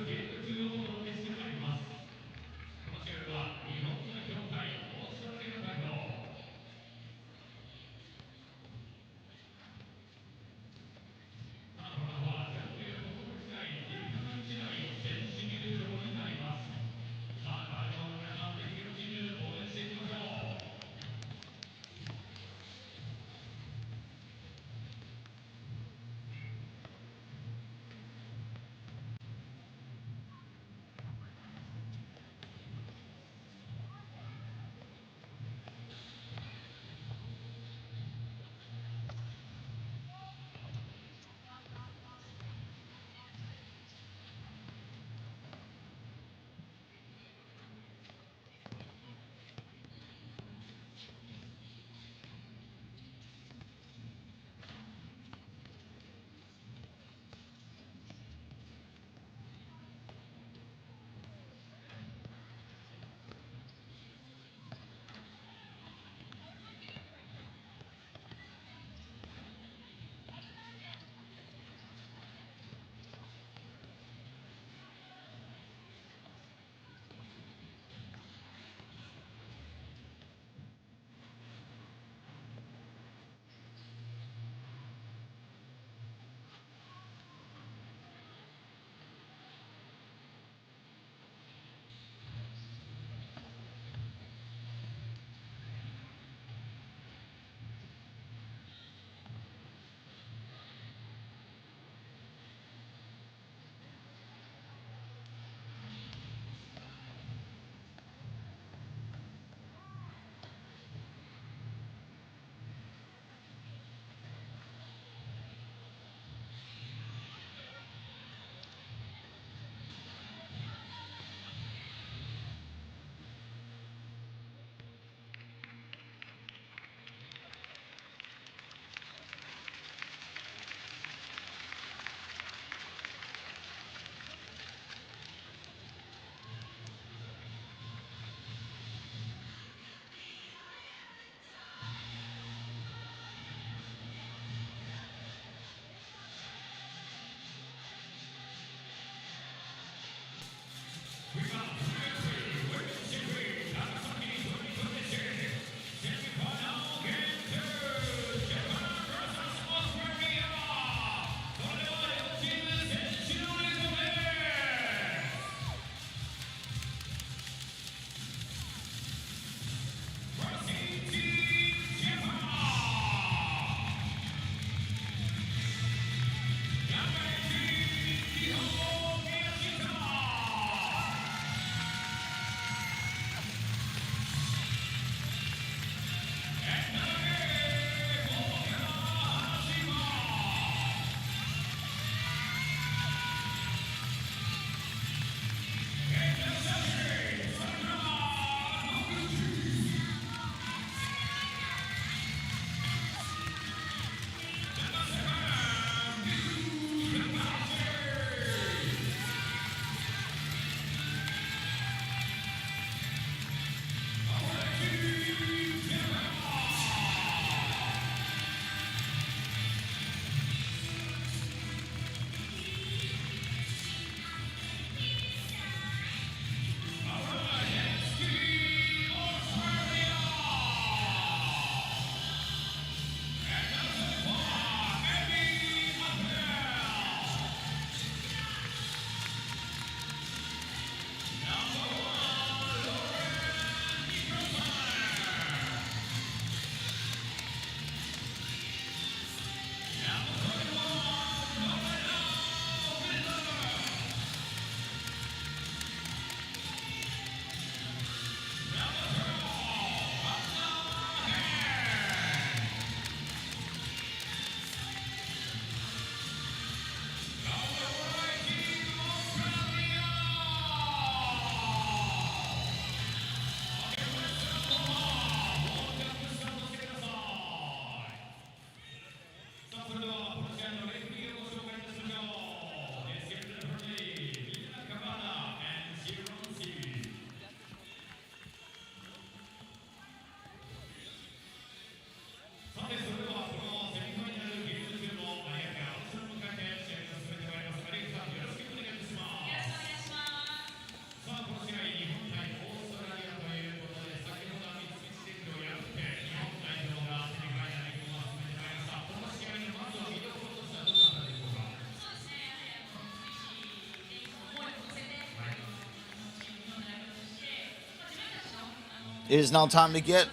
It is now time to get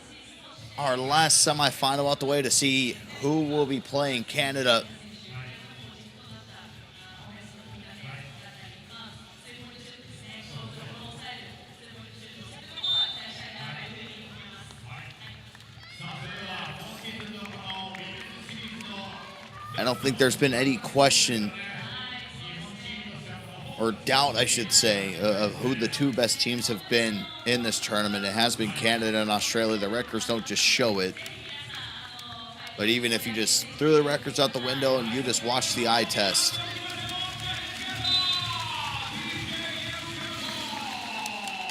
our last semifinal out the way to see who will be playing Canada. I don't think there's been any question or doubt, I should say, of who the two best teams have been in this tournament. It has been Canada and Australia. The records don't just show it. But even if you just threw the records out the window and you just watch the eye test,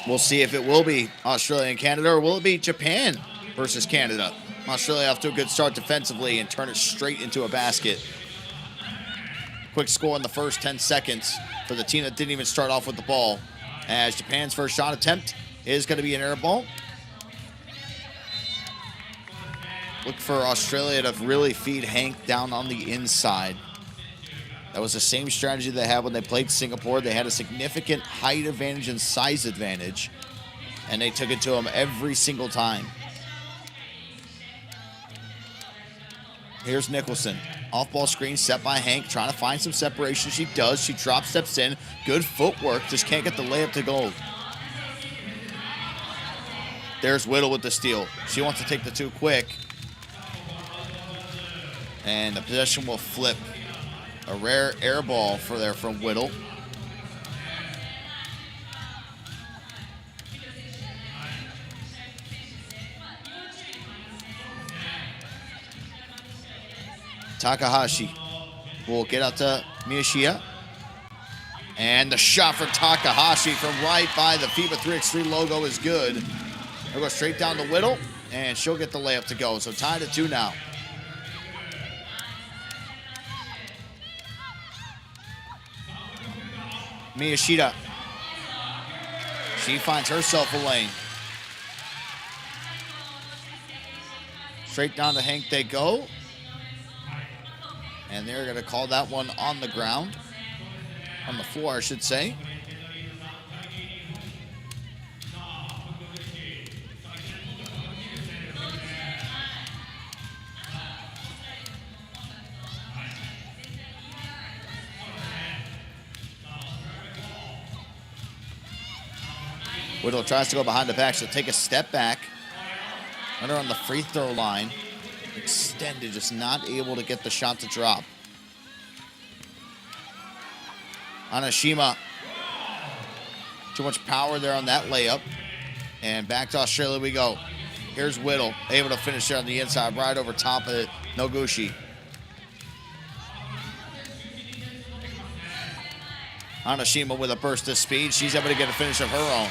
we'll see if it will be Australia and Canada, or will it be Japan versus Canada. Australia off to a good start defensively and turn it straight into a basket. Quick score in the first 10 seconds for the team that didn't even start off with the ball, as Japan's first shot attempt is going to be an air ball. Look for Australia to really feed Hank down on the inside. That was the same strategy they had when they played Singapore. They had a significant height advantage and size advantage, and they took it to him every single time. Here's Nicholson. Off-ball screen set by Hank, trying to find some separation. She does. She drop steps in. Good footwork. Just can't get the layup to go. There's Whittle with the steal. She wants to take the two quick. And the possession will flip. A rare air ball from Whittle. Takahashi will get out to Miyashia. And the shot for Takahashi from right by the FIBA 3x3 logo is good. It'll go straight down to Whittle, and she'll get the layup to go. So tied at 2 now. Miyashita. She finds herself a lane. Straight down to Hank they go. And they're going to call that one on the ground. On the floor, I should say. Whittle tries to go behind the back. She'll take a step back. Under on the free throw line. Extended, just not able to get the shot to drop. Anashima. Too much power there on that layup. And back to Australia we go. Here's Whittle, able to finish there on the inside, right over top of it. Noguchi. Anashima with a burst of speed. She's able to get a finish of her own.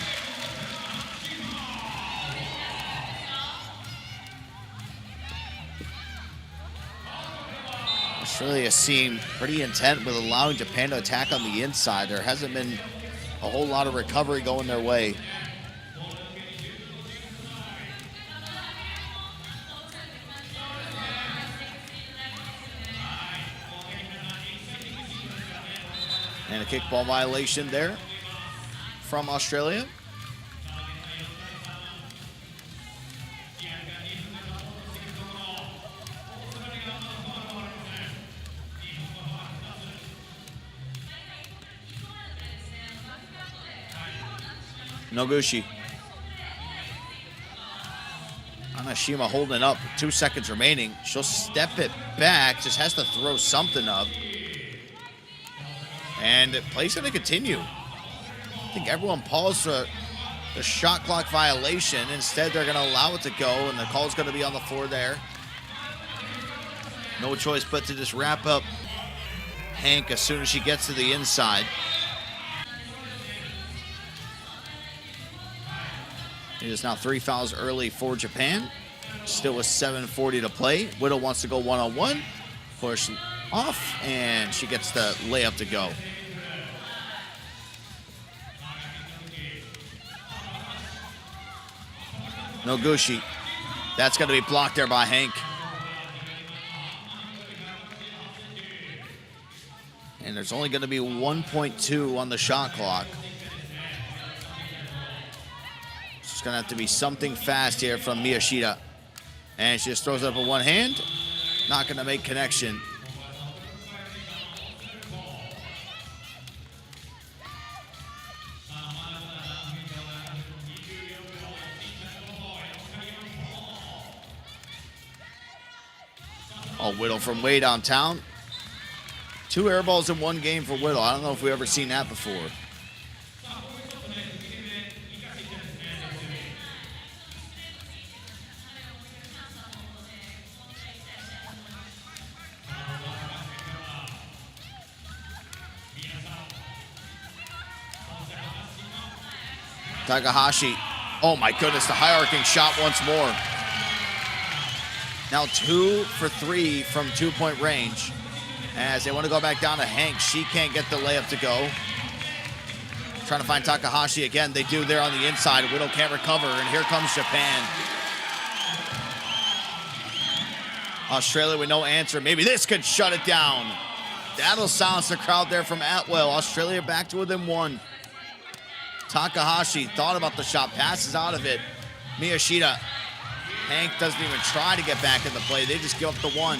Australia seemed pretty intent with allowing Japan to attack on the inside. There hasn't been a whole lot of recovery going their way. And a kickball violation there from Australia. Noguchi. Anashima holding up, 2 seconds remaining. She'll step it back, just has to throw something up. And play's going to continue. I think everyone paused for the shot clock violation. Instead, they're going to allow it to go, and the call's going to be on the floor there. No choice but to just wrap up Hank as soon as she gets to the inside. It is now 3 fouls early for Japan. Still with 7:40 to play. Whittle wants to go one-on-one. Push off, and she gets the layup to go. Noguchi. That's going to be blocked there by Hank. And there's only going to be 1.2 on the shot clock. It's going to have to be something fast here from Miyashita. And she just throws it up with one hand. Not going to make connection. Oh, Whittle from way downtown. 2 air balls in one game for Whittle. I don't know if we've ever seen that before. Takahashi. Oh my goodness, the high arcing shot once more. Now 2 for 3 from 2-point range. As they want to go back down to Hank. She can't get the layup to go. Trying to find Takahashi again. They do there on the inside. Whittle can't recover, and here comes Japan. Australia with no answer. Maybe this could shut it down. That'll silence the crowd there from Atwell. Australia back to within 1. Takahashi thought about the shot, passes out of it. Miyashita. Hank doesn't even try to get back in the play. They just give up the 1.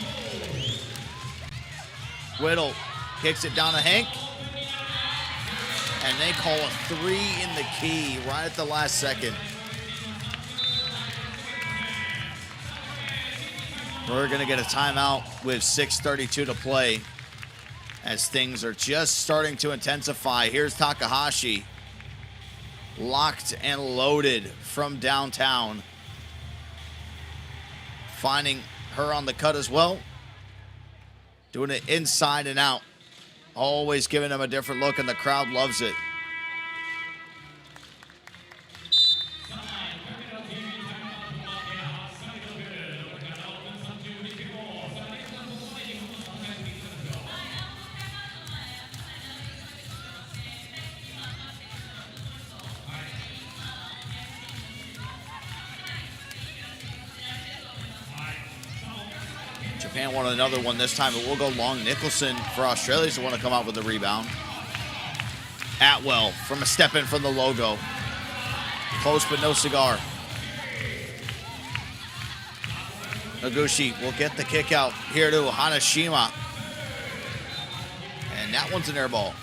Whittle kicks it down to Hank. And they call a 3 in the key right at the last second. We're going to get a timeout with 6:32 to play as things are just starting to intensify. Here's Takahashi. Locked and loaded from downtown. Finding her on the cut as well. Doing it inside and out. Always giving them a different look, and the crowd loves it. Japan won another one this time. It will go long. Nicholson for Australia to want to come out with the rebound. Atwell from a step in from the logo. Close but no cigar. Noguchi will get the kick out here to Hanashima. And that one's an air ball.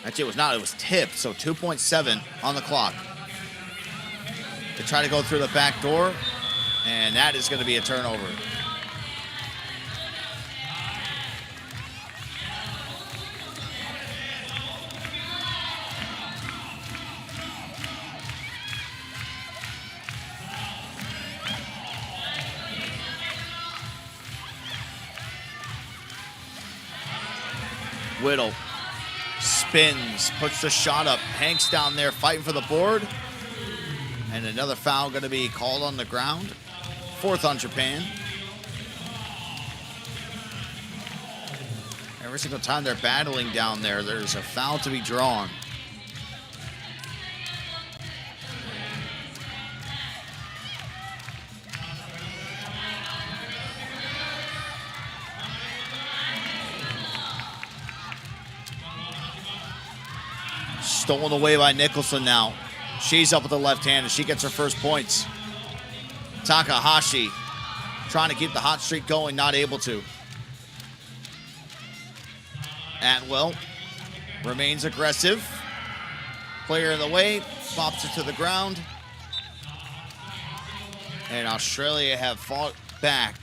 Actually, it was not. It was tipped, so 2.7 on the clock. To try to go through the back door, and that is going to be a turnover. Whittle spins, puts the shot up. Hank's down there fighting for the board. And another foul going to be called on the ground. 4th on Japan. Every single time they're battling down there, there's a foul to be drawn. Stolen away by Nicholson now. She's up with the left hand, and she gets her first points. Takahashi trying to keep the hot streak going, not able to. Atwell remains aggressive. Player in the way, pops it to the ground. And Australia have fought back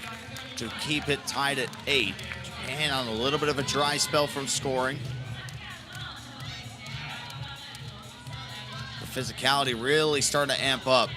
to keep it tied at 8. Japan on a little bit of a dry spell from scoring. Physicality really starting to amp up.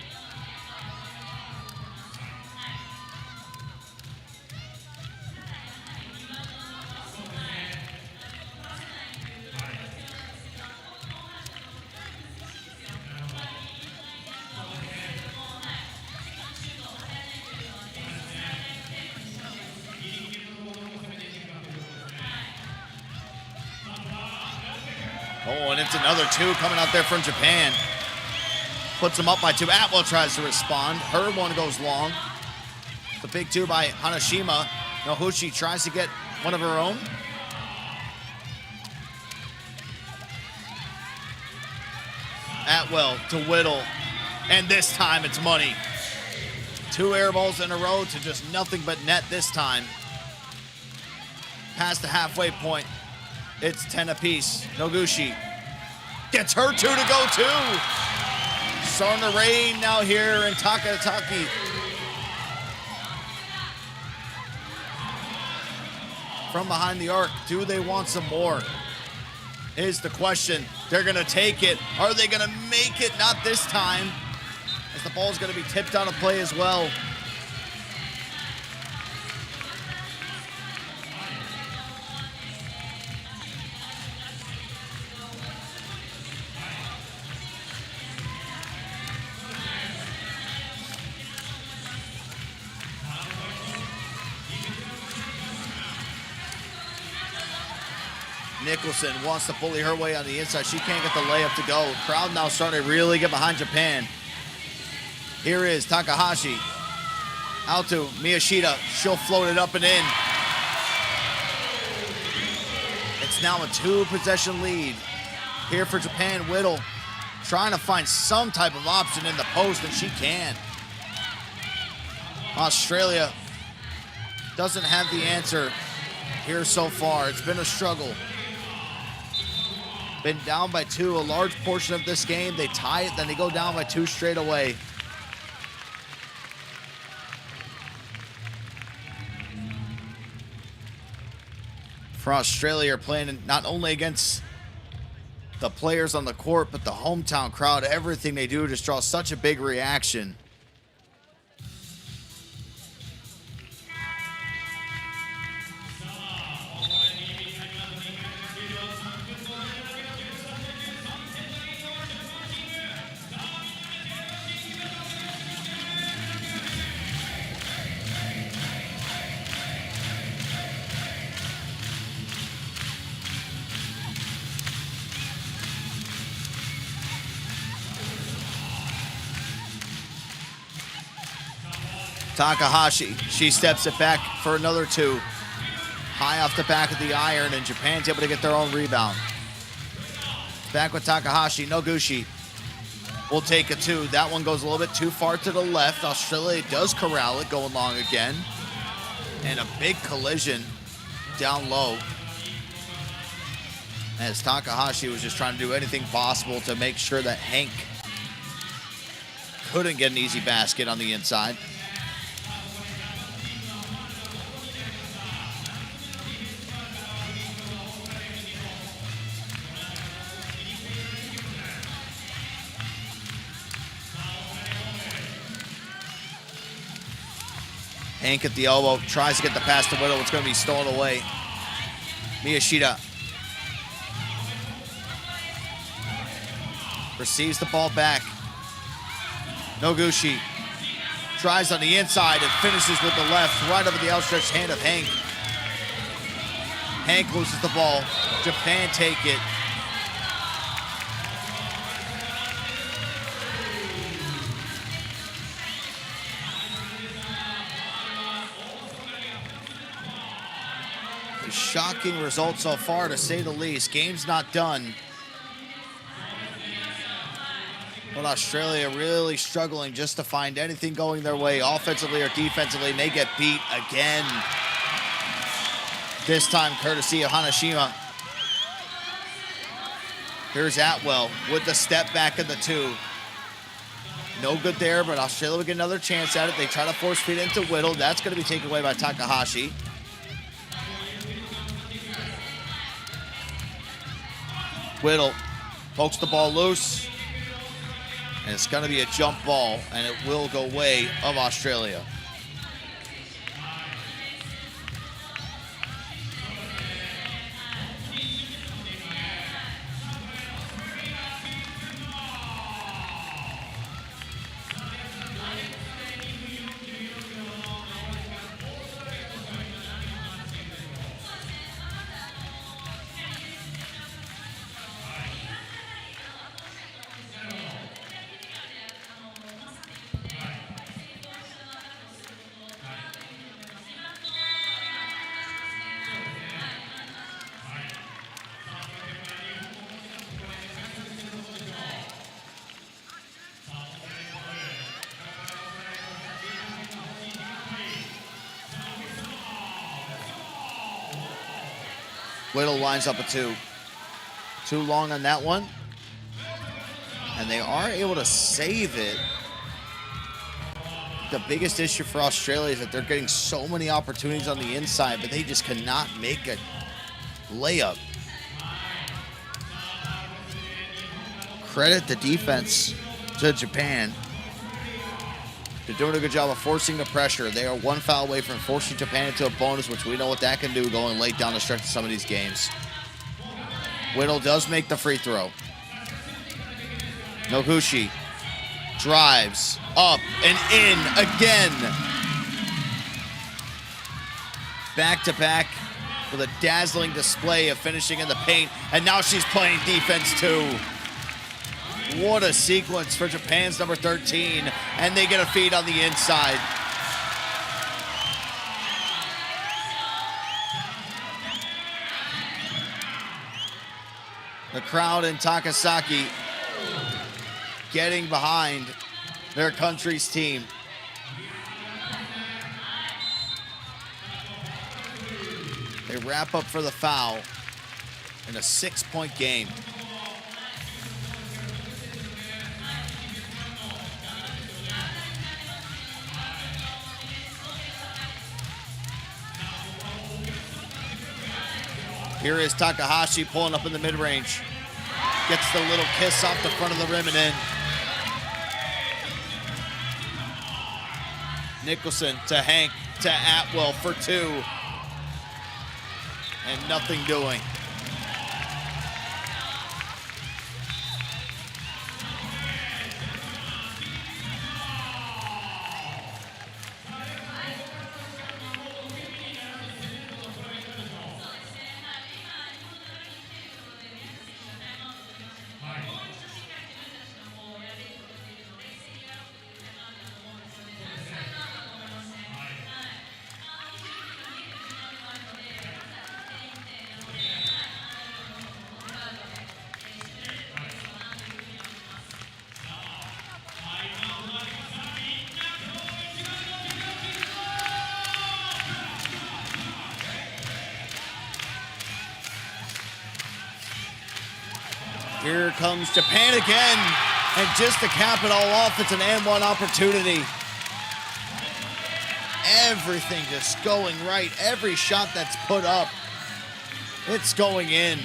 Oh, and it's another 2 coming out there from Japan. puts him up by 2. Atwell tries to respond. Her one goes long. The big 2 by Hanashima. Noguchi tries to get one of her own. Atwell to Whittle. And this time it's money. 2 air balls in a row to just nothing but net this time. Past the halfway point. It's 10 apiece. Noguchi gets her 2 to go too. Starting to rain now here in Takasaki. From behind the arc, do they want some more? Is the question. They're gonna take it. Are they gonna make it? Not this time. As the ball's gonna be tipped out of play as well. Nicholson wants to bully her way on the inside. She can't get the layup to go. Crowd now starting to really get behind Japan. Here is Takahashi. Out to Miyashita. She'll float it up and in. It's now a 2-possession lead. Here for Japan, Whittle trying to find some type of option in the post, and she can. Australia doesn't have the answer here so far. It's been a struggle. Been down by 2 a large portion of this game. They tie it, then they go down by 2 straight away. For Australia, are playing not only against the players on the court, but the hometown crowd. Everything they do just draws such a big reaction. Takahashi, she steps it back for another 2. High off the back of the iron, and Japan's able to get their own rebound. Back with Takahashi. Noguchi will take a 2. That one goes a little bit too far to the left. Australia does corral it, going long again. And a big collision down low, as Takahashi was just trying to do anything possible to make sure that Hank couldn't get an easy basket on the inside. Hank at the elbow, tries to get the pass to Whittle. It's going to be stolen away. Miyashita receives the ball back. Noguchi tries on the inside and finishes with the left, right over the outstretched hand of Hank. Hank loses the ball. Japan take it. Shocking result so far, to say the least. Game's not done. But Australia really struggling just to find anything going their way, offensively or defensively, and they get beat again. This time courtesy of Hanashima. Here's Atwell with the step back of the 2. No good there, but Australia will get another chance at it. They try to force feed into Whittle. That's going to be taken away by Takahashi. Whittle pokes the ball loose, and it's going to be a jump ball, and it will go way of Australia. Whittle lines up a 2. Too long on that one. And they are able to save it. The biggest issue for Australia is that they're getting so many opportunities on the inside, but they just cannot make a layup. Credit the defense to Japan. They're doing a good job of forcing the pressure. They are one foul away from forcing Japan into a bonus, which we know what that can do going late down the stretch of some of these games. Whittle does make the free throw. Noguchi drives up and in again. Back-to-back with a dazzling display of finishing in the paint, and now she's playing defense too. What a sequence for Japan's number 13, and they get a feed on the inside. The crowd in Takasaki getting behind their country's team. They wrap up for the foul in a 6-point game. Here is Takahashi pulling up in the mid-range. Gets the little kiss off the front of the rim and in. Nicholson to Hank to Atwell for 2. And nothing doing. Here comes Japan again, and just to cap it all off, it's an and one opportunity. Everything just going right. Every shot that's put up, it's going in.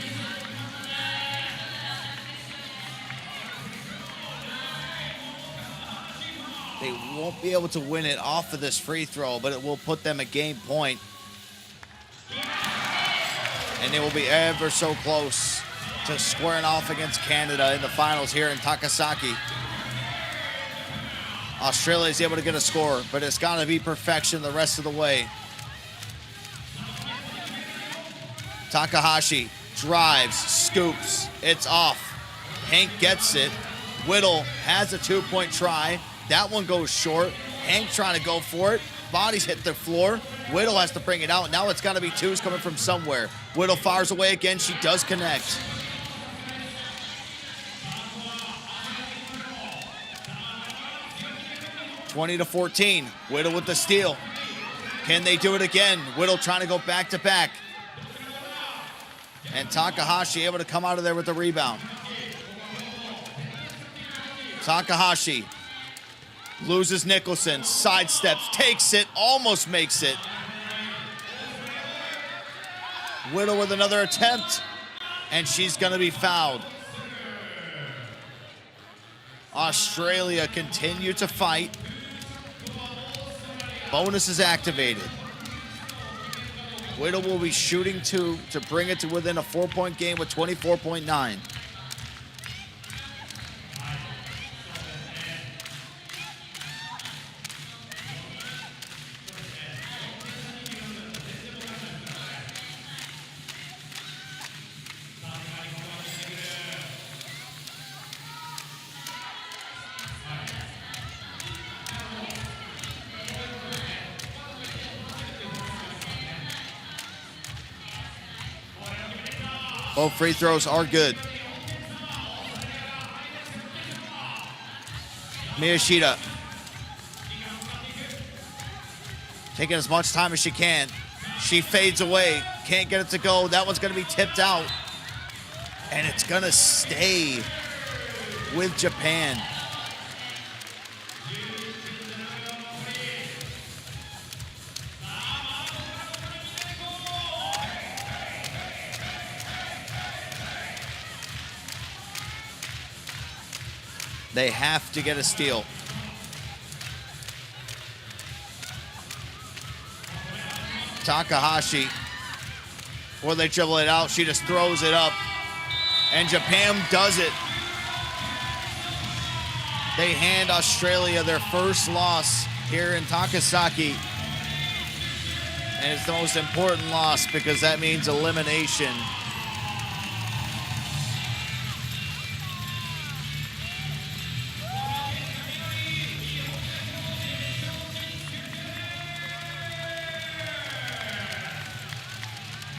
They won't be able to win it off of this free throw, but it will put them a game point. And they will be ever so close to squaring off against Canada in the finals here in Takasaki. Australia is able to get a score, but it's got to be perfection the rest of the way. Takahashi drives, scoops, it's off. Hank gets it. Whittle has a 2-point try. That one goes short. Hank trying to go for it. Bodies hit the floor. Whittle has to bring it out. Now it's got to be twos coming from somewhere. Whittle fires away again. She does connect. (20-14). Whittle with the steal. Can they do it again? Whittle trying to go back-to-back. And Takahashi able to come out of there with the rebound. Takahashi loses Nicholson, sidesteps, takes it, almost makes it. Whittle with another attempt, and she's going to be fouled. Australia continue to fight. Bonus is activated. Whittle will be shooting 2 to bring it to within a 4-point game with 24.9. Both free throws are good. Miyashita taking as much time as she can. She fades away. can't get it to go. That one's going to be tipped out. And it's going to stay with Japan. They have to get a steal. Takahashi, or they dribble it out, she just throws it up. And Japan does it. They hand Australia their first loss here in Takasaki. And it's the most important loss because that means elimination.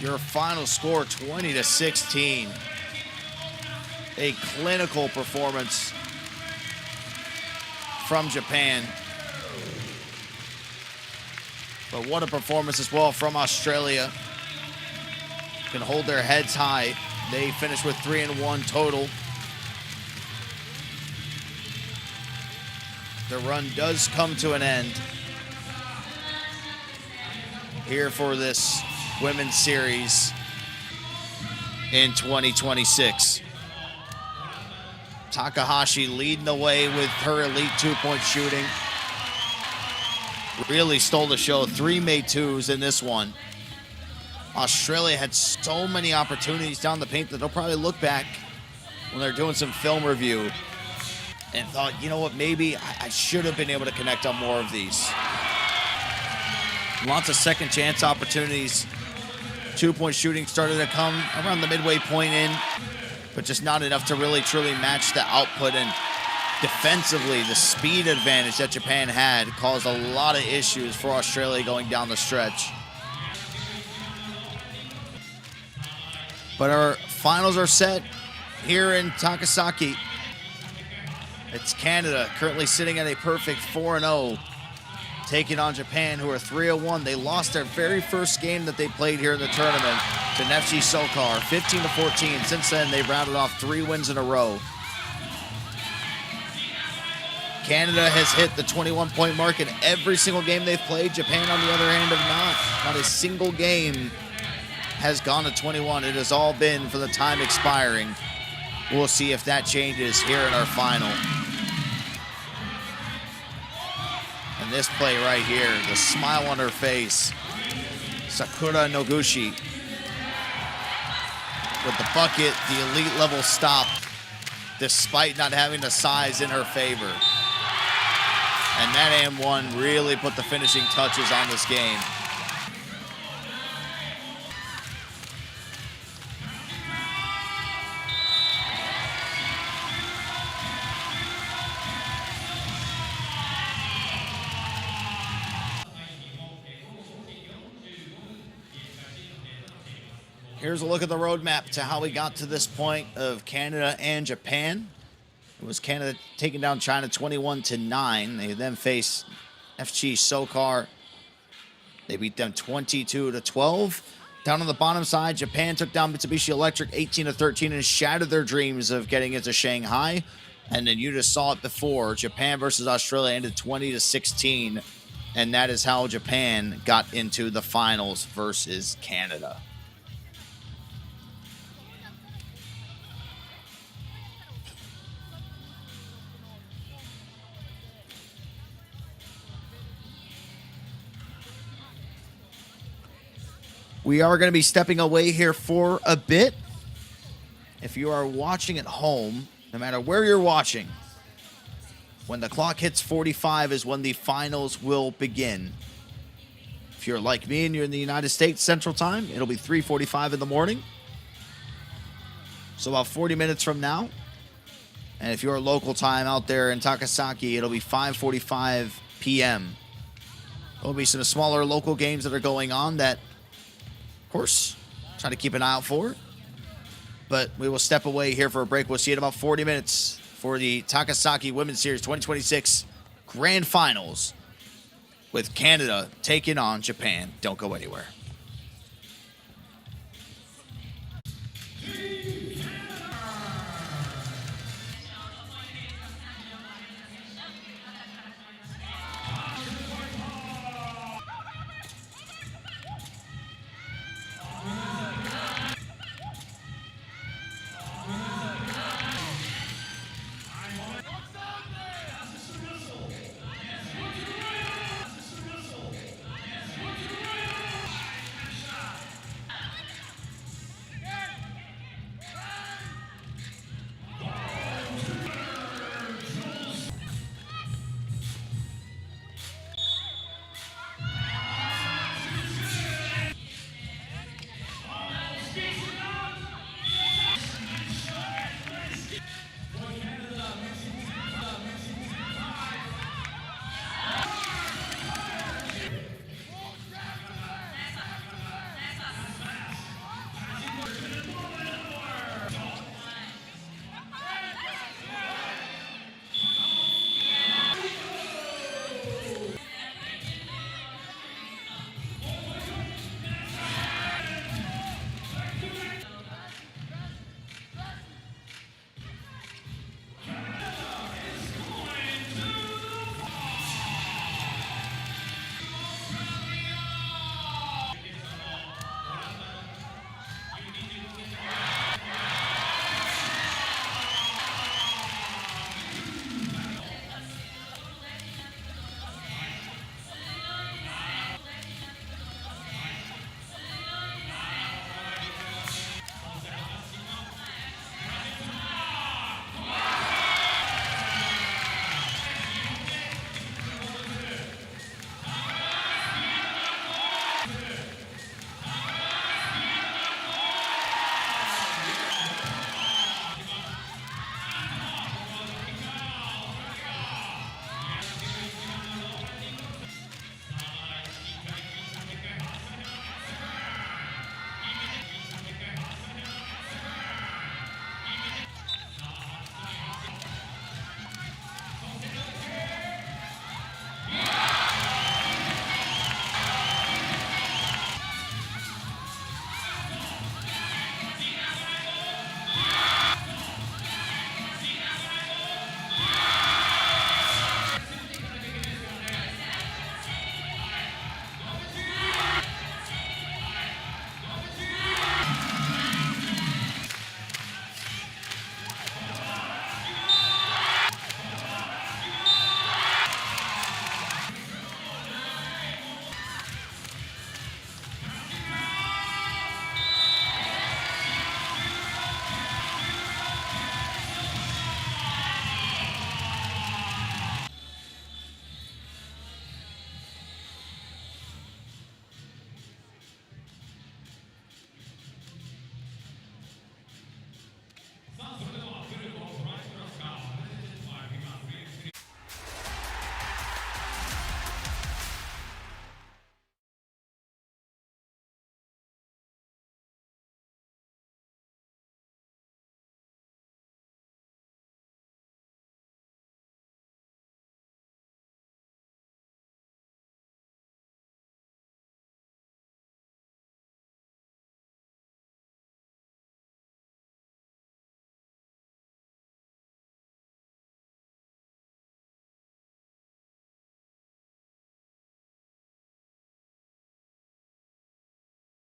Your final score, 20-16. A clinical performance from Japan. But what a performance as well from Australia. Can hold their heads high. They finish with 3-1 total. The run does come to an end here for this Women's Series in 2026. Takahashi leading the way with her elite two-point shooting. Really stole the show. 3 made twos in this one. Australia had so many opportunities down the paint that they'll probably look back when they're doing some film review and thought, you know what, maybe I should have been able to connect on more of these. Lots of second chance opportunities. Two-point shooting started to come around the midway point in, but just not enough to really truly match the output. And defensively, the speed advantage that Japan had caused a lot of issues for Australia going down the stretch. But our finals are set here in Takasaki. It's Canada currently sitting at a perfect 4-0. Taking on Japan, who are 3-1. They lost their very first game that they played here in the tournament to Neftchi SOCAR, 15-14. Since then, they've rounded off 3 wins in a row. Canada has hit the 21-point mark in every single game they've played. Japan, on the other hand, have not. Not a single game has gone to 21. It has all been for the time expiring. We'll see if that changes here in our final. And this play right here, the smile on her face. Sakura Noguchi with the bucket, the elite level stop, despite not having the size in her favor. And that M1 really put the finishing touches on this game. Here's a look at the roadmap to how we got to this point of Canada and Japan. It was Canada taking down China 21-9. They then faced Neftchi SOCAR. They beat them 22-12. Down on the bottom side, Japan took down Mitsubishi Electric 18-13 and shattered their dreams of getting into Shanghai. And then you just saw it before. Japan versus Australia ended 20-16. And that is how Japan got into the finals versus Canada. We are going to be stepping away here for a bit. If you are watching at home, no matter where you're watching, when the clock hits 45 is when the finals will begin. If you're like me and you're in the United States Central Time, it'll be 3:45 in the morning. So about 40 minutes from now. And if you're local time out there in Takasaki, it'll be 5:45 p.m. There'll be some smaller local games that are going on that, of course, try to keep an eye out for. But we will step away here for a break. We'll see you in about 40 minutes for the Takasaki Women's Series 2026 Grand Finals with Canada taking on Japan. Don't go anywhere.